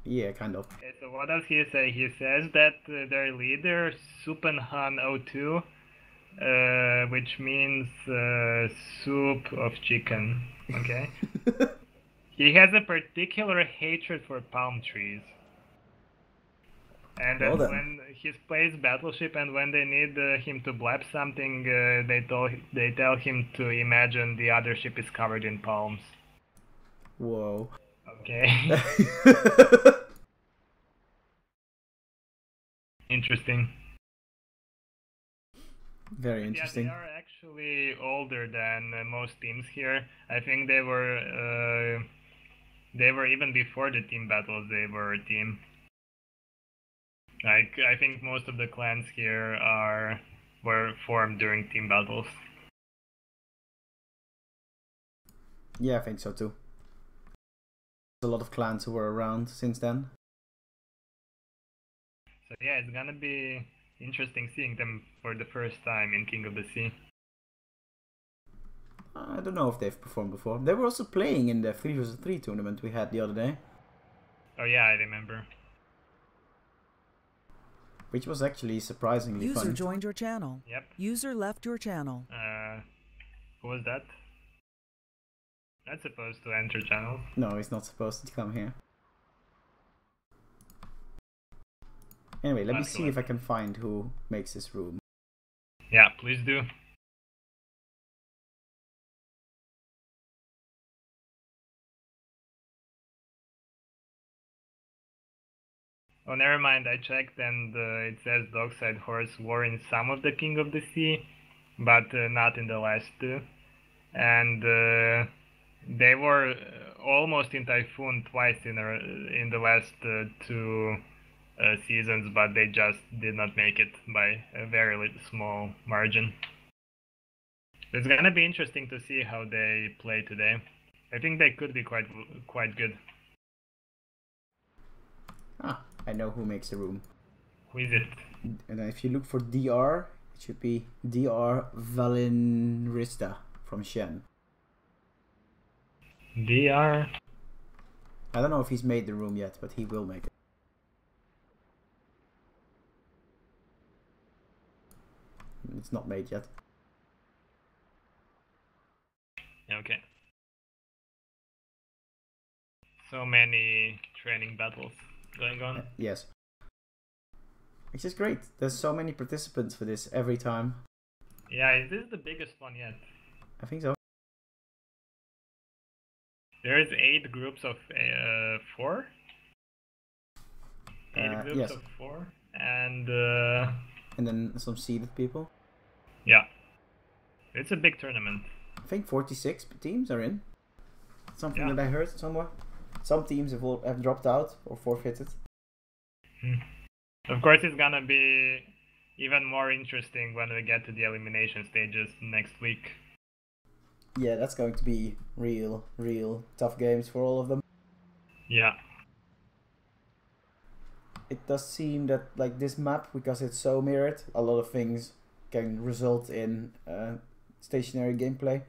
Yeah, kind of. Okay, so what does he say? He says that their leader, Supenhan02, which means soup of chicken, okay? He has a particular hatred for palm trees. And when he plays Battleship and when they need him to blab something, they tell him to imagine the other ship is covered in palms. Whoa. Okay. Interesting. Very interesting. Yeah, they are actually older than most teams here. I think they were even before the team battles. They were a team. Like, I think most of the clans here were formed during team battles. Yeah, I think so too. There's a lot of clans who were around since then. So yeah, it's gonna be interesting seeing them for the first time in King of the Sea. I don't know if they've performed before. They were also playing in the 3vs3 tournament we had the other day. Oh yeah, I remember. which was actually surprisingly User fun. joined your channel. Yep. User left your channel. Who was that? Not supposed to enter channels. No, he's not supposed to come here. Anyway, let me see if I can find who makes this room. Yeah, please do. Oh, never mind, I checked and it says Dockside Horse were in some of the King of the Sea, but not in the last two. And they were almost in Typhoon twice in the last two seasons, but they just did not make it by a very small margin. It's gonna be interesting to see how they play today. I think they could be quite good. Ah, I know who makes the room. Who is it? And if you look for DR, it should be DR Valinrista from Shen. DR? I don't know if he's made the room yet, but he will make it. It's not made yet. Okay. So many training battles going on. Yes. Which is great. There's so many participants for this every time. Yeah, is this the biggest one yet? I think so. There's 8 groups of 4? 8 groups yes. of 4? And then some seeded people. Yeah. It's a big tournament. I think 46 teams are in. Something Yeah. that I heard somewhere. Some teams have dropped out or forfeited. Of course, it's gonna be even more interesting when we get to the elimination stages next week. Yeah, that's going to be real tough games for all of them. Yeah. It does seem that like this map, because it's so mirrored, a lot of things can result in stationary gameplay.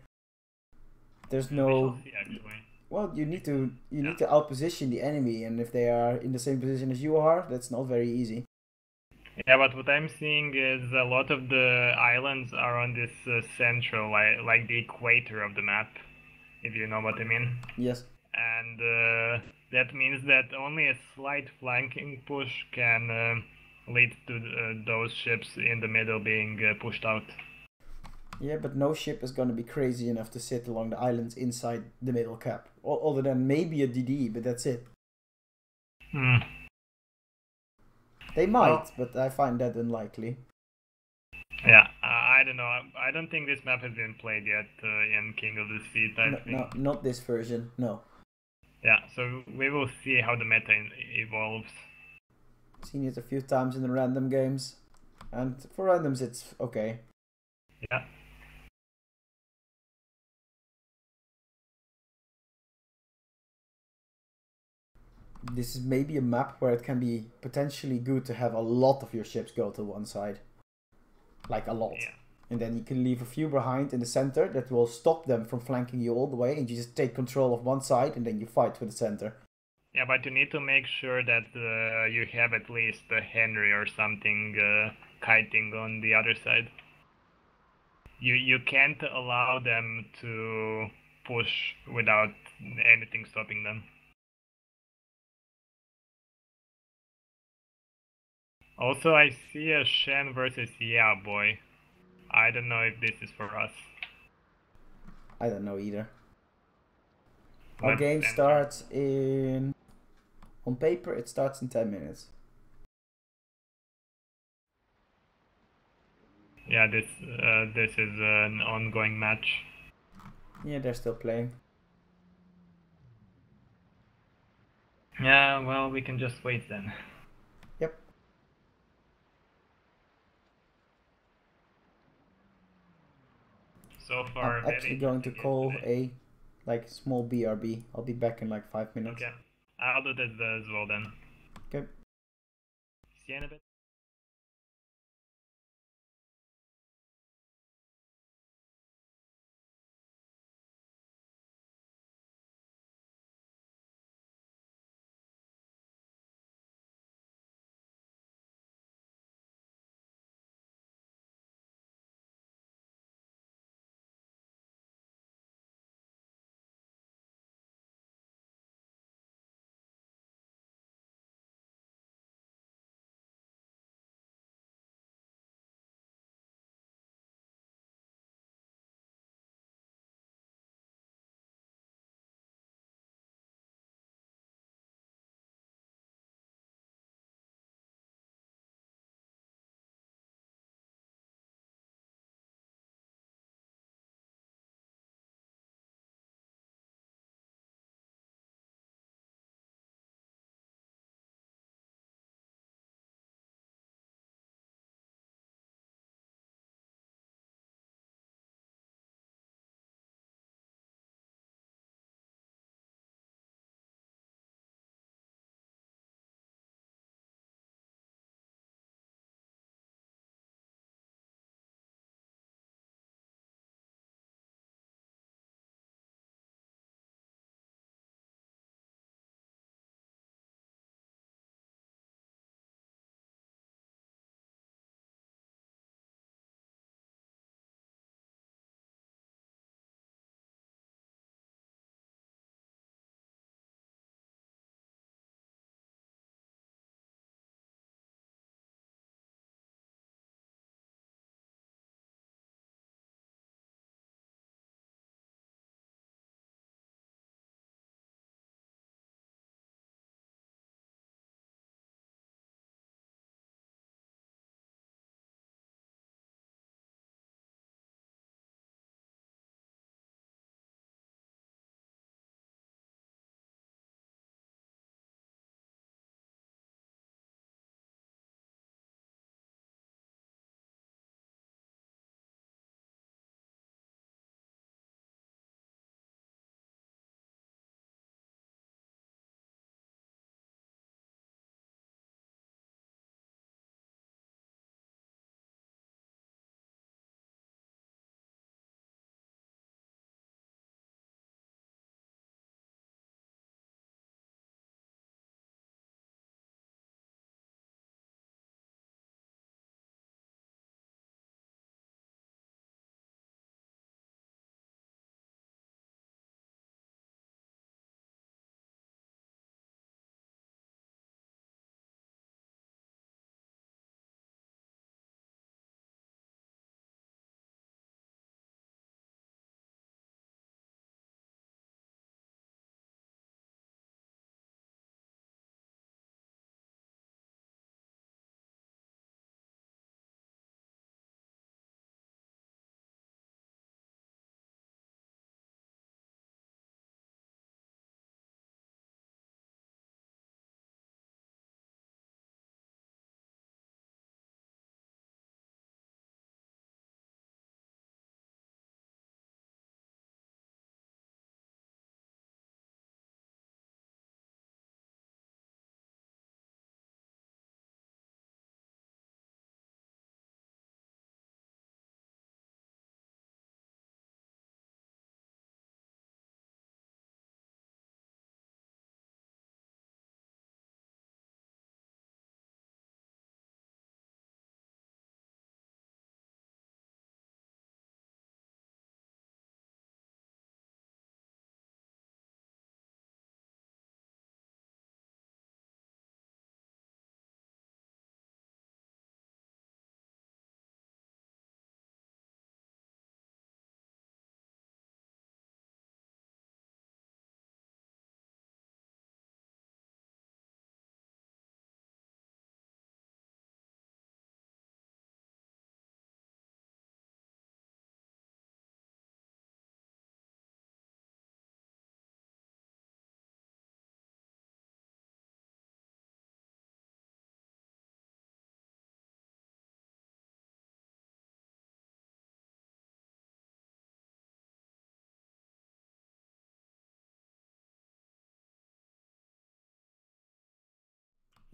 There's no. We shall see, actually. Well, you need to outposition the enemy, and if they are in the same position as you are, that's not very easy. Yeah, but what I'm seeing is a lot of the islands are on this central, like the equator of the map, if you know what I mean. Yes. And that means that only a slight flanking push can lead to those ships in the middle being pushed out. Yeah, but no ship is going to be crazy enough to sit along the islands inside the middle cap. Other than maybe a DD, but that's it. They might, but I find that unlikely. Yeah, I don't know. I don't think this map has been played yet in King of the Sea type thing. No, not this version, no. Yeah, so we will see how the meta evolves. Seen it a few times in the random games, and for randoms it's okay. Yeah. This is maybe a map where it can be potentially good to have a lot of your ships go to one side. Like a lot. Yeah. And then you can leave a few behind in the center that will stop them from flanking you all the way, and you just take control of one side and then you fight for the center. Yeah, but you need to make sure that you have at least a Henry or something kiting on the other side. You can't allow them to push without anything stopping them. Also, I see a Shen versus Yeah Boy. I don't know if this is for us. I don't know either. Our game starts in... On paper, it starts in 10 minutes. Yeah, this is an ongoing match. Yeah, they're still playing. Yeah, well, we can just wait then. Yep. So far, I'm actually going to call a small BRB. I'll be back in 5 minutes. Okay, I'll do that as well then. Okay. See you in a bit.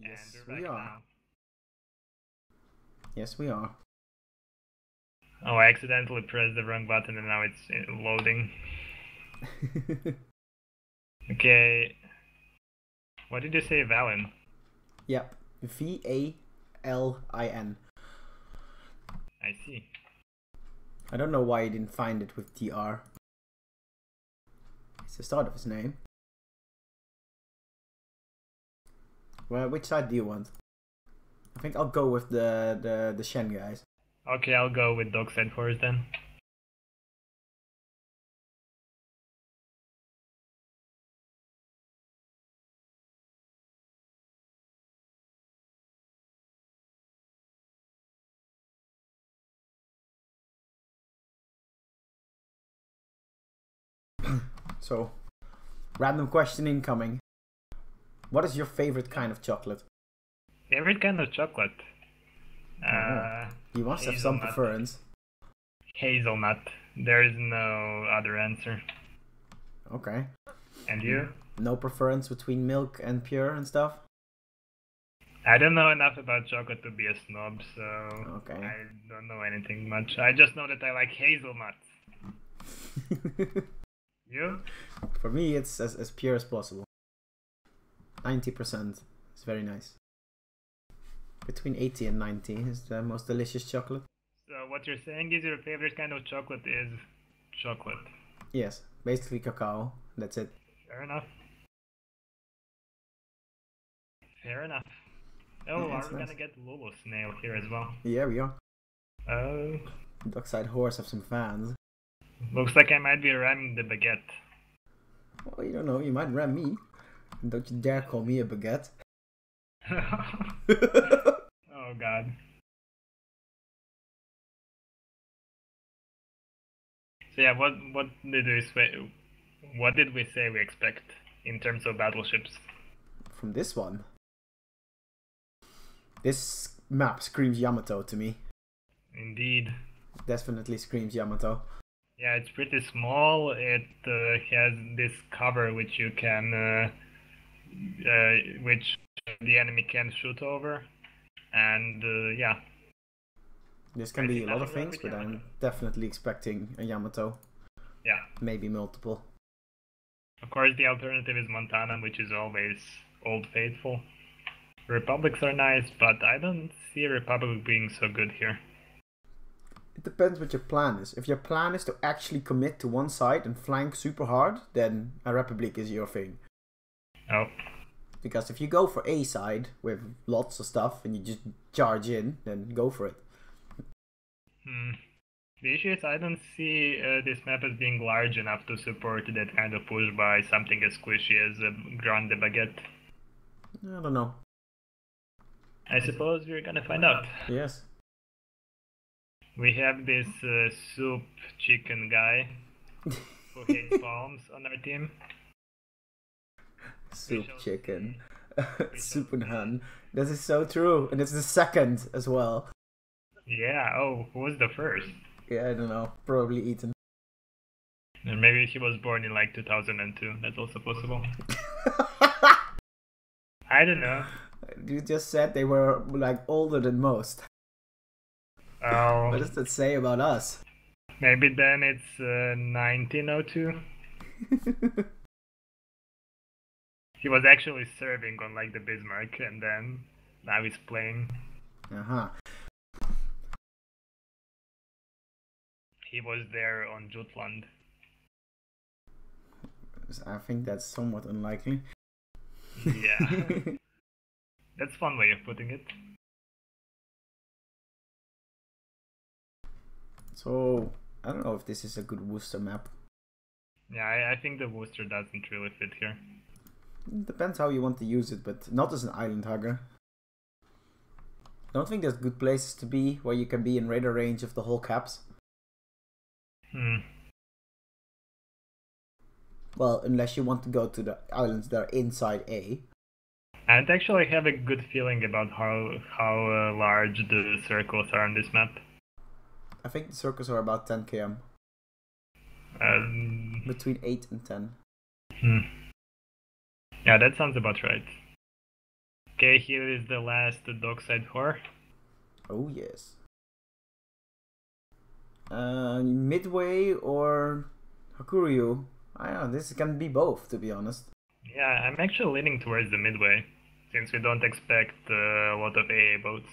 Yes, and we're we back are. now. Yes, we are. Oh, I accidentally pressed the wrong button and now it's loading. Okay. What did you say, Valin? Yep. Valin. I see. I don't know why he didn't find it with TR. It's the start of his name. Well, which side do you want? I think I'll go with the Shen guys. Okay, I'll go with Dockside Horse then. So, random question incoming. What is your favorite kind of chocolate? Favorite kind of chocolate? You must have some hazelnut. preference. Hazelnut. There is no other answer. Okay. And you? No preference between milk and pure and stuff? I don't know enough about chocolate to be a snob, so Okay. I don't know anything much. I just know that I like hazelnuts. You? For me, it's as pure as possible. 90%. It's very nice. Between 80 and 90 is the most delicious chocolate. So what you're saying is your favorite kind of chocolate is chocolate. Yes, basically cacao. That's it. Fair enough. Fair enough. Oh, Yeah, are it's we nice. gonna get Lulu Snail here as well? Yeah, we are. Oh, Dockside Horse have some fans. looks like I might be ramming the baguette. Well, you don't know, you might ram me. Don't you dare call me a baguette. Oh god. So yeah, what did we say? What did we say we expect in terms of battleships? From this one. This map screams Yamato to me. Indeed. Definitely screams Yamato. Yeah, it's pretty small. It has this cover which you can, which the enemy can shoot over, and yeah. This can be a lot of things, but I'm definitely expecting a Yamato. Yeah. Maybe multiple. Of course, the alternative is Montana, which is always Old Faithful. Republics are nice, but I don't see a Republic being so good here. It depends what your plan is. If your plan is to actually commit to one side and flank super hard, then a Republic is your thing. Oh. Because if you go for A side with lots of stuff and you just charge in, then go for it. The issue is I don't see this map as being large enough to support that kind of push by something as squishy as a Grande Baguette. I don't know. I suppose we're gonna find out. Yes. We have this soup chicken guy who hates palms on our team. Soup chicken. Soup and Han. This is so true. And it's the second as well. Yeah, oh, who was the first? Yeah, I don't know. Probably Ethan. And maybe he was born in like 2002. That's also possible. I don't know. You just said they were like older than most. Oh, What does that say about us? maybe then it's 1902. He was actually serving on like the Bismarck, and then now he's playing. Uh-huh. He was there on Jutland. I think that's somewhat unlikely. Yeah. That's one way of putting it. So, I don't know if this is a good Worcester map. Yeah, I think the Worcester doesn't really fit here. It depends how you want to use it, but not as an island hugger. I don't think there's good places to be where you can be in radar range of the whole caps. Well, unless you want to go to the islands that are inside A. I actually have a good feeling about how large the circles are on this map. I think the circles are about 10 km. Between 8 and 10. Yeah, that sounds about right. Okay, here is the last dockside whore. Oh yes. Midway or Hakuryu? I don't know, this can be both, to be honest. Yeah, I'm actually leaning towards the midway, since we don't expect a lot of AA boats.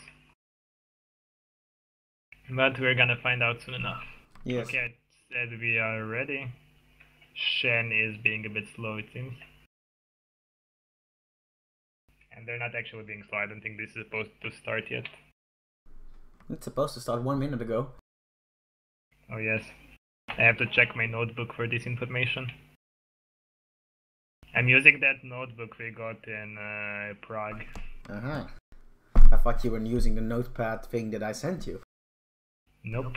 But we're gonna find out soon enough. Yes. Okay, I said we are ready. Shen is being a bit slow, it seems. And they're not actually being slow. I don't think this is supposed to start yet. It's supposed to start 1 minute ago. Oh yes. I have to check my notebook for this information. I'm using that notebook we got in Prague. Uh-huh. I thought you were using the notepad thing that I sent you. Nope.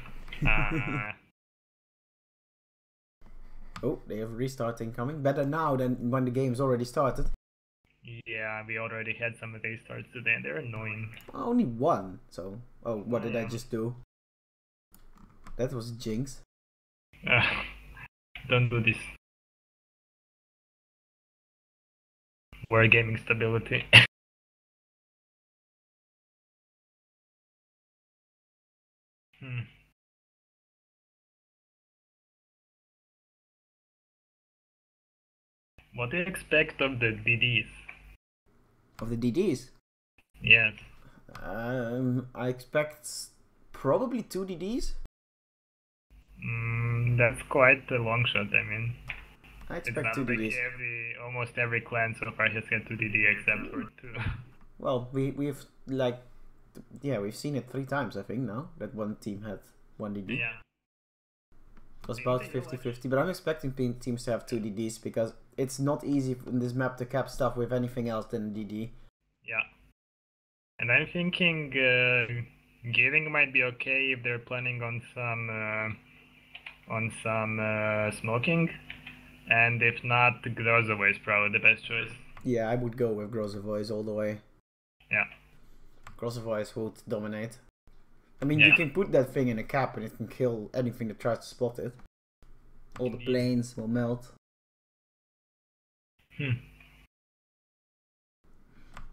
Oh, they have restarting coming. Better now than when the game's already started. Yeah, we already had some restarts today and they're annoying. Only one, so... Oh, what did I just do? That was jinx. Don't do this. Wargaming stability. What do you expect of the DDs? Of the DDs? Yes. I expect probably 2 DDs. That's quite a long shot, I mean. I expect 2 DDs. Almost every clan so far has had 2 DD except for 2. Well, we've like... Yeah, we've seen it 3 times, I think, now. That one team had 1 DD. Yeah. It was about 50-50, but I'm expecting teams to have 2 DDs because it's not easy in this map to cap stuff with anything else than DD. Yeah. And I'm thinking Giving might be okay if they're planning on some smoking, and if not, Grozova is probably the best choice. Yeah, I would go with Grozova all the way. Yeah. Grozova would dominate. I mean, you can put that thing in a cap and it can kill anything that tries to spot it. All the planes will melt.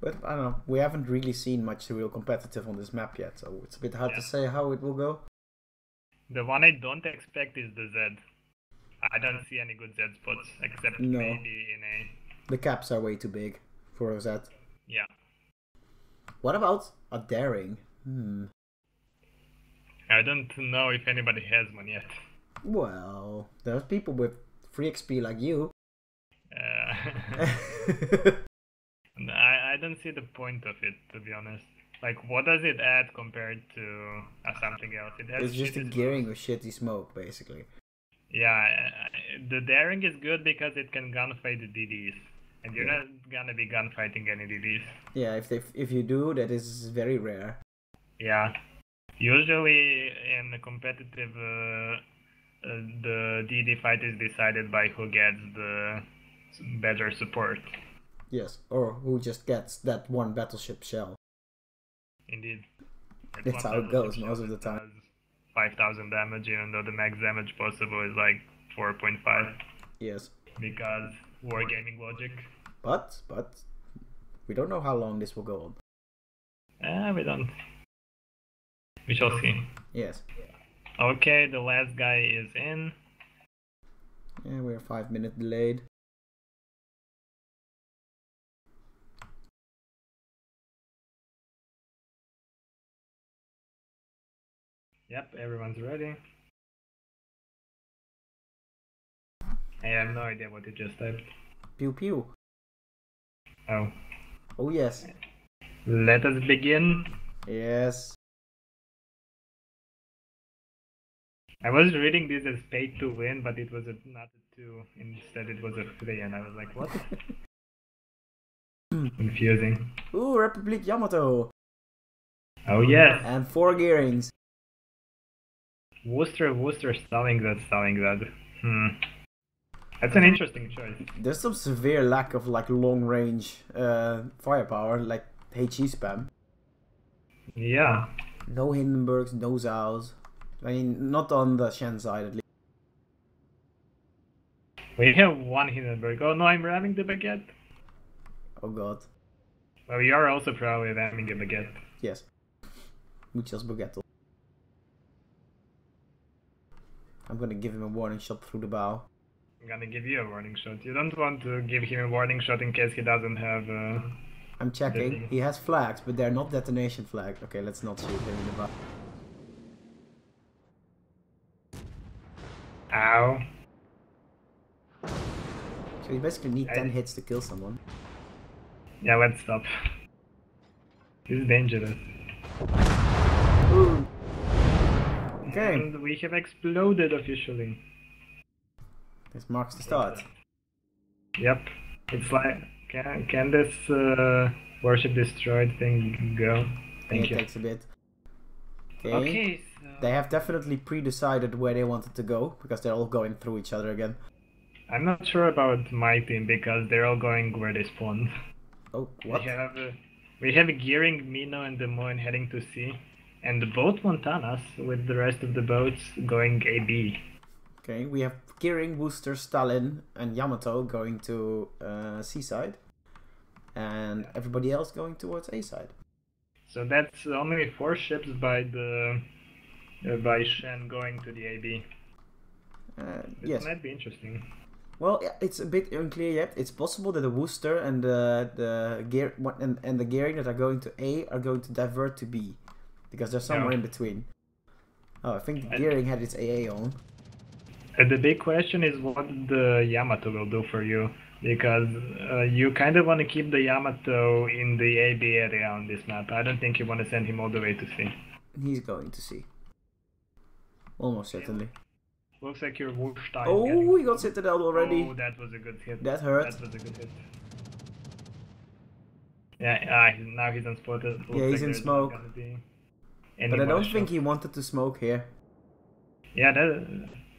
But I don't know, we haven't really seen much real competitive on this map yet, so it's a bit hard to say how it will go. The one I don't expect is the Z. I don't see any good Z spots, except maybe in A. The caps are way too big for a Z. Yeah. What about a daring? I don't know if anybody has one yet. Well, there's people with free XP like you. I don't see the point of it, to be honest. Like, what does it add compared to something else? It's just a gearing with shitty smoke, basically. Yeah, the daring is good because it can gunfight the DDs. And you're not gonna be gunfighting any DDs. Yeah, if you do, that is very rare. Yeah. Usually in a competitive, the DD fight is decided by who gets the better support. Yes, or who just gets that one battleship shell. Indeed. That's how it goes most of the time. 5,000 damage, even though the max damage possible is like 4.5. Yes. Because wargaming logic. But we don't know how long this will go on. We don't. We shall see. Yes. Okay, the last guy is in. Yeah, we're 5 minutes delayed. Yep, everyone's ready. I have no idea what you just typed. Pew pew. Oh. Oh yes. Let us begin. Yes. I was reading this as paid to win, but it was not a 2. Instead it was a 3, and I was like, what? Confusing. Ooh, Republic Yamato. Oh yes. And 4 gearings. Worcester, Stalingrad. That's an interesting choice. There's some severe lack of like long range firepower, like HE spam. Yeah. No Hindenburgs, no Zhaos. I mean, not on the Shen side at least. We have 1 Hindenburg. Oh no, I'm ramming the baguette. Oh god. Well, you are also probably having a baguette. Yes. Muchos baguette. I'm gonna give him a warning shot through the bow. I'm gonna give you a warning shot. You don't want to give him a warning shot in case he doesn't have. I'm checking. He has flags, but they're not detonation flags. Okay, let's not shoot him in the bow. Ow. So you basically need 10 hits to kill someone. Yeah, let's stop. This is dangerous. Ooh. Okay. And we have exploded officially. This marks the start. Yep. It's like, can this warship destroyed thing go? Thank you. It takes a bit. Okay, so... They have definitely pre-decided where they wanted to go, because they're all going through each other again. I'm not sure about my team, because they're all going where they spawned. Oh, what? We have Gearing, Mino, and Des Moines heading to C, and both Montanas, with the rest of the boats, going AB. Okay, we have Gearing, Wooster, Stalin, and Yamato going to C-side, and everybody else going towards A-side. So that's only 4 ships by Shen going to the AB. This might be interesting. Well, it's a bit unclear yet. It's possible that the Wooster and the Gearing that are going to A are going to divert to B, because they're somewhere in between. Oh, I think the Gearing had its AA on. The big question is what the Yamato will do for you, because you kind of want to keep the Yamato in the AB area on this map. I don't think you want to send him all the way to C. He's going to C. Almost certainly. Looks like you're Wolfstein. Oh, we got Citadel already. Oh, that was a good hit. That hurt. That was a good hit. Yeah, now he's unspotted. Yeah, he's in smoke. But I don't think he wanted to smoke here. Yeah,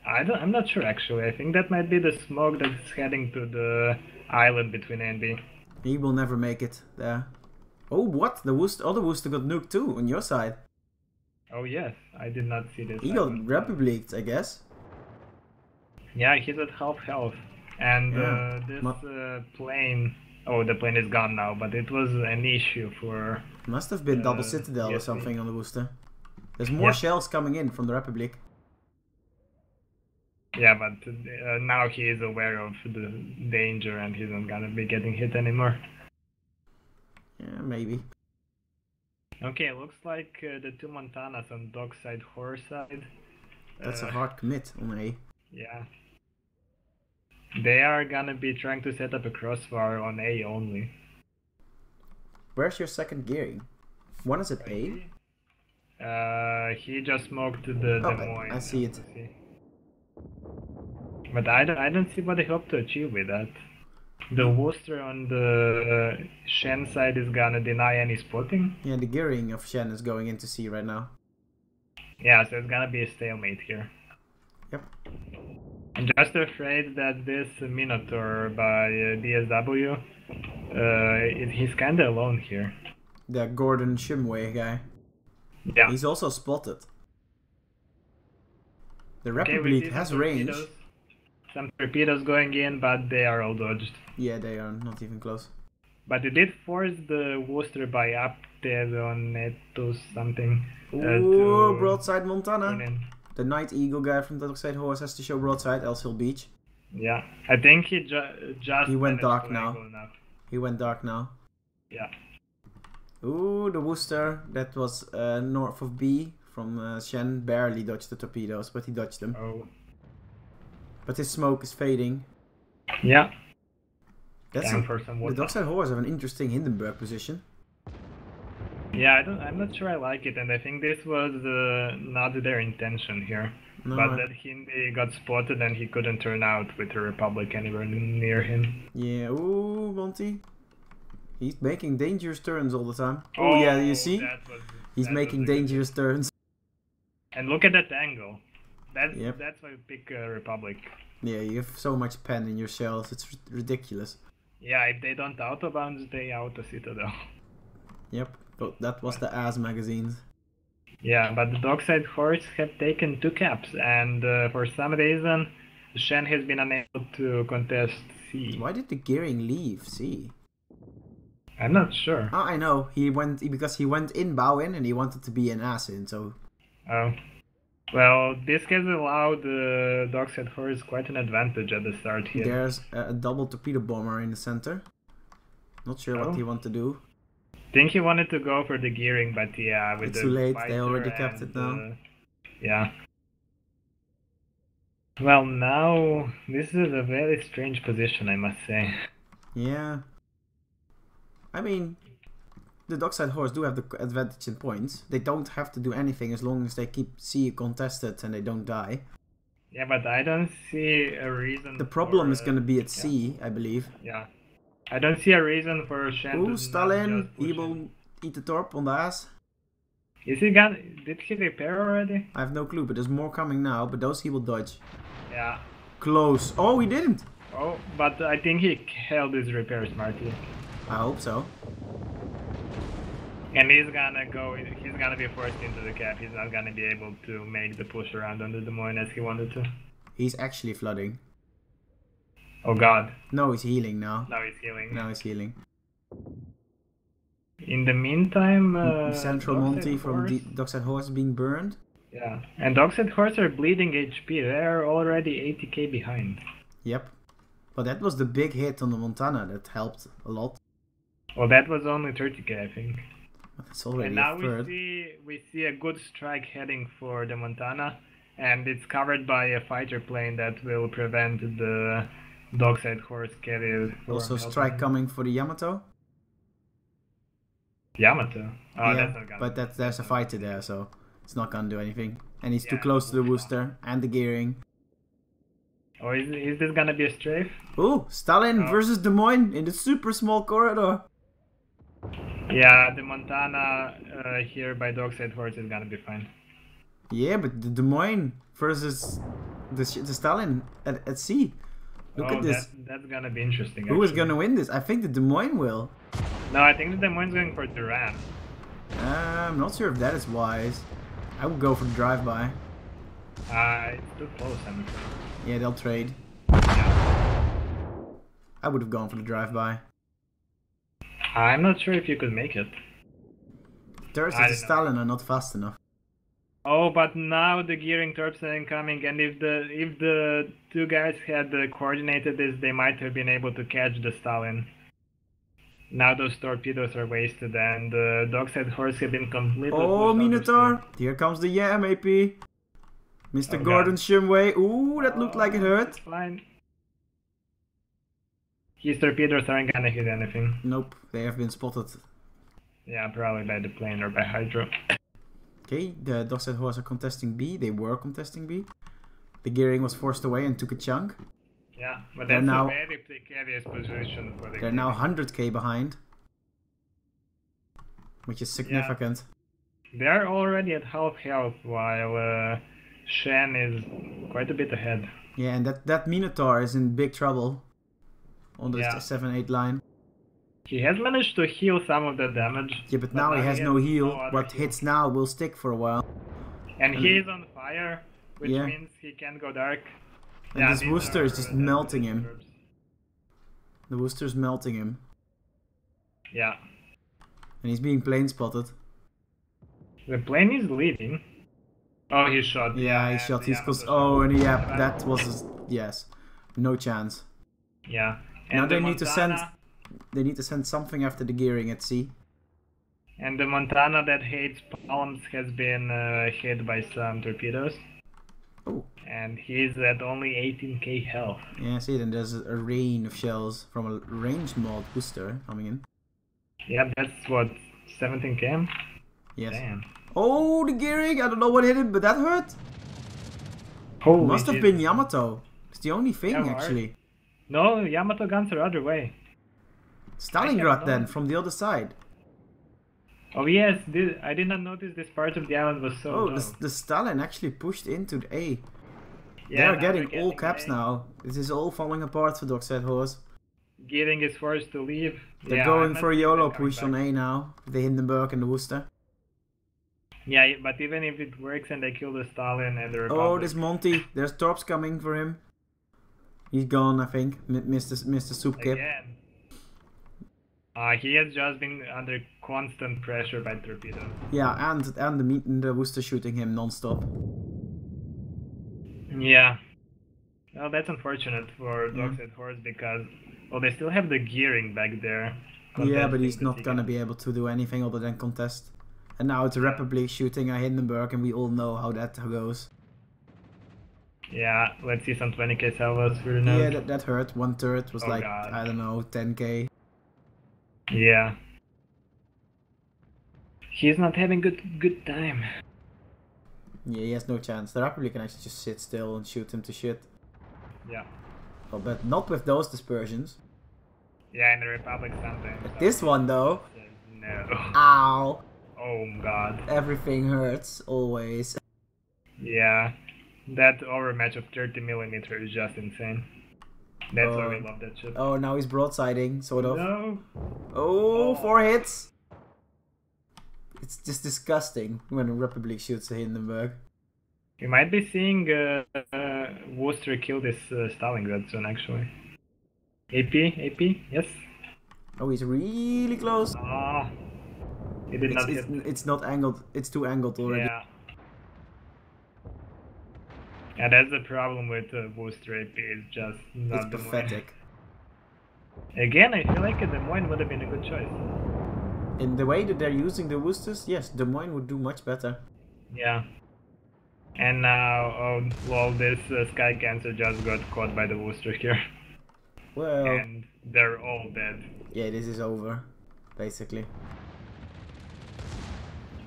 I'm not sure actually. I think that might be the smoke that's heading to the island between A and B. He will never make it there. Oh, what? The other Wooster got nuked too on your side. Oh yes, I did not see this. He got republiked, I guess. Yeah, he's at half health. And this plane... Oh, the plane is gone now, but it was an issue for... Must have been double Citadel or something on the Wooster. There's more shells coming in from the Republic. Yeah, but now he is aware of the danger and he's not gonna be getting hit anymore. Yeah, maybe. Okay, looks like the 2 Montanas on dockside, horse side. That's a hard commit on A. Yeah. They are gonna be trying to set up a crossfire on A only. Where's your second Gearing? One is at A? He just smoked the Des Moines. I see it. But I don't see what they hope to achieve with that. The Worcester on the Shen side is gonna deny any spotting. Yeah, the Gearing of Shen is going into C right now. Yeah, so it's gonna be a stalemate here. Yep. I'm just afraid that this Minotaur by DSW, he's kinda alone here. The Gordon Shumway guy. Yeah. He's also spotted. The Republic has range. Some torpedoes going in, but they are all dodged. Yeah, they are not even close. But it did force the Worcester by Apteronetus something. Ooh, broadside Montana. The Night Eagle guy from the Dockside Horse has to show broadside, else he'll beach. Yeah, I think he just... He went dark now. He went dark now. Yeah. Ooh, the Worcester, that was north of B from Shen, barely dodged the torpedoes, but he dodged them. Oh. But his smoke is fading. Yeah. That's the Dockside Horse have an interesting Hindenburg position. Yeah, I'm not sure I like it, and I think this was not their intention here. No, but that Hindi got spotted and he couldn't turn out with the Republic anywhere near him. Yeah, ooh, Monty. He's making dangerous turns all the time. Oh yeah, you see? He's making dangerous turns. And look at that angle. That's why we pick Republic. Yeah, you have so much pen in your shells, it's ridiculous. Yeah, if they don't autobounce, they auto Citadel. Yep, but that was the ass magazines. Yeah, but the Dockside Horse have taken 2 caps, and for some reason, Shen has been unable to contest C. Why did the Gearing leave C? I'm not sure. Oh, I know. Because he went in bow in and he wanted to be an ass in, so... Oh. Well, this has allowed the Dog's Head Horse quite an advantage at the start here. There's a double torpedo bomber in the center. Not sure what he want to do. Think he wanted to go for the gearing, but yeah, with It's the too late, they fighter already kept and, it now. Yeah. Well, now this is a very strange position, I must say. Yeah. I mean, the Dockside Horse do have the advantage in points. They don't have to do anything as long as they keep C contested and they don't die. Yeah, but I don't see a reason. The problem for, is going to be at C, I believe. Yeah. I don't see a reason for Shen to Ooh, Stalin, not just push he will in. eat the torp on the ass. Is he gonna... Did he repair already? I have no clue, but there's more coming now, but those he will dodge. Yeah. Close. Oh, he didn't! Oh, but I think he held his repair smartly. I hope so. And he's gonna be forced into the cap. He's not gonna be able to make the push around on the Des Moines as he wanted to. He's actually flooding. Oh god. No, he's healing now. Now he's healing. Now he's healing. In the meantime, Central Dog's Monty Head from Horse- the Dockside Horse being burned. Yeah, and Dog's Head Horse are bleeding HP. They're already 80k behind. Yep. But that was the big hit on the Montana that helped a lot. Well, that was only 30k, I think. But it's already And now a third. we see a good strike heading for the Montana, and it's covered by a fighter plane that will prevent the Dog's Head Horse carrier from Also helping strike him. coming for the Yamato. Yamato. Oh, Yeah, that's not gonna. but there's a fighter there, so it's not gonna do anything. And he's too Yeah, close to the yeah. Worcester and the gearing. Oh, is this gonna be a strafe? Ooh, Stalin Oh. versus Des Moines in the super small corridor. Yeah, the Montana here by Dog's Head Horse is gonna be fine. Yeah, but the Des Moines versus the Stalin at sea. Look Oh, at this. that's gonna be interesting. Who is actually. gonna win this? I think the Des Moines will. No, I think the Des Moines going for Duran. I'm not sure if that is wise. I would go for the drive-by. It's too close, I'm afraid. Yeah, they'll trade. Yeah. I would have gone for the drive-by. I'm not sure if you could make it. Turrets I of the don't know. Stalin are not fast enough. Oh, but now the gearing torps are incoming, and if the two guys had coordinated this, they might have been able to catch the Stalin. Now those torpedoes are wasted, and the Dog's Head Horse have been completely. Oh, pushed out of Minotaur! steam. Here comes the Yam, AP. Mr. Oh, Gordon God. Shumway. Ooh, that looked like it hurt. It's fine. His torpedoes aren't gonna hit anything. Nope, they have been spotted. Yeah, probably by the plane or by Hydro. Okay, the Dockside Horse are contesting B. They were contesting B. The gearing was forced away and took a chunk. Yeah, but They're that's now- a very precarious position for the They're now gearing. 100k behind. Which is significant. They're already at half health, while Shen is quite a bit ahead. Yeah, and that Minotaur is in big trouble. On the Yeah. 7-8 line. He has managed to heal some of the damage. Yeah, but now he has no heal. other What heal. hits now will stick for a while. And he is on fire, which Yeah. means he can go dark. And this these Worcester is are, just uh, melting him. troops. The Worcester's melting him. Yeah. And he's being plane spotted. The plane is leading. Oh, he shot. Yeah, he and shot. the He's Yamato oh, shot. and yeah, that was yes, no chance. Yeah. Now And they the need to send. Montana- They need to send something after the gearing at sea. And the Montana that hates palms has been hit by some torpedoes. Oh, And he's at only 18k health. yeah. See, then there's a rain of shells from a range mod booster coming in. Yeah, that's what, 17k? Yes. Damn. Oh, the gearing! I don't know what hit it, but that hurt. Holy Must have Jesus. been Yamato. It's the only thing Yeah, actually. No, Yamato guns are other way. Stalingrad no- then from the other side. Oh yes, I did not notice this part of the island was so Oh, low. the Stalin actually pushed into the A. Yeah, They're now getting all A. caps now. This is all falling apart for Dockside Horse. Gearing is forced to leave. They're Yeah, going I'm for a not YOLO coming push on back. A now. The Hindenburg and the Worcester. Yeah, but even if it works and they kill the Stalin and the Republic. Oh, this Monty. There's torps coming for him. He's gone, I think. Mr. Soup Kip. Again. He has just been under constant pressure by torpedoes. Yeah, and the booster shooting him non-stop. Yeah. Well, that's unfortunate for Yeah. Dogside Horse because, well, they still have the gearing back there. Yeah, but he's contesting the not gonna ticket. be able to do anything other than contest. And now it's a Republic shooting a Hindenburg, and we all know how that goes. Yeah, let's see some 20k salvos for the node. Yeah, that hurt. One turret was Oh, like, God. I don't know, 10k. Yeah. He's not having good time. Yeah, he has no chance. The Republic can actually just sit still and shoot him to shit. Yeah. Oh, but not with those dispersions. Yeah, in the Republic sometimes. But this one though. No. Ow! Oh god. Everything hurts, always. Yeah. That overmatch of 30mm is just insane. That's why we love that ship. Oh, now he's broadsiding, sort of. No. Oh, 4 hits! It's just disgusting when a Republic shoots a Hindenburg. We might be seeing Worcester kill this Stalingrad soon, actually. AP, yes. Oh, he's really close. Ah, he did not hit. It's not angled. It's too angled already. Yeah. Yeah, that's the problem with Worcester AP. It's just not It's Des Moines. pathetic. Again, I feel like Des Moines would have been a good choice. In the way that they're using the Worcesters, yes, Des Moines would do much better. Yeah. And now, oh, well, this Sky Cancer just got caught by the Worcester here. Well, And they're all dead. yeah, this is over, basically.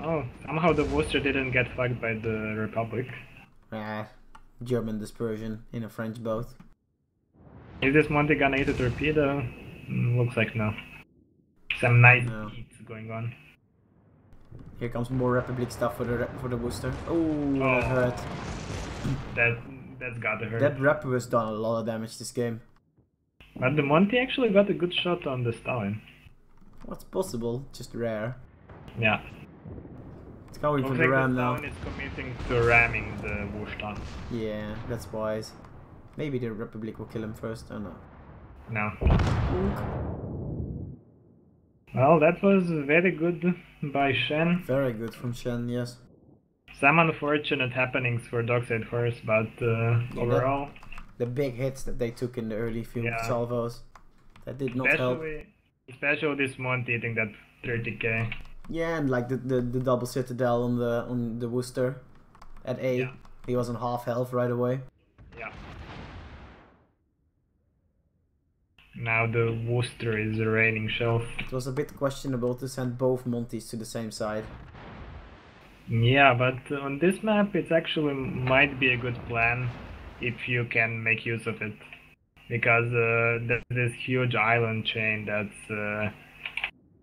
Oh, somehow the Worcester didn't get fucked by the Republic. Ah, German dispersion in a French boat. Is this Monte gonna hit a torpedo? Looks like no. Some nice No. beats going on. Here comes more Republic stuff for the Worcester. Oh, that Oh. hurt. That's gotta hurt. That Rep has done a lot of damage this game. But the Monty actually got a good shot on the Stalin. What's possible? Just rare. Yeah. It's coming Looks from like the ram the now. Stalin is committing to ramming the Wushtan. Yeah, that's wise. Maybe the Republic will kill him first. Oh no. No. Oink. Well, that was very good by Shen. Very good from Shen, yes. Some unfortunate happenings for Dockside Horse, but overall... The big hits that they took in the early field Yeah. salvos, that did not help. Especially this Monty hitting that 30k. Yeah, and like the double citadel on the Worcester at A. Yeah. He was on half health right away. Yeah. Now the Worcester is raining shells. It was a bit questionable to send both Monties to the same side. Yeah, but on this map it actually might be a good plan if you can make use of it. Because there's this huge island chain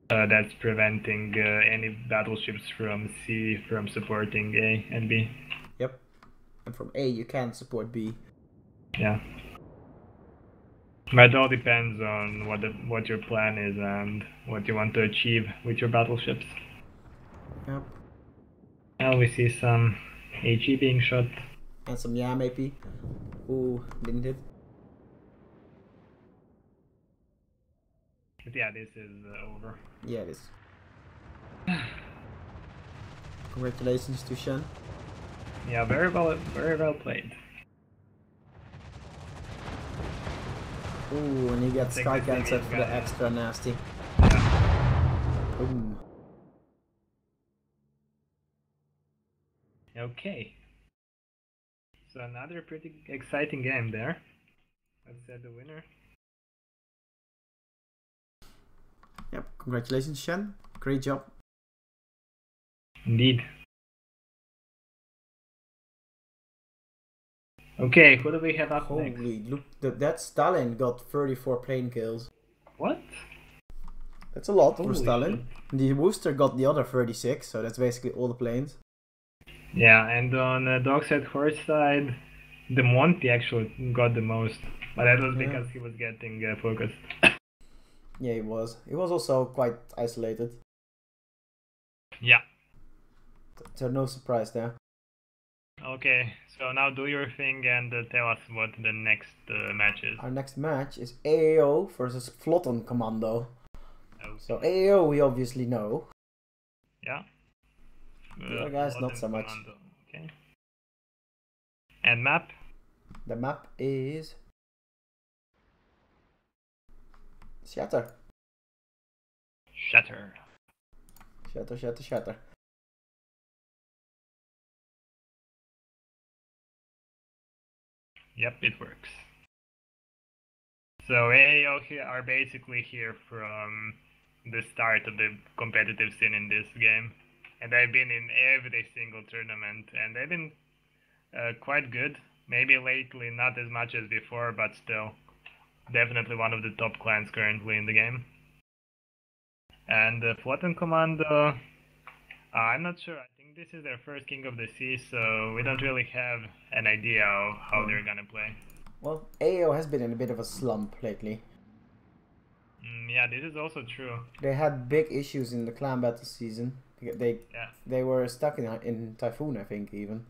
that's preventing any battleships from C from supporting A and B. Yep. And from A you can support B. Yeah. But it all depends on what your plan is and what you want to achieve with your battleships. Yep. Now we see some HE being shot. And some Yam AP. Ooh, didn't hit. But yeah, this is over. Yeah, it is. Congratulations to Shen. Yeah, very well played. Ooh, and he gets Take Sky the Cancer TV for the guy. extra nasty. Yeah. Boom. Okay. So another pretty exciting game there. Let's set the winner. Yep, congratulations Shen. Great job. Indeed. Okay, who do we have up next? Holy, look, that Stalin got 34 plane kills. What? That's a lot for Holy Stalin. The Worcester got the other 36, so that's basically all the planes. Yeah, and on Dogside Horse side, the Monty actually got the most. But that was because he was getting focused. Yeah, he was. He was also quite isolated. Yeah. So no surprise there. Okay, so now do your thing and tell us what the next match is. Our next match is AAO versus Flotten Commando. we'll So see. AAO we obviously know. Yeah. The other guys not Modern so much. Commando. Okay. And map? The map is Shatter. Shatter. Shatter, shatter, shatter. Yep, it works. So AAO here are basically here from the start of the competitive scene in this game, and they've been in every single tournament, and they've been quite good. Maybe lately not as much as before, but still definitely one of the top clans currently in the game. And Flotten Commando, I'm not sure. I think this is their first King of the Sea, so we don't really have an idea of how they're gonna play. Well, AO has been in a bit of a slump lately. Yeah, this is also true. They had big issues in the clan battle season. They were stuck in Typhoon, I think, even.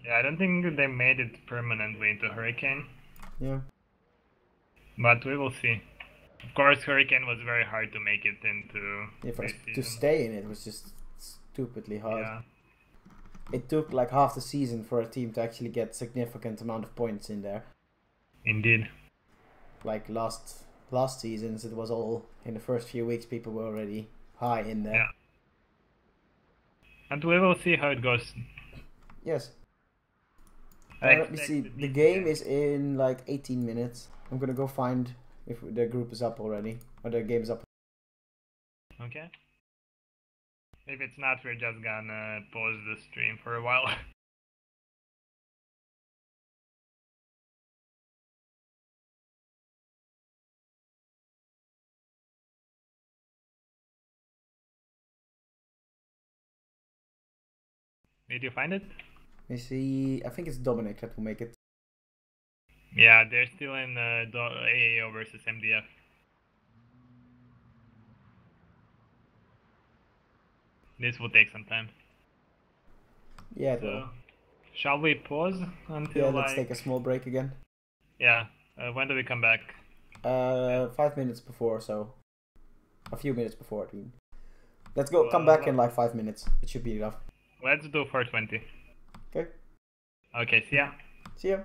Yeah, I don't think they made it permanently into Hurricane. Yeah. But we will see. Of course, Hurricane was very hard to make it into this To season. stay in it was just stupidly hard. Yeah. It took like half the season for a team to actually get significant amount of points in there. Indeed. Like last seasons, it was all in the first few weeks. People were already high in there. Yeah. And we will see how it goes. Yes. I Let me see. The game is in like 18 minutes. I'm gonna go find if the group is up already or the game is up. Okay. If it's not, we're just gonna pause the stream for a while. Did you find it? Let me see. I think it's Dominic that will make it. Yeah, they're still in AAO versus MDF. This will take some time. Yeah, it will. Shall we pause until Yeah, let's take a small break again. Yeah. When do we come back? 5 minutes before, so a few minutes before. I mean. Let's go. Come back in like 5 minutes. It should be enough. Let's do 420. Okay. Okay. See ya. See ya.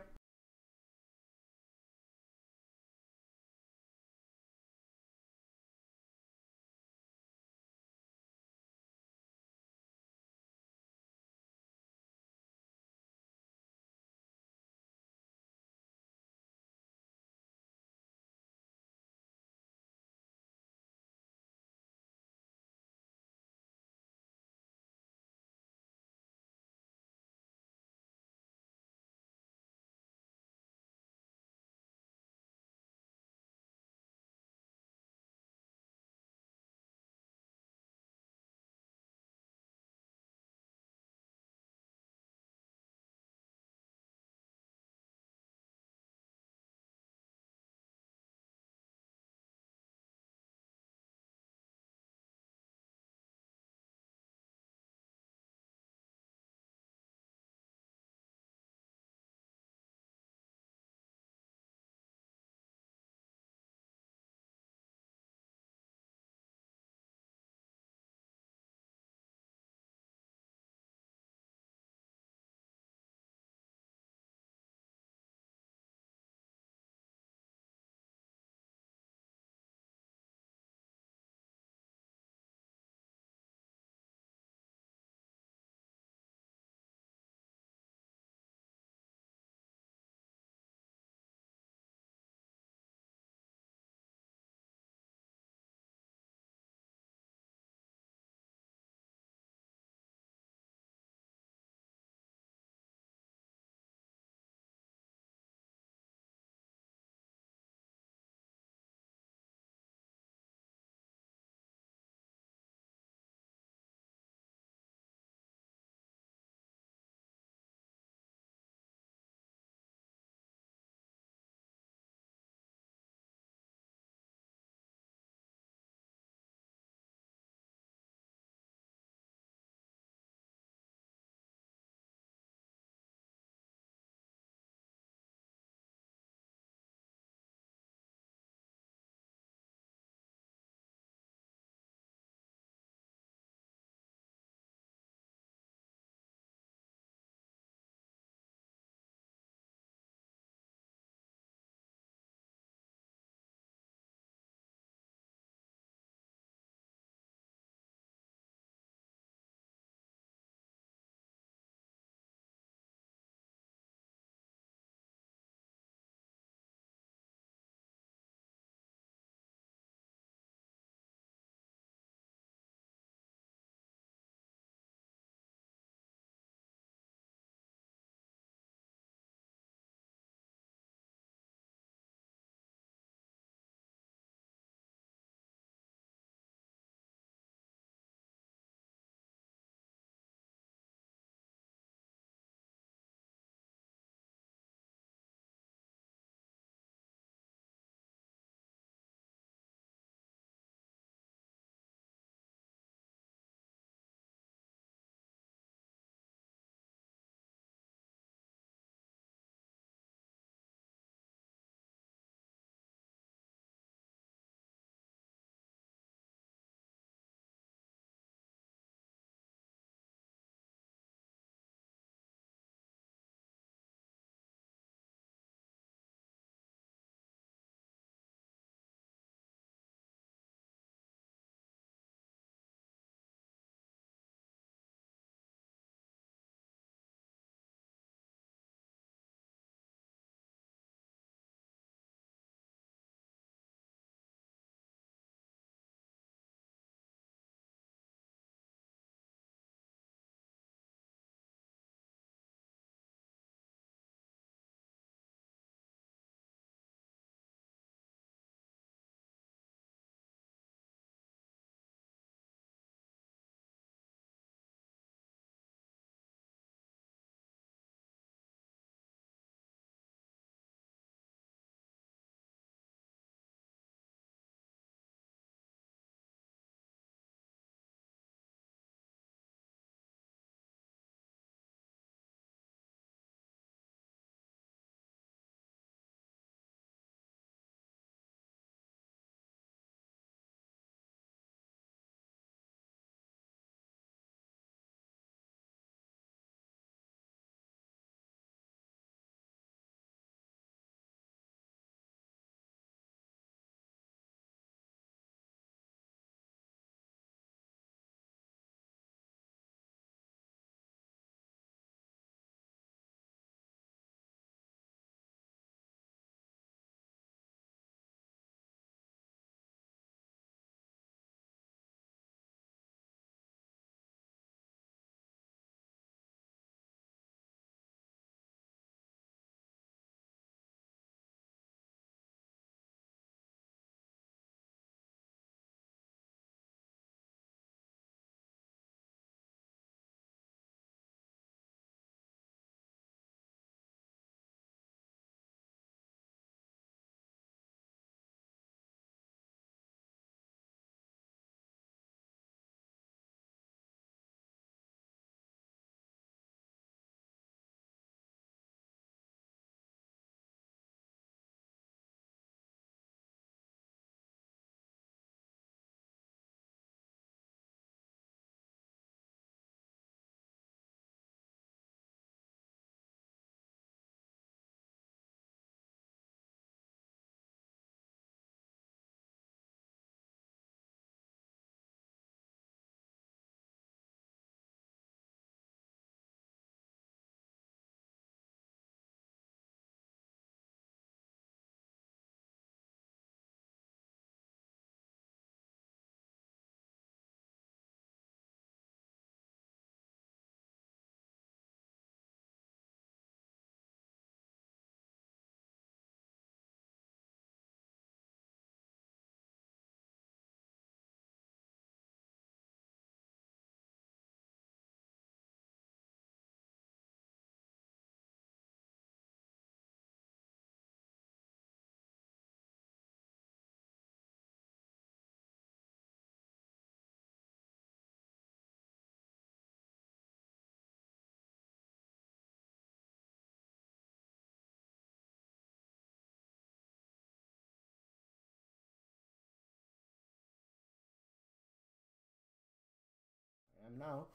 am now.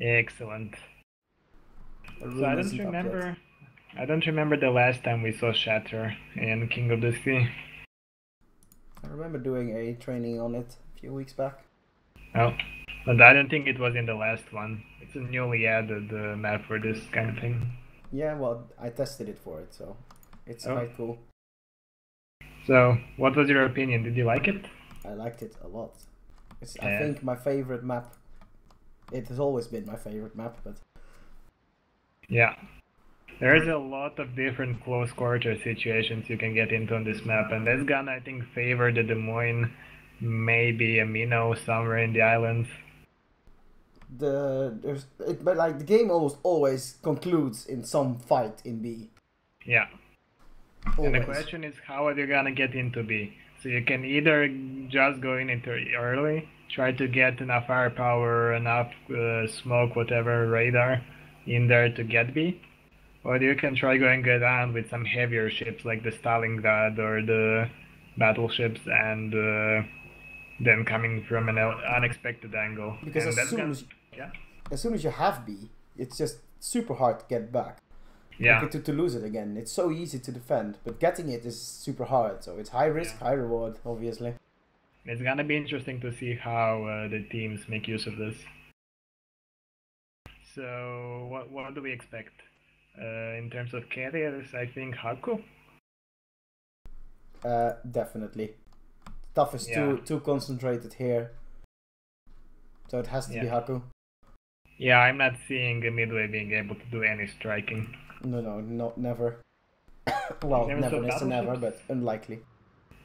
Excellent. The room So I don't isn't up yet. remember. I don't remember the last time we saw Shatter in King of the Sea. I remember doing a training on it a few weeks back. Oh, but I don't think it was in the last one. It's a newly added map for this kind of thing. Yeah, well, I tested it for it, so it's quite cool. So, what was your opinion? Did you like it? I liked it a lot. It's, Yeah. I think, my favorite map. It has always been my favorite map, but Yeah. There's a lot of different close quarter situations you can get into on this map, and that's gonna, I think, favor the Des Moines, maybe a minnow somewhere in the islands. but like the game almost always concludes in some fight in B. Yeah. Always. And the question is, how are you gonna get into B? So you can either just go in into early, try to get enough firepower, enough smoke, whatever, radar in there to get B, or you can try going around with some heavier ships like the Stalingrad or the battleships and then coming from an unexpected angle. Because and as soon as you have B, it's just super hard to get back. Yeah. Like, to lose it again. It's so easy to defend, but getting it is super hard. So it's high risk, high reward, obviously. It's gonna be interesting to see how the teams make use of this. So what do we expect? In terms of carriers, I think Haku. Definitely. Stuff is too concentrated here. So it has to be Haku. Yeah, I'm not seeing Midway being able to do any striking. No, never. Well, never is a never, but unlikely.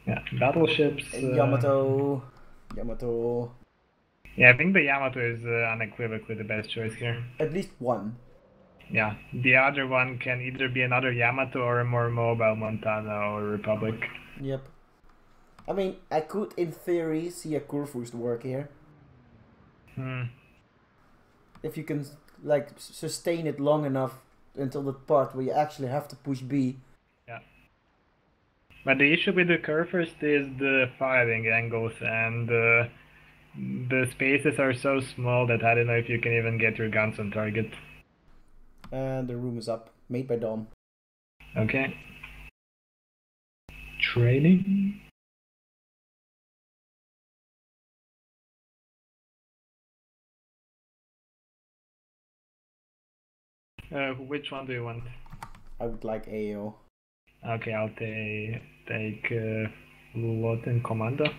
Yeah, battleships. Yamato. Yeah, I think the Yamato is unequivocally the best choice here. At least one. Yeah, the other one can either be another Yamato or a more mobile Montana or Republic. Yep. I mean, I could, in theory, see a Kurfürst work here. If you can, like, sustain it long enough until the part where you actually have to push B. Yeah. But the issue with the Kurfürst is the firing angles, and the spaces are so small that I don't know if you can even get your guns on target. And the room is up. Made by Dom. Okay. Training? Which one do you want? I would like AO. Okay, I'll take Loten Commander.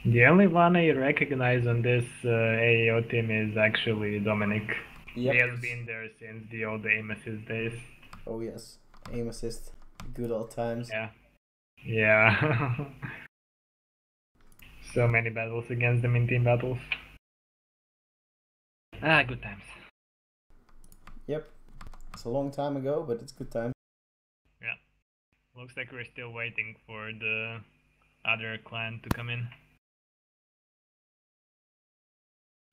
The only one I recognize on this AAO team is actually Dominic. Yep. He has been there since the old aim assist days. Oh yes, aim assist, good old times. Yeah. So many battles against them in team battles. Good times. Yep. It's a long time ago, but it's good time. Yeah. Looks like we're still waiting for the other clan to come in.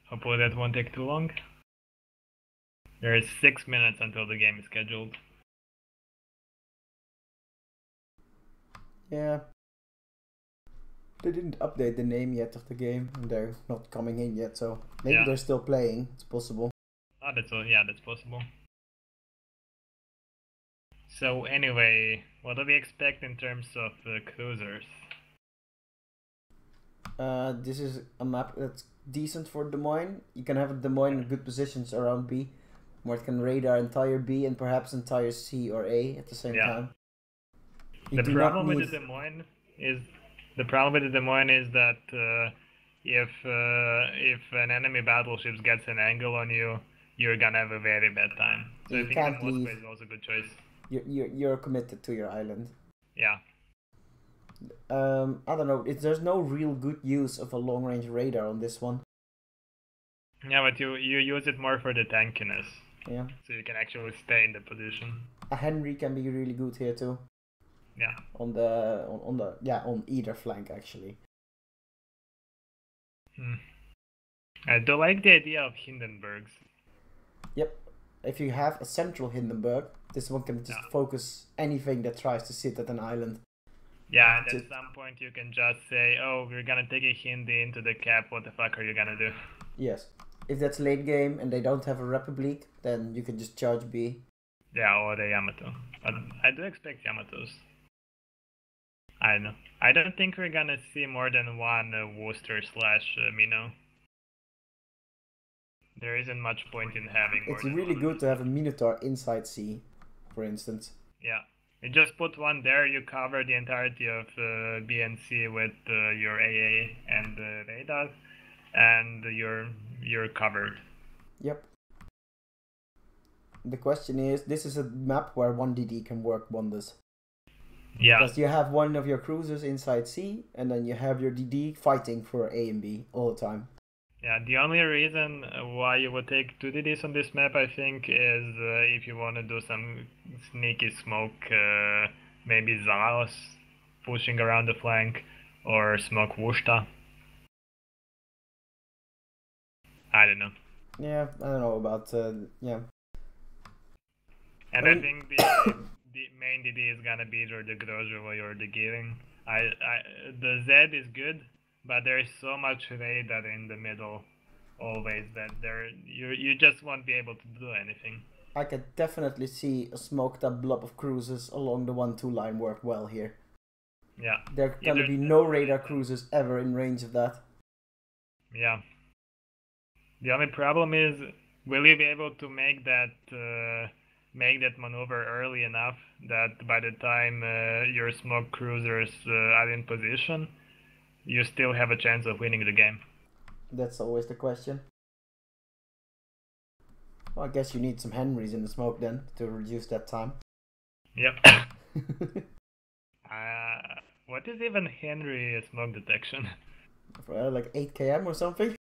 Hopefully that won't take too long. There is 6 minutes until the game is scheduled. Yeah. They didn't update the name yet of the game, and they're not coming in yet, so maybe they're still playing. It's possible. Oh, that's possible. So anyway, what do we expect in terms of cruisers? This is a map that's decent for Des Moines. You can have Des Moines in good positions around B, where it can radar entire B and perhaps entire C or A at the same time. The problem with the Des Moines is that if an enemy battleship gets an angle on you, you're gonna have a very bad time. So I think the Moscow is also a good choice. You're committed to your island. Yeah. I don't know. There's no real good use of a long range radar on this one. Yeah, but you use it more for the tankiness. Yeah. So you can actually stay in the position. A Henry can be really good here too. Yeah. On either flank actually. I do like the idea of Hindenburgs. Yep. If you have a central Hindenburg, this one can just focus anything that tries to sit at an island. Yeah, and at some point you can just say, oh, we're gonna take a Hindi into the cap, what the fuck are you gonna do? Yes. If that's late game and they don't have a Republic, then you can just charge B. Yeah, or the Yamato. But I do expect Yamatos. I don't know. I don't think we're gonna see more than one Worcester / Mino. There isn't much point in having more It's than really one. good to have a Minotaur inside C, for instance. Yeah. You just put one there, you cover the entirety of B and C with your AA and radar, and you're covered. Yep. The question is, this is a map where one DD can work wonders. Yeah. Because you have one of your cruisers inside C, and then you have your DD fighting for A and B all the time. Yeah, the only reason why you would take 2 DDs on this map, I think, is if you want to do some sneaky smoke, maybe Zaos pushing around the flank, or smoke Wushta. I don't know. Yeah, I don't know about, yeah. And I think the main DD is gonna be either the Grozheva or the Gearing. The Z is good, but there is so much radar in the middle always that you just won't be able to do anything. I could definitely see a smoked up blob of cruisers along the 1-2 line work well here. Yeah. There gonna be no radar cruisers ever in range of that. Yeah. The only problem is, will you be able to make that maneuver early enough that by the time your smoke cruisers are in position, you still have a chance of winning the game? That's always the question. Well, I guess you need some Henrys in the smoke then to reduce that time. Yep. What is even Henry smoke detection? Like 8 km or something?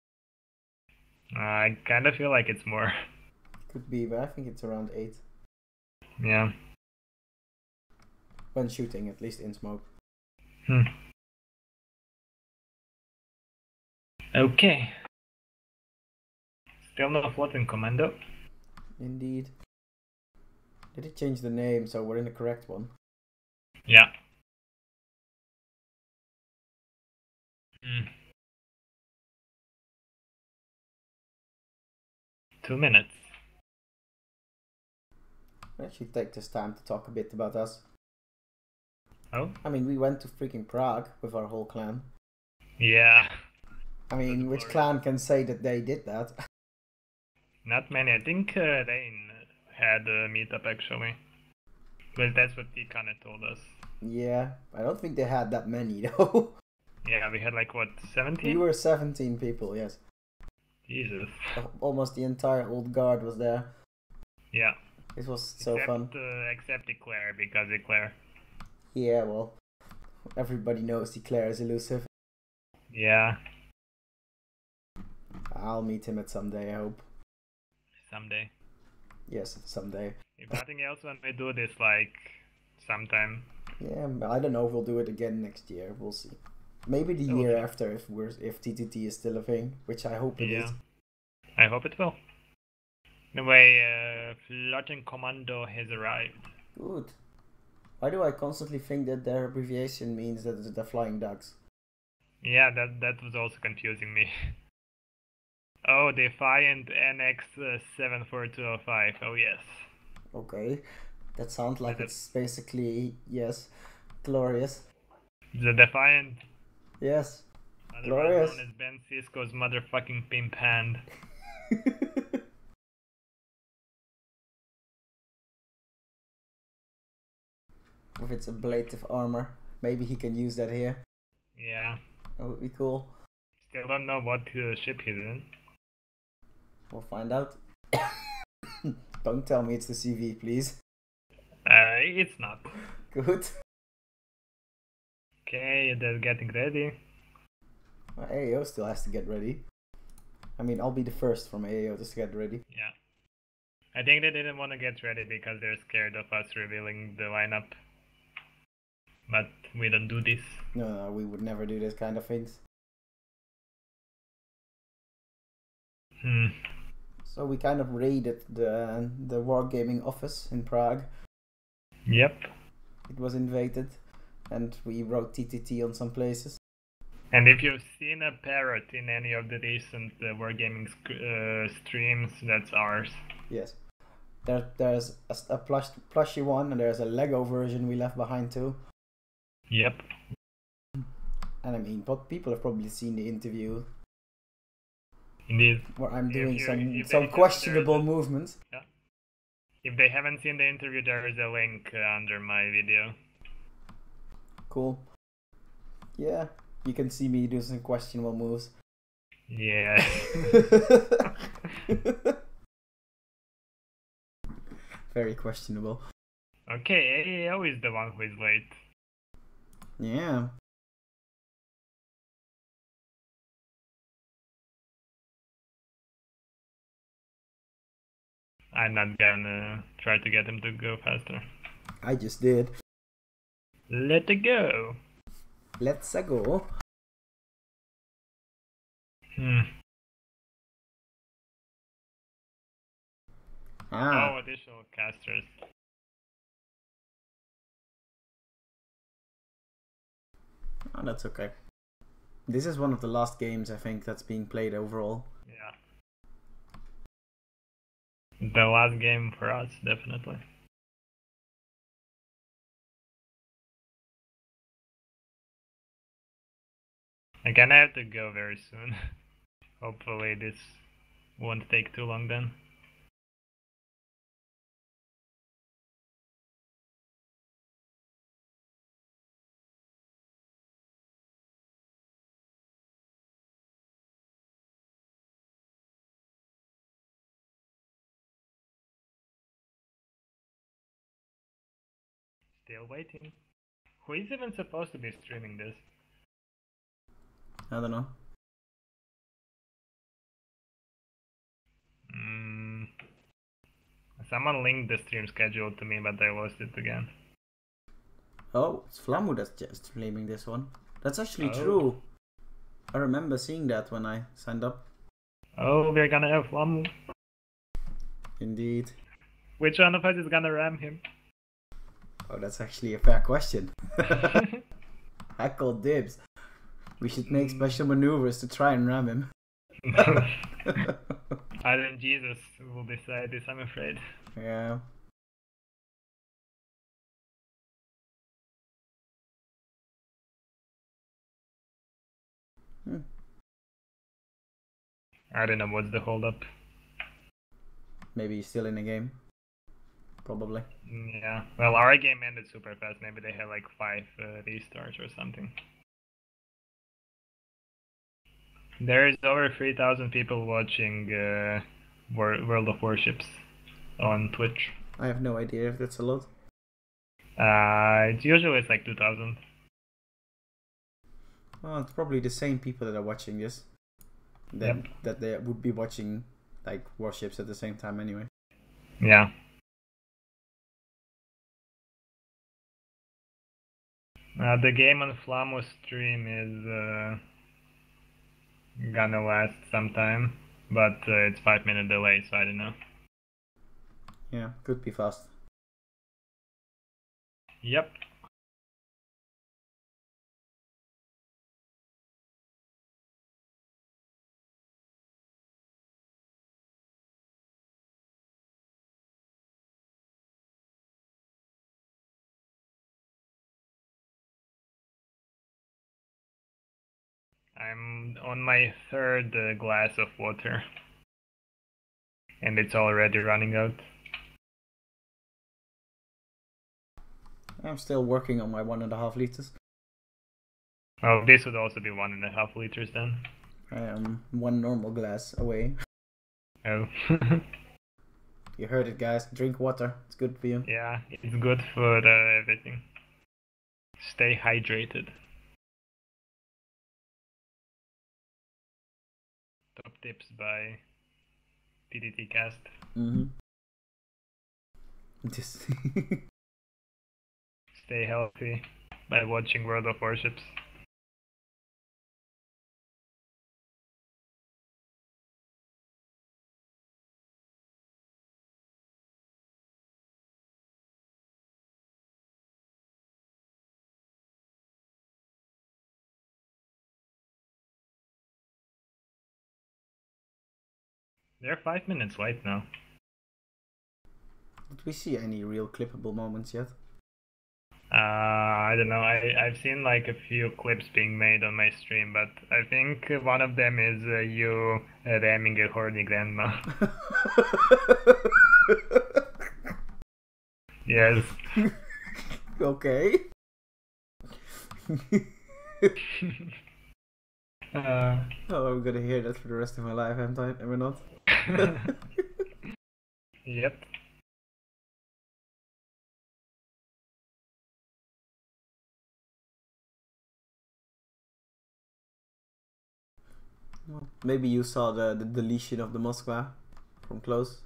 I kind of feel like it's more. Could be, but I think it's around 8. Yeah. When shooting, at least in smoke. Okay. Still no floating commando. Indeed. They did change the name, so we're in the correct one. Yeah. 2 minutes. We'll actually take this time to talk a bit about us. Oh? I mean, we went to freaking Prague with our whole clan. Yeah. I mean, which clan can say that they did that? Not many. I think Rain had a meetup actually. Because that's what he kind of told us. Yeah, I don't think they had that many though. Yeah, we had like what, 17? We were 17 people, yes. Jesus. Almost the entire old guard was there. Yeah. It was so fun. Except Eclair, because Eclair. Yeah, well, everybody knows Eclair is elusive. Yeah. I'll meet him at some day, I hope. Someday. Yes, someday. If nothing else, when we do this, like, sometime. Yeah, I don't know if we'll do it again next year. We'll see. Maybe the year after, if TTT is still a thing, which I hope it is. I hope it will. Anyway, Floating Commando has arrived. Good. Why do I constantly think that their abbreviation means that they're flying ducks? Yeah, that was also confusing me. Oh, Defiant NX 74205. Oh yes. Okay, that sounds like it's basically, yes, glorious. The Defiant. Yes. Otherwise known as Ben Cisco's motherfucking pimp hand. With its ablative armor. Maybe he can use that here. Yeah. That would be cool. Still don't know what ship he's in. We'll find out. Don't tell me it's the CV, please. It's not. Good. Okay, they're getting ready. Well, AAO still has to get ready. I mean, I'll be the first from AAO to get ready. Yeah. I think they didn't want to get ready because they're scared of us revealing the lineup. But we don't do this. No, we would never do this kind of things. So we kind of raided the wargaming office in Prague. Yep. It was invaded, and we wrote TTT on some places. And if you've seen a parrot in any of the recent wargaming streams, that's ours. Yes. There's a plushy one, and there's a Lego version we left behind too. Yep. And I mean, but people have probably seen the interview. Indeed. Where I'm doing If some they questionable movements. Yeah. If they haven't seen the interview, there is a link under my video. Cool. Yeah, you can see me do some questionable moves. Yeah. Very questionable. Okay, AAO is the one who is late. Yeah. I'm not gonna try to get him to go faster. I just did. Let it go. Let's go. Oh, additional casters. Oh, that's okay. This is one of the last games I think that's being played overall. Yeah. The last game for us, definitely. Again, I have to go very soon. Hopefully this won't take too long then. Still waiting. Who is even supposed to be streaming this? I don't know. Someone linked the stream schedule to me, but I lost it again. Oh, it's Flamu that's just streaming this one. That's actually true. I remember seeing that when I signed up. Oh, we're gonna have Flamu. Indeed. Which one of us is gonna ram him? Oh, that's actually a fair question. I call dibs. We should make special maneuvers to try and ram him. I think Jesus will decide this, I'm afraid. Yeah. I don't know what's the holdup. Maybe he's still in the game. Probably. Yeah. Well, our game ended super fast. Maybe they had like 5 restarts or something. There's over 3,000 people watching World of Warships on Twitch. I have no idea if that's a lot. It's usually like 2,000. Well, it's probably the same people that are watching this. That they would be watching like Warships at the same time anyway. Yeah. The game on Flamo's stream is gonna last some time, but it's 5-minute delay, so I don't know. Yeah, could be fast. Yep. I'm on my 3rd glass of water, and it's already running out. I'm still working on my 1.5 liters. Oh, this would also be 1.5 liters then. I am 1 normal glass away. Oh. You heard it, guys. Drink water. It's good for you. Yeah, it's good for everything. Stay hydrated. Top tips by TDT Cast. Just Stay healthy by watching World of Warships. They're 5 minutes late now. Did we see any real clippable moments yet? I don't know. I've seen like a few clips being made on my stream, but I think one of them is you ramming a horny grandma. Yes. Okay. Oh, I'm gonna hear that for the rest of my life, am I not? Yep. Well, maybe you saw the deletion of the Moskva from close.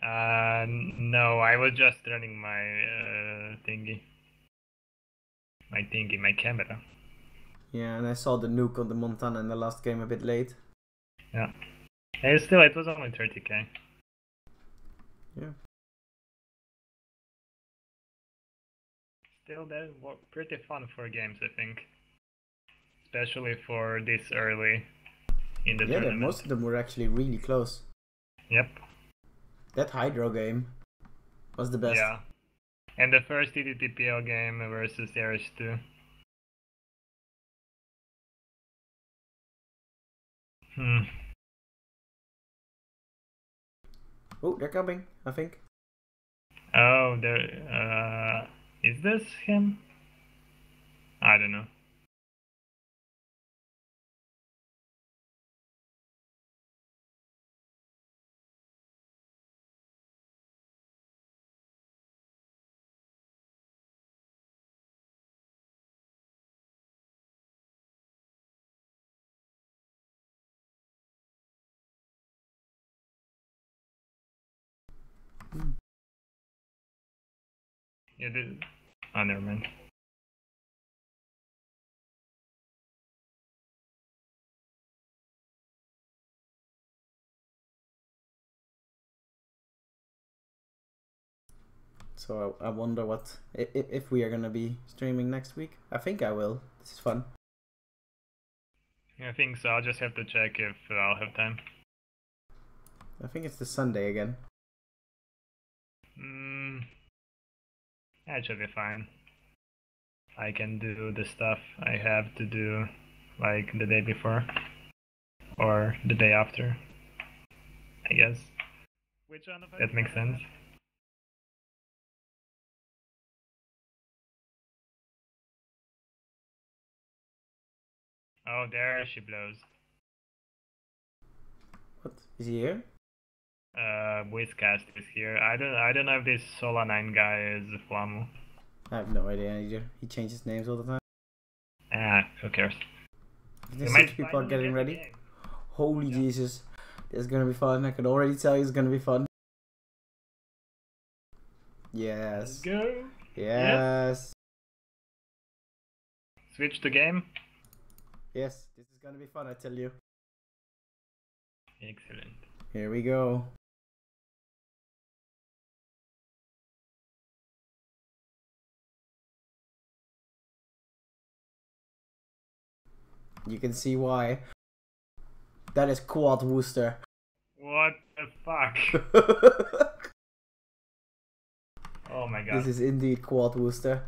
No, I was just running my thingy. My camera. Yeah, and I saw the nuke on the Montana in the last game a bit late. Yeah. And still, it was only 30k. Yeah. Still, they're pretty fun for games, I think. Especially for this early in the tournament. Most of them were actually really close. Yep. That Hydro game was the best. Yeah. And the first EDTPL game versus RH2. Oh, they're coming, I think. Oh, there. Is this him? I don't know. Yeah, oh, never mind. So I wonder what if we are gonna be streaming next week. I think I will. This is fun. I think so. I'll just have to check if I'll have time. I think it's the Sunday again. That should be fine. I can do the stuff I have to do like the day before or the day after, I guess. Which one of that makes sense? Oh, there she blows. What? Is he here? Wizcast is here. I don't know if this Sola 9 guy is Flamu. I have no idea either. He changes names all the time. Who cares? There's 6 people are getting ready. Holy Jesus. This is gonna be fun. I can already tell you it's gonna be fun. Yes. Let's go. Yes. Yep. Switch to game. Yes, this is gonna be fun, I tell you. Excellent. Here we go. You can see why. That is Quad Wooster. What the fuck? Oh my god. This is indeed Quad Wooster.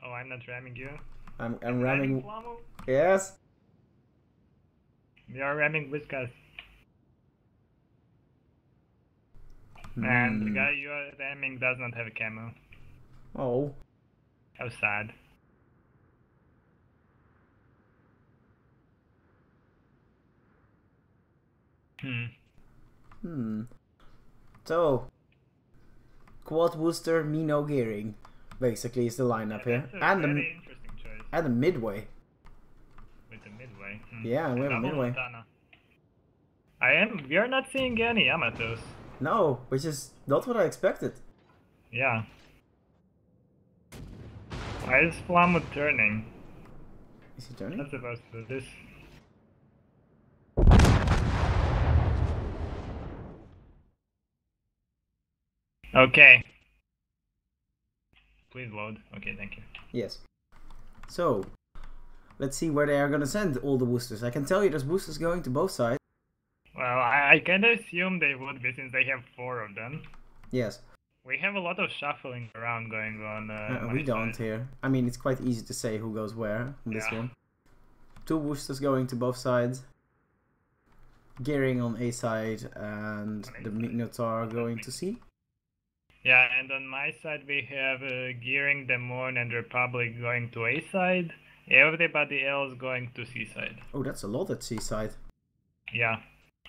Oh, I'm not ramming you. I'm ramming. Flamu? Yes. We are ramming Whiskas. And the guy you are ramming does not have a camo. Oh. How sad. So, Quad Wooster, Mino Gearing, basically is the lineup here, and very interesting choice. And the midway. With the midway. Yeah, we have a midway. Montana. We are not seeing any Yamatos. No, which is not what I expected. Yeah. Why is Flamu turning? Is he turning? Not supposed to do this. Okay. Please load. Okay, thank you. Yes. So, let's see where they are gonna send all the boosters. I can tell you there's boosters going to both sides. Well, I kind of assume they would be since they have 4 of them. Yes. We have a lot of shuffling around going on. We don't here. I mean, it's quite easy to say who goes where on this one. 2 boosters going to both sides. Gearing on A side and the Minotaur going to C. Yeah, and on my side we have Gearing, Demon, and Republic going to A side. Everybody else going to C side. Oh, that's a lot at C side. Yeah.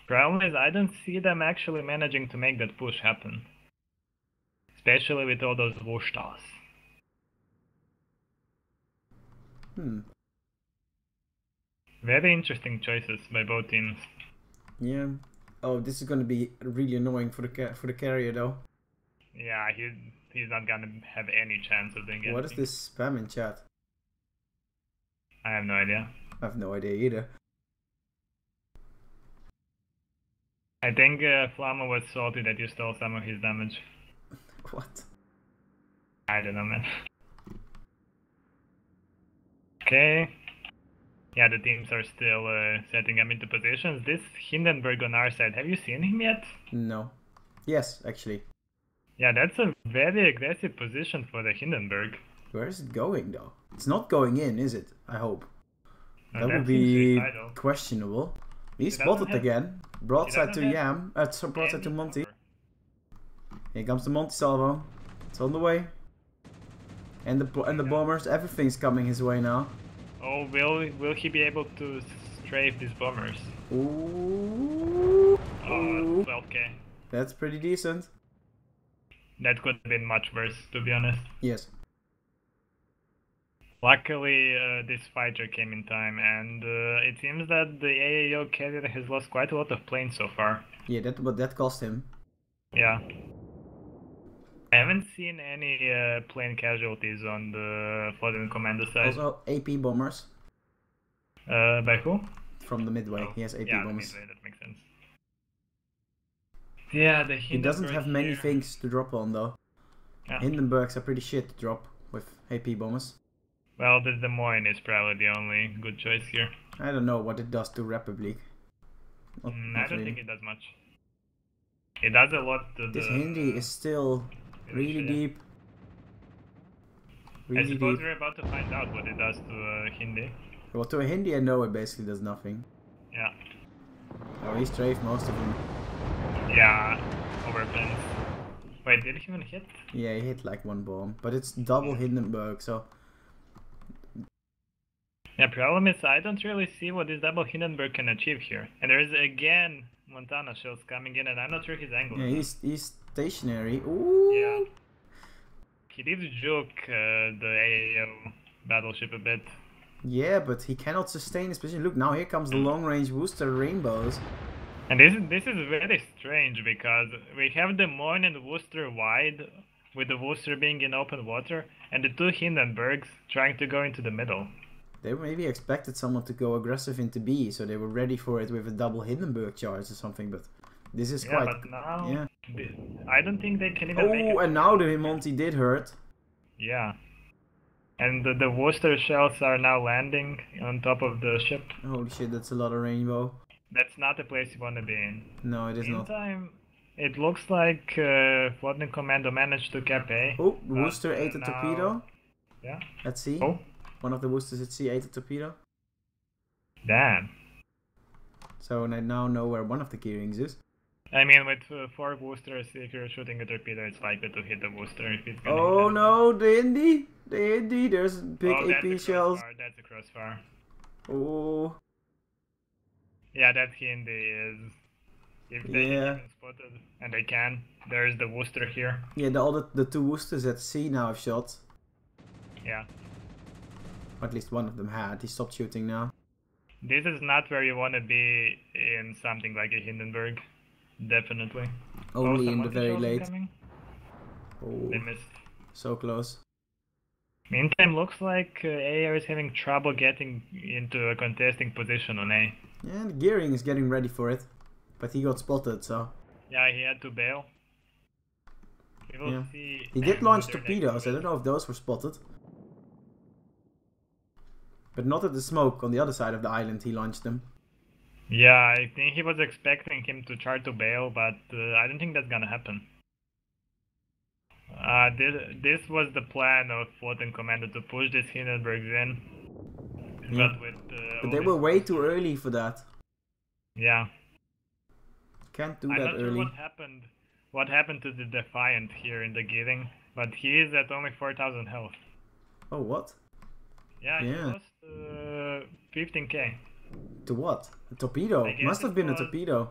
Problem is, I don't see them actually managing to make that push happen. Especially with all those Warships. Very interesting choices by both teams. Yeah. Oh, this is gonna be really annoying for the carrier though. Yeah, he's not gonna have any chance of doing anything. What is this spam in chat? I have no idea. I have no idea either. I think Flammo was salty that you stole some of his damage. What? I don't know, man. Okay. Yeah, the teams are still setting them into positions. This Hindenburg on our side, have you seen him yet? No. Yes, actually. Yeah, that's a very aggressive position for the Hindenburg. Where is it going though? It's not going in, is it? I hope. No, that would be questionable. He's spotted again. Broadside to Yam. Broadside to Monty. Here comes the Monty salvo. It's on the way. And the bombers. Everything's coming his way now. Oh, will he be able to strafe these bombers? Ooh. Oh, 12k. That's pretty decent. That could have been much worse, to be honest. Yes. Luckily, this fighter came in time, and it seems that the AAO carrier has lost quite a lot of planes so far. Yeah, but that cost him. Yeah. I haven't seen any plane casualties on the floating commando side. Also, AP bombers. By who? From the Midway. Oh, He has AP yeah, bombers. the Midway, that makes sense. Yeah, the Hindenburg He doesn't have many here. things to drop on though. Yeah. Hindenburgs are pretty shit to drop with AP bombers. Well, the Des Moines is probably the only good choice here. I don't know what it does to Republic. I don't think it does much. It does a lot to This the... Hindi is still really deep. I suppose we're about to find out what it does to Hindi. Well, to a Hindi I know it basically does nothing. Yeah. Oh, he strafed most of them. Yeah, overplanes. Wait, did he even hit? Yeah, he hit like 1 bomb. But it's double Hindenburg, so... Yeah, problem is I don't really see what this double Hindenburg can achieve here. And there's again Montana shells coming in and I'm not sure his angle. Yeah, he's stationary. Ooh! Yeah. He did juke the AAO battleship a bit. Yeah, but he cannot sustain his position. Look, now here comes the long-range booster Rainbows. And this is very strange because we have the Moyne and Worcester wide, with the Worcester being in open water, and the 2 Hindenburgs trying to go into the middle. They maybe expected someone to go aggressive into B, so they were ready for it with a double Hindenburg charge or something, but this is quite... But now, yeah. I don't think they can even make it. Oh, and now the Monty did hurt. Yeah. And the Worcester shells are now landing on top of the ship. Holy shit, that's a lot of rainbow. That's not the place you want to be in. No, it is not. Meantime, it looks like Floating Commando managed to cap A. Oh, Worcester ate a now... torpedo. Yeah. Let's see. Oh. One of the boosters at sea ate a torpedo. Damn. So I now know where one of the keyrings is. I mean, with 4 boosters, if you're shooting a torpedo, it's likely to hit the booster if it's gonna Oh hit no, the Indy! The Indy, there's big AP shells. That's a crossfire. Oh. Yeah, that Hindi is... If they even spotted, and they can, there's the Worcester here. Yeah, all the 2 Worcesters at sea now have shot. Yeah. Or at least one of them had. He stopped shooting now. This is not where you want to be in something like a Hindenburg. Definitely. Only in the very late. Oh. They missed. So close. Meantime, looks like A is having trouble getting into a contesting position on A. Yeah, the Gearing is getting ready for it. But he got spotted, so... Yeah, he had to bail. We will see... He did launch torpedoes. I don't know if those were spotted. But not at the smoke on the other side of the island he launched them. Yeah, I think he was expecting him to try to bail, but I don't think that's gonna happen. This was the plan of Floating Commander, to push these Hindenburgs in. Yeah. But with But all they these were way boosters- too early for that. Yeah. Can't do I'm that not sure early. what happened to the Defiant here in the Gidding, but he is at only 4,000 health. Oh, what? Yeah, he Yeah. lost 15k. To what? A torpedo? I guess Must have it been a was- torpedo.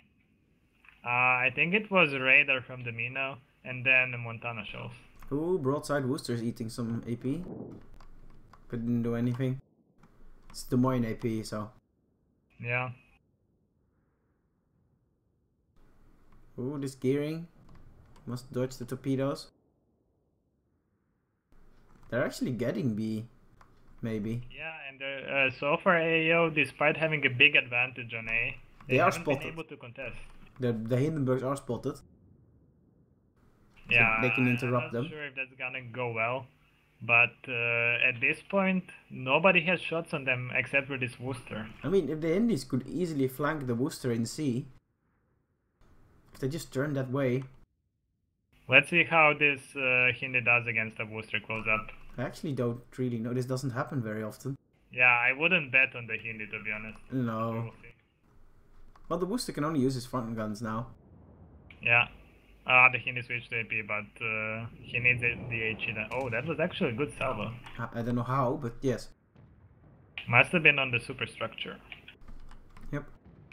I think it was Radar from the Mino, and then the Montana shells. Ooh, broadside Worcester's eating some AP. But didn't do anything. It's Des Moines AP, so. Yeah. Ooh, this gearing. Must dodge the torpedoes. They're actually getting B. Maybe. Yeah, and so far AO, despite having a big advantage on A, They are haven't been spotted. able to contest. The Hindenburgs are spotted. Yeah, they can interrupt I'm them. not sure if that's gonna go well, but at this point, nobody has shots on them except for this Worcester. I mean, if the Indies could easily flank the Worcester in C. If they just turn that way. Let's see how this Hindi does against the Worcester close up. I actually don't really know. This doesn't happen very often. Yeah, I wouldn't bet on the Hindi, to be honest. No. We'll see. Well, the Worcester can only use his front guns now. Yeah. The Hindi switched to AP, but he needs the HE. Oh, that was actually a good salvo. I don't know how, but yes. Must have been on the superstructure. Yep.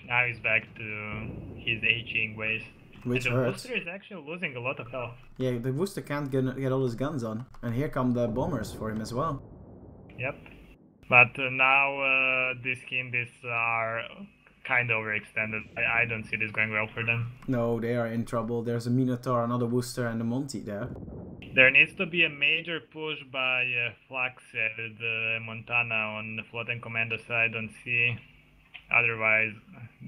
Now he's back to his HEing ways. Which and the hurts. Worcester is actually losing a lot of health. Yeah, the Worcester can't get all his guns on. And here come the bombers for him as well. Yep. But now these Hindis are kind of overextended. I don't see this going well for them. No, they are in trouble. There's a Minotaur, another Worcester, and a Monty there. There needs to be a major push by Flax and Montana on the Floating Commando side on C. Otherwise,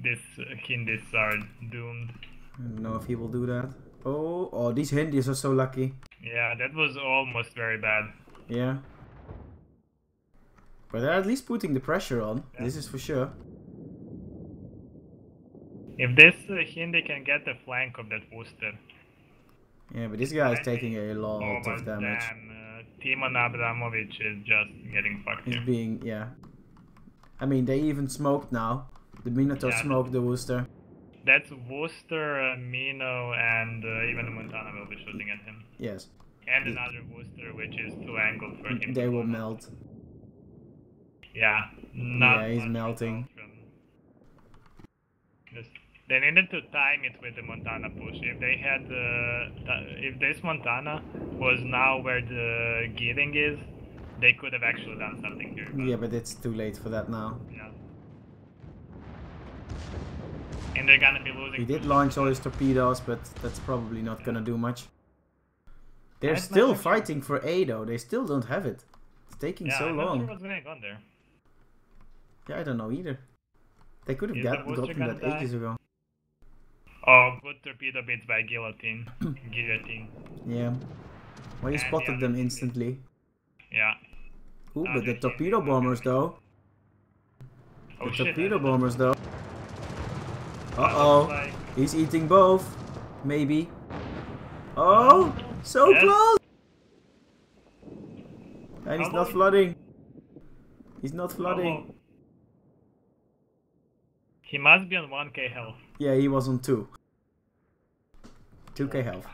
these Hindis are doomed. I don't know if he will do that. Oh, these Hindis are so lucky. Yeah, that was almost very bad. Yeah. But they're at least putting the pressure on. Yeah. This is for sure. If this Hindi can get the flank of that Worcester. Yeah, but this guy is taking a lot but of damage. damn, Timon Abramovich is just getting fucked He's here. being, yeah. I mean, they even smoked now. The Minotaur Yeah, smoked the Worcester. That's Worcester, Mino, and even the Montana will be shooting at him. Yes. And another Worcester, which is too angled for him. They to will blow. melt. Yeah, not Yeah, he's much melting. result from this. They needed to time it with the Montana push. If they had, if this Montana was now where the Gidding is, they could have actually done something here. Yeah, but it's too late for that now. Yeah. And they're gonna be losing. He did launch all his torpedoes, but that's probably not gonna do much. They're That's not still actually- fighting for A though. They still don't have it. It's taking Yeah, so I'm not long. sure what's going on there. Yeah, I don't know either. They could have Is the gotten Worcester gonna that die? ages ago. Oh, good torpedo bits by Guillotine. Guillotine. Yeah. Well, you And the spotted other them thing is- instantly. Yeah. Ooh, but the Other torpedo thing is- bombers though. Oh The shit. torpedo bombers though. Looks Uh-oh. like- He's eating both. Maybe. Oh! So Yes. close! And he's How not long- flooding. He's not flooding. Oh. He must be on 1k health. Yeah, he was on 2. 2k health.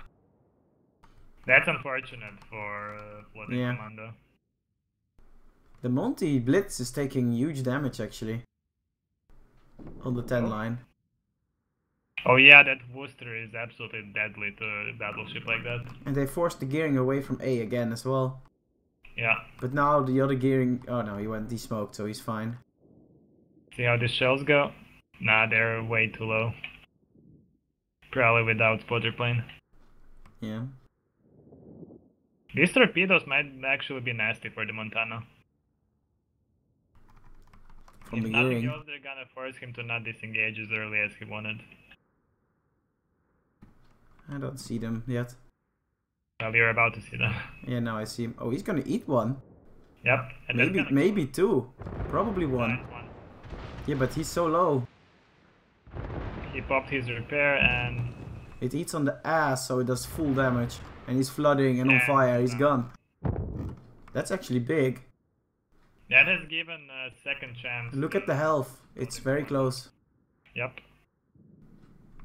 That's unfortunate for Floating Yeah. Commando. The Monty Blitz is taking huge damage actually. On the 10 Oh. line. Oh yeah, that Worcester is absolutely deadly to a battleship like that. And they forced the gearing away from A again as well. Yeah. But now the other gearing... Oh no, he went desmoked, so he's fine. See how the shells go? Nah, they're way too low. Probably without spotter plane. Yeah. These torpedoes might actually be nasty for the Montana. From If the nothing gearing. else, they're gonna force him to not disengage as early as he wanted. I don't see them yet. Well, you're about to see that. Yeah, now I see him. Oh, he's gonna eat one. Yep. And that's gonna Maybe two. Probably one. Nice one. Yeah, but he's so low. He popped his repair and It eats on the ass, so it does full damage. And he's flooding and on Yeah, fire. He's yeah. gone. That's actually big. that has given a second chance. Look at the health. It's very close. Yep.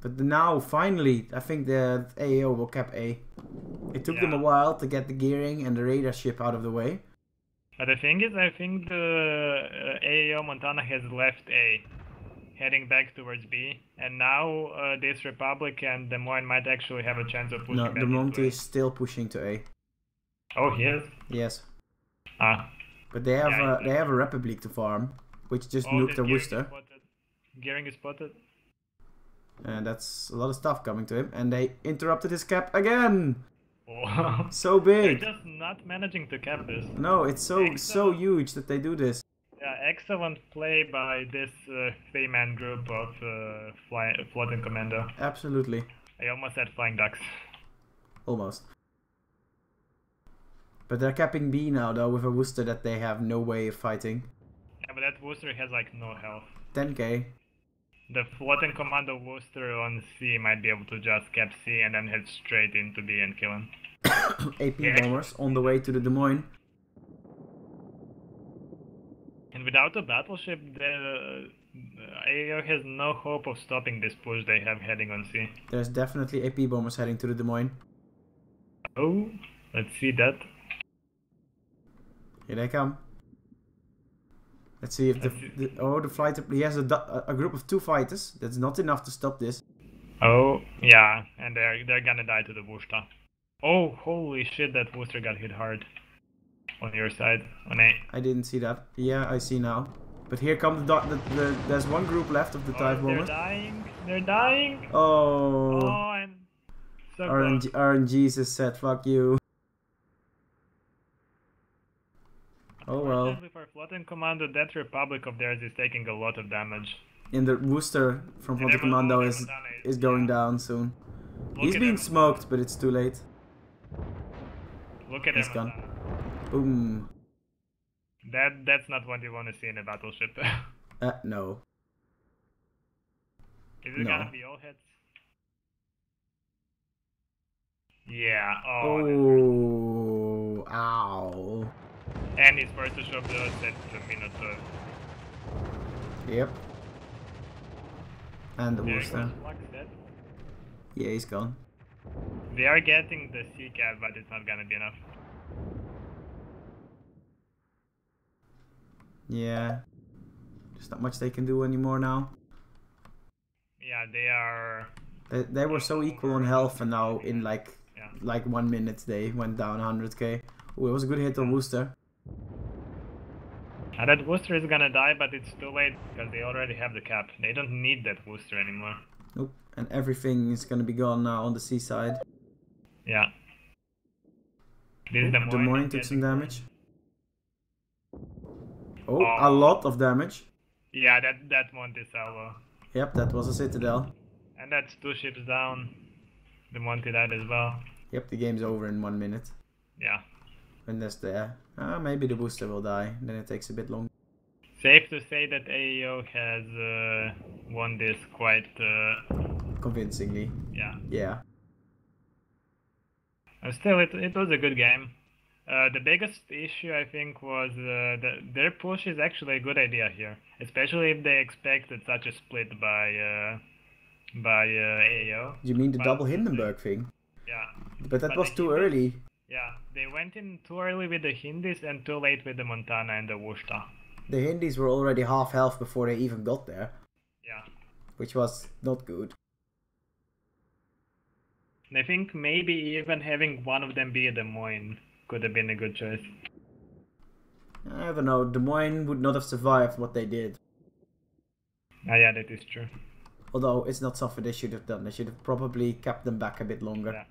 But now, finally, I think the AAO will cap A. It took them a Yeah. while to get the gearing and the radar ship out of the way. But the thing is, I think the AAO Montana has left A, heading back towards B, and now this Republic and Des Moines might actually have a chance of pushing No, back the into Monty A. is still pushing to A. Oh, he is? Yes. Ah. But they have Yeah, they have a Republic to farm, which just Oh, nuked this their gearing is Worcester. spotted. Gearing is spotted. And that's a lot of stuff coming to him. And they interrupted his cap again! Oh. So They're big! just not managing to cap this. No, it's so Excellent. huge that they do this. Yeah, excellent play by this three-man group of floating commando. Absolutely. I almost said flying ducks. Almost. But they're capping B now though with a Worcester that they have no way of fighting. Yeah, but that Worcester has like no health. 10k. The floating commando Worcester on C might be able to just cap C and then head straight into B and kill him. AP Yeah. bombers on the way to the Des Moines. And without a battleship, the AO has no hope of stopping this push they have heading on C. There's definitely AP bombers heading to the Des Moines. Oh, let's see that. Here they come. Let's see if the fighter. He has a group of 2 fighters. That's not enough to stop this. Oh, yeah, and they're gonna die to the Worcester. Oh, holy shit, that Worcester got hit hard. On your side, on A. I didn't see that. Yeah, I see now. But here come there's one group left of the dive They're bombers. dying, they're dying! Oh, Oh, and so close. RNG just said fuck you. Oh well. Unfortunately for Floating Commando, that Republic of theirs is taking a lot of damage. And the Worcester from And Flotte Commando their is Montana going yeah. down soon. Look He's at being them. smoked, but it's too late. Look at He's them. gone. Montana. Boom. That's not what you want to see in a battleship. No. Is it No. gonna be all hits? Yeah. Oh. Oh, ow. And he's first to show blood at the minute. Yep. And the There Worcester. goes Flux dead. Yeah, he's gone. They are getting the C-cap, but it's not gonna be enough. Yeah. There's not much they can do anymore now. Yeah, they are. They were so equal on health, and now in like Yeah. 1 minute they went down 100k. Ooh, it was a good hit on Worcester. And that Worcester is gonna die, but it's too late because they already have the cap. They don't need that Worcester anymore. Nope. And everything is gonna be gone now on the seaside. Yeah. This is Des Moines took some getting- damage. Oh, a lot of damage. Yeah, that Monte Salvo. Yep, that was a citadel. And that's 2 ships down. The Monte died as well. Yep, the game's over in 1 minute. Yeah. Unless there. Maybe the booster will die. Then it takes a bit longer. Safe to say that AEO has won this quite, Convincingly. yeah. Yeah. Still, it was a good game. The biggest issue, I think, was their push is actually a good idea here, especially if they expected such a split by AEO. You mean the But- double Hindenburg thing? Yeah. But that But was the too Hindus- early. Yeah, they went in too early with the Hindis and too late with the Montana and the Worcester. The Hindis were already half health before they even got there. Yeah. Which was not good. And I think maybe even having one of them be a Des Moines could have been a good choice. I don't know. Des Moines would not have survived what they did. Ah, yeah, that is true. Although it's not something they should have done. They should have probably kept them back a bit longer. Yeah.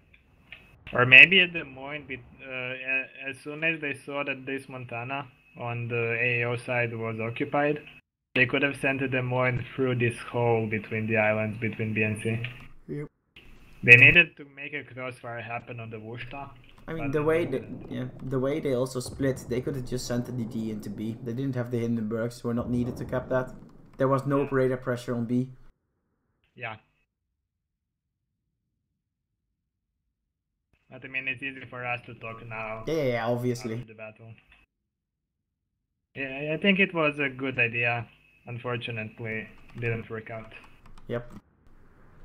Or maybe at Des Moines, as soon as they saw that this Montana on the AAO side was occupied, they could have sent a Des Moines through this hole between the islands between B and C. Yep. They needed to make a crossfire happen on the Worcester. I mean, but the way they didn't. the way they also split, they could have just sent the DD into B. They didn't have the Hindenburgs, were not needed to cap that. There was no radar pressure on B. Yeah. But I mean, it's easy for us to talk now Yeah, obviously. after the battle. Yeah, I think it was a good idea. Unfortunately, didn't work out. Yep.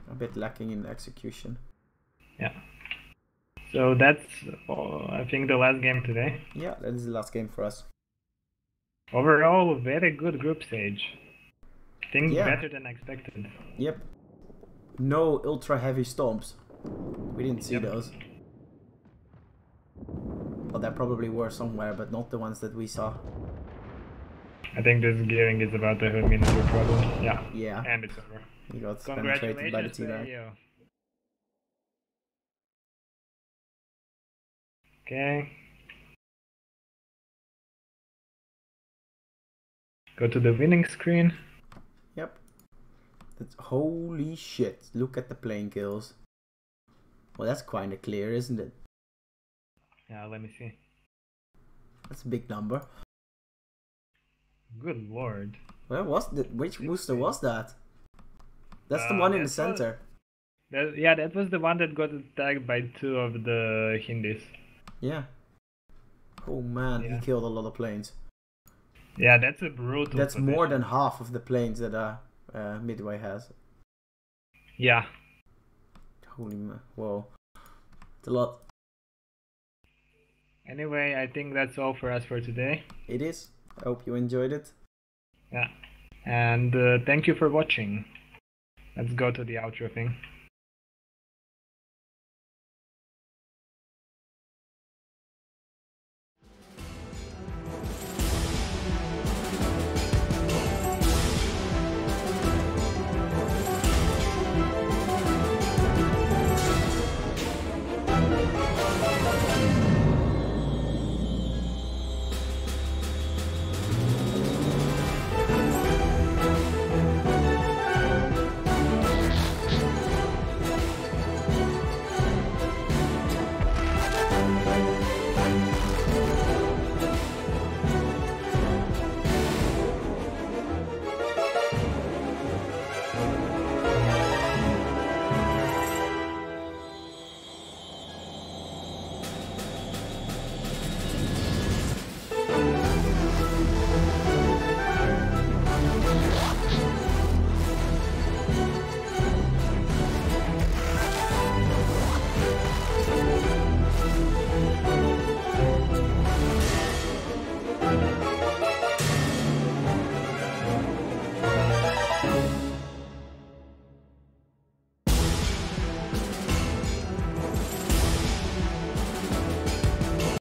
A bit lacking in execution. Yeah. So that's, I think, the last game today. Yeah, that is the last game for us. Overall, very good group stage. I think Yeah. better than expected. Yep. No ultra heavy storms. We didn't see Yep. those. Well, there probably were somewhere, but not the ones that we saw. I think this gearing is about to hurt me into a problem. Yeah. Yeah. And it's over. He got penetrated by the Congratulations to T-Bag. you. Okay. Go to the winning screen. Yep. That's, holy shit. Look at the plane kills. Well, that's kinda clear, isn't it? Yeah, let me see. That's a big number. Good lord. Where was the, which booster was that? That's the one in the center. That was the one that got attacked by 2 of the Hindis. Yeah. Oh man, Yeah. he killed a lot of planes. Yeah, that's a brutal That's position. more than half of the planes that Midway has. Yeah. Holy man, whoa. It's a lot. Anyway, I think that's all for us for today. It is. I hope you enjoyed it. Yeah. And thank you for watching. Let's go to the outro thing.